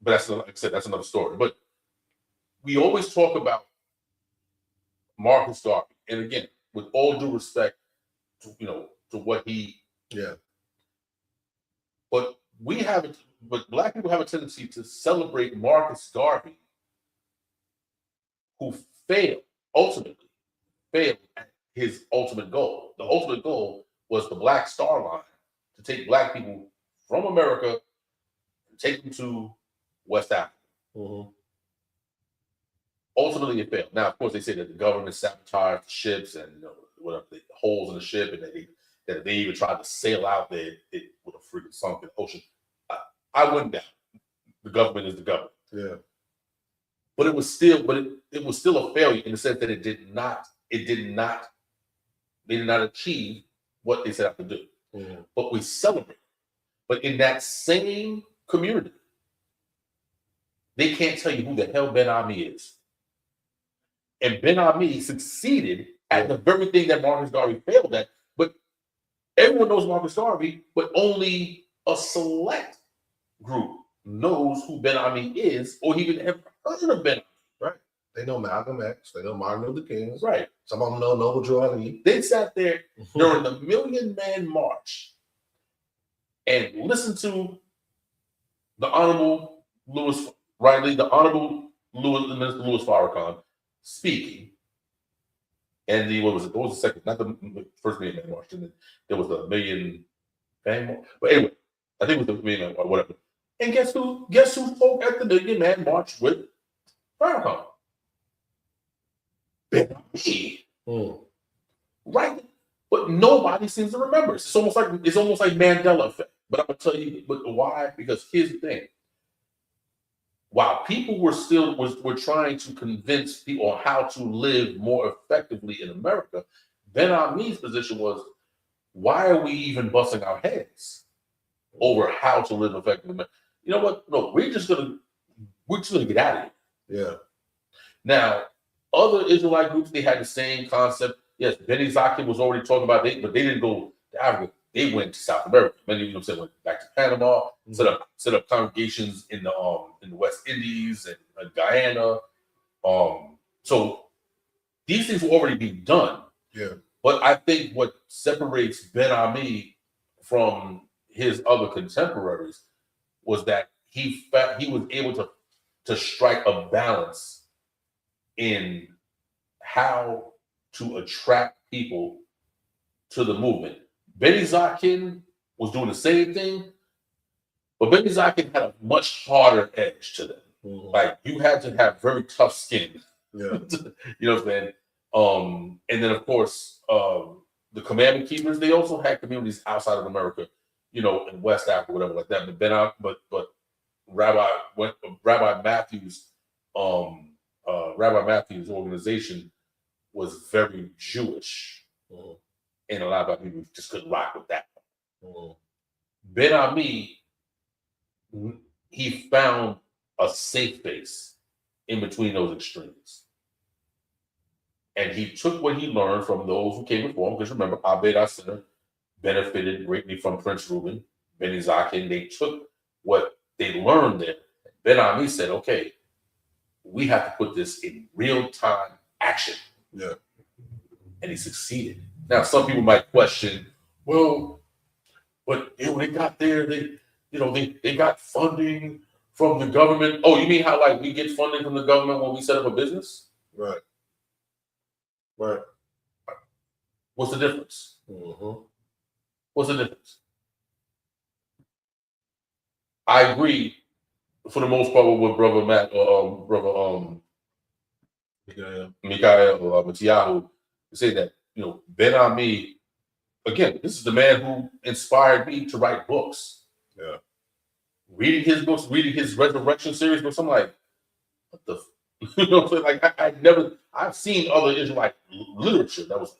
that's, like I said, that's another story. But we always talk about Marcus Garvey, and again, with all due respect to what he. Yeah. But Black people have a tendency to celebrate Marcus Garvey, who ultimately failed at his ultimate goal. The ultimate goal was the Black Star Line, to take Black people from America and take them to West Africa. Ultimately, it failed. Now, of course, they say that the government sabotaged the ships and whatever, the holes in the ship, and that they even tried to sail out there, it would have freaking sunk in the ocean. I wouldn't doubt. The government is the government. Yeah. But it was still a failure in the sense that they did not achieve what they set out to do. But we celebrate. But in that same community, they can't tell you who the hell Ben Ami is. And Ben Ami succeeded at the very thing that Marcus Garvey failed at. But everyone knows Marcus Garvey, but only a select group knows who Ben Ami is, or even ever heard of Ben Ami. Right. They know Malcolm X. They know Martin Luther King. Right. Some of them know Noble Drew Ali. They sat there during the Million Man March and listened to the Honorable Minister Louis Farrakhan speaking. And what was the second? Not the first Million Man March. There was the Million Man March. But anyway, I think it was the Million Man or whatever. And guess who spoke at the Million Man March with Farrakhan? Ben Ami. Right? But nobody seems to remember. It's almost like Mandela effect. But I'm gonna tell you why. Because here's the thing. While people were trying to convince people on how to live more effectively in America, Ben Ami's position was, why are we even busting our heads over how to live effectively? You know what? No, we're just gonna get out of here. Yeah. Now, other Israelite groups, they had the same concept. Yes, Benny Zakin was already talking about but they didn't go to Africa. They went to South America. Many of them went back to Panama, set up congregations in the West Indies and Guyana. So these things will already be done. Yeah. But I think what separates Ben Ami from his other contemporaries was that he was able to strike a balance in how to attract people to the movement. Benny Zakin was doing the same thing, but Benny Zakin had a much harder edge to them. Like you had to have very tough skin. Yeah. You know what I'm saying? And then of course, the commandment keepers, they also had communities outside of America, you know, in West Africa, whatever like that. But Rabbi Matthews' organization was very Jewish, and a lot of people just couldn't rock with that. Ben Ami, he found a safe base in between those extremes. And he took what he learned from those who came before him, because remember, Abed Center benefited greatly from Prince Reuben, Benny Zakin. They took what they learned there. Ben Ami said, okay, we have to put this in real-time action. Yeah. And he succeeded. Now, some people might question, well, but when they got there, they got funding from the government. Oh, you mean how like we get funding from the government when we set up a business? Right. Right. What's the difference? What's the difference? I agree for the most part with what Brother Matt or Brother Mikael or Matiyahu say that, you know, Ben Ami, again, this is the man who inspired me to write books. Yeah. Reading his books, reading his Resurrection series books, I'm like, what the you know what I'm saying? Like I've seen other Israelite literature that was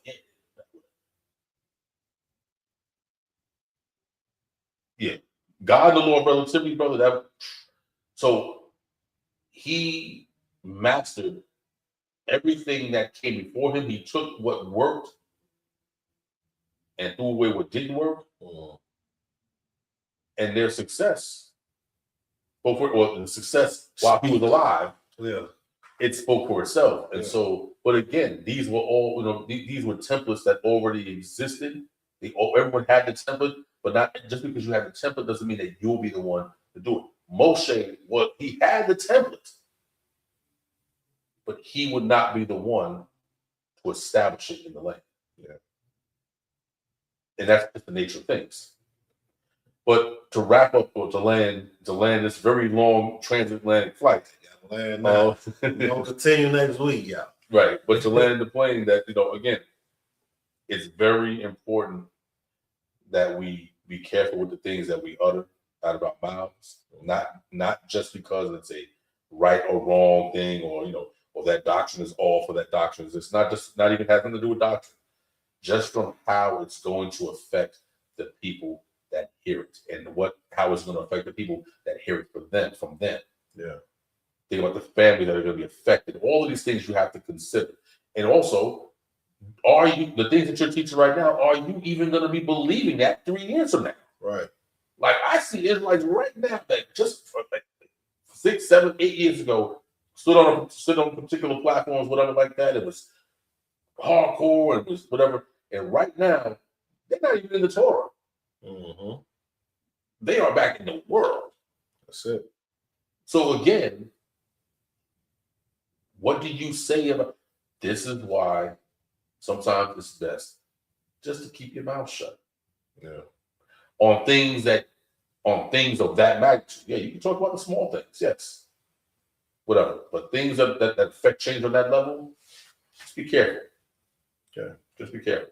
God and the Lord relativity, brother. So he mastered everything that came before him. He took what worked and threw away what didn't work. And their success, the success while he was alive, it spoke for itself. And so, but again, these were all, you know, these were templates that already existed. Everyone had the template, but not just because you have the template doesn't mean that you'll be the one to do it. Moshe, he had the template, but he would not be the one to establish it in the land. And that's just the nature of things. But to wrap up, or to land this very long transatlantic flight. We're gonna continue next week, yeah. Right, but to land the plane, that, you know, again, it's very important that we be careful with the things that we utter out of our mouths. Not just because it's a right or wrong thing, or, you know, or that doctrine is off, or that doctrine is. It's not even having to do with doctrine. Just from how it's going to affect the people that hear it, and how it's going to affect the people that hear it from them. Yeah. Think about the family that are going to be affected. All of these things you have to consider. And also, the things that you're teaching right now, are you even going to be believing that 3 years from now? Right. Like I see Israelites right now that just like 6, 7, 8 years ago stood on particular platforms, whatever like that. It was hardcore, it was whatever. And right now, they're not even in the Torah. They are back in the world. That's it. So again, what do you say about this? Is why sometimes it's best just to keep your mouth shut. Yeah. On things of that magnitude. Yeah, you can talk about the small things, yes. Whatever. But things that affect change on that level, just be careful. Okay. Just be careful.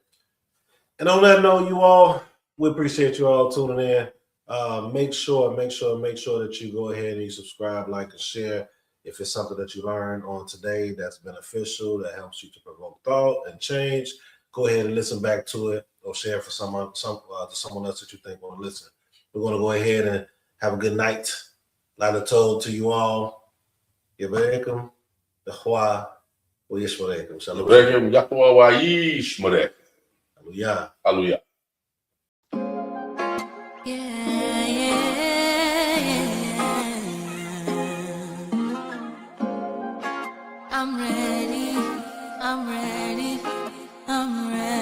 And on that note, you all, we appreciate you all tuning in. Make sure that you go ahead and you subscribe, like, and share. If it's something that you learned on today that's beneficial, that helps you to provoke thought and change, go ahead and listen back to it, or share it for someone else that you think want to listen. We're going to go ahead and have a good night. Like I told to you all, Yevarekum, Yahweh, Yishmarekum. Shalom. Hallelujah. Hallelujah. I'm ready, I'm ready, I'm ready.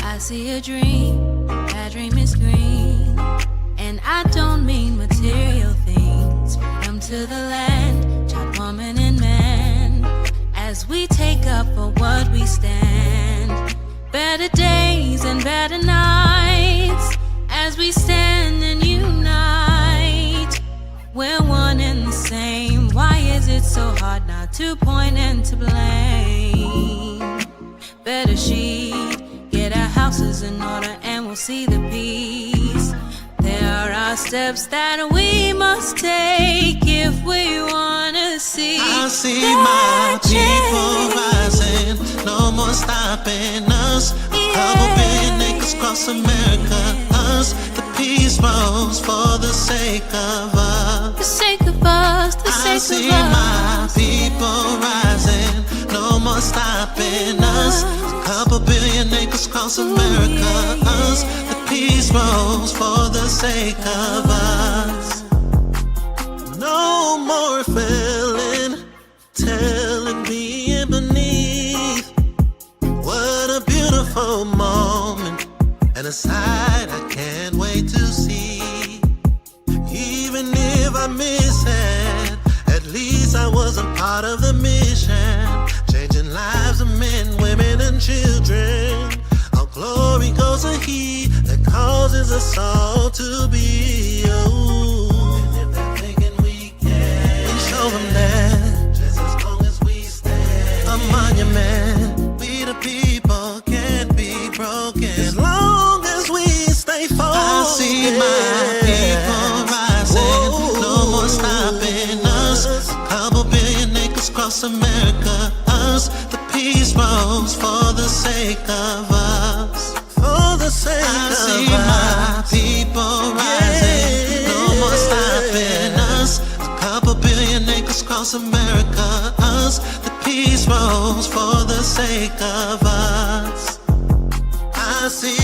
I see a dream, that dream is green, and I don't mean material things. Freedom to the land. as we take up for what we stand. Better days and better nights as we stand and unite. We're one and the same. Why is it so hard not to point and to blame? Better sheet, get our houses in order and we'll see the peace. There are steps that we must take if we wanna see. I see my people rising, no more stopping us. A couple billion acres across America, us. The peace rose for the sake of us. The sake of us, the sake of us. I see my people rising, no more stopping us. A couple billion acres across America, us. The peace rose for the sake of us. No more feeling, telling me beneath. What a beautiful moment, and a sight I can't wait to see. Even if I miss it, at least I wasn't part of the mission. Changing lives of men, women, and children. All glory goes to He that causes us all to be. Oh, and if they're thinking we can, we show them that just as long as we stand, a monument. We the people can't be broken as long as we stay focused. I see my people rising, no more stopping us. A couple billion acres across America, us. The peace rose for the sake of us. For the sake I see my people rising, no more stopping us. A couple billion acres across America, us. The peace rose for the sake of us. I see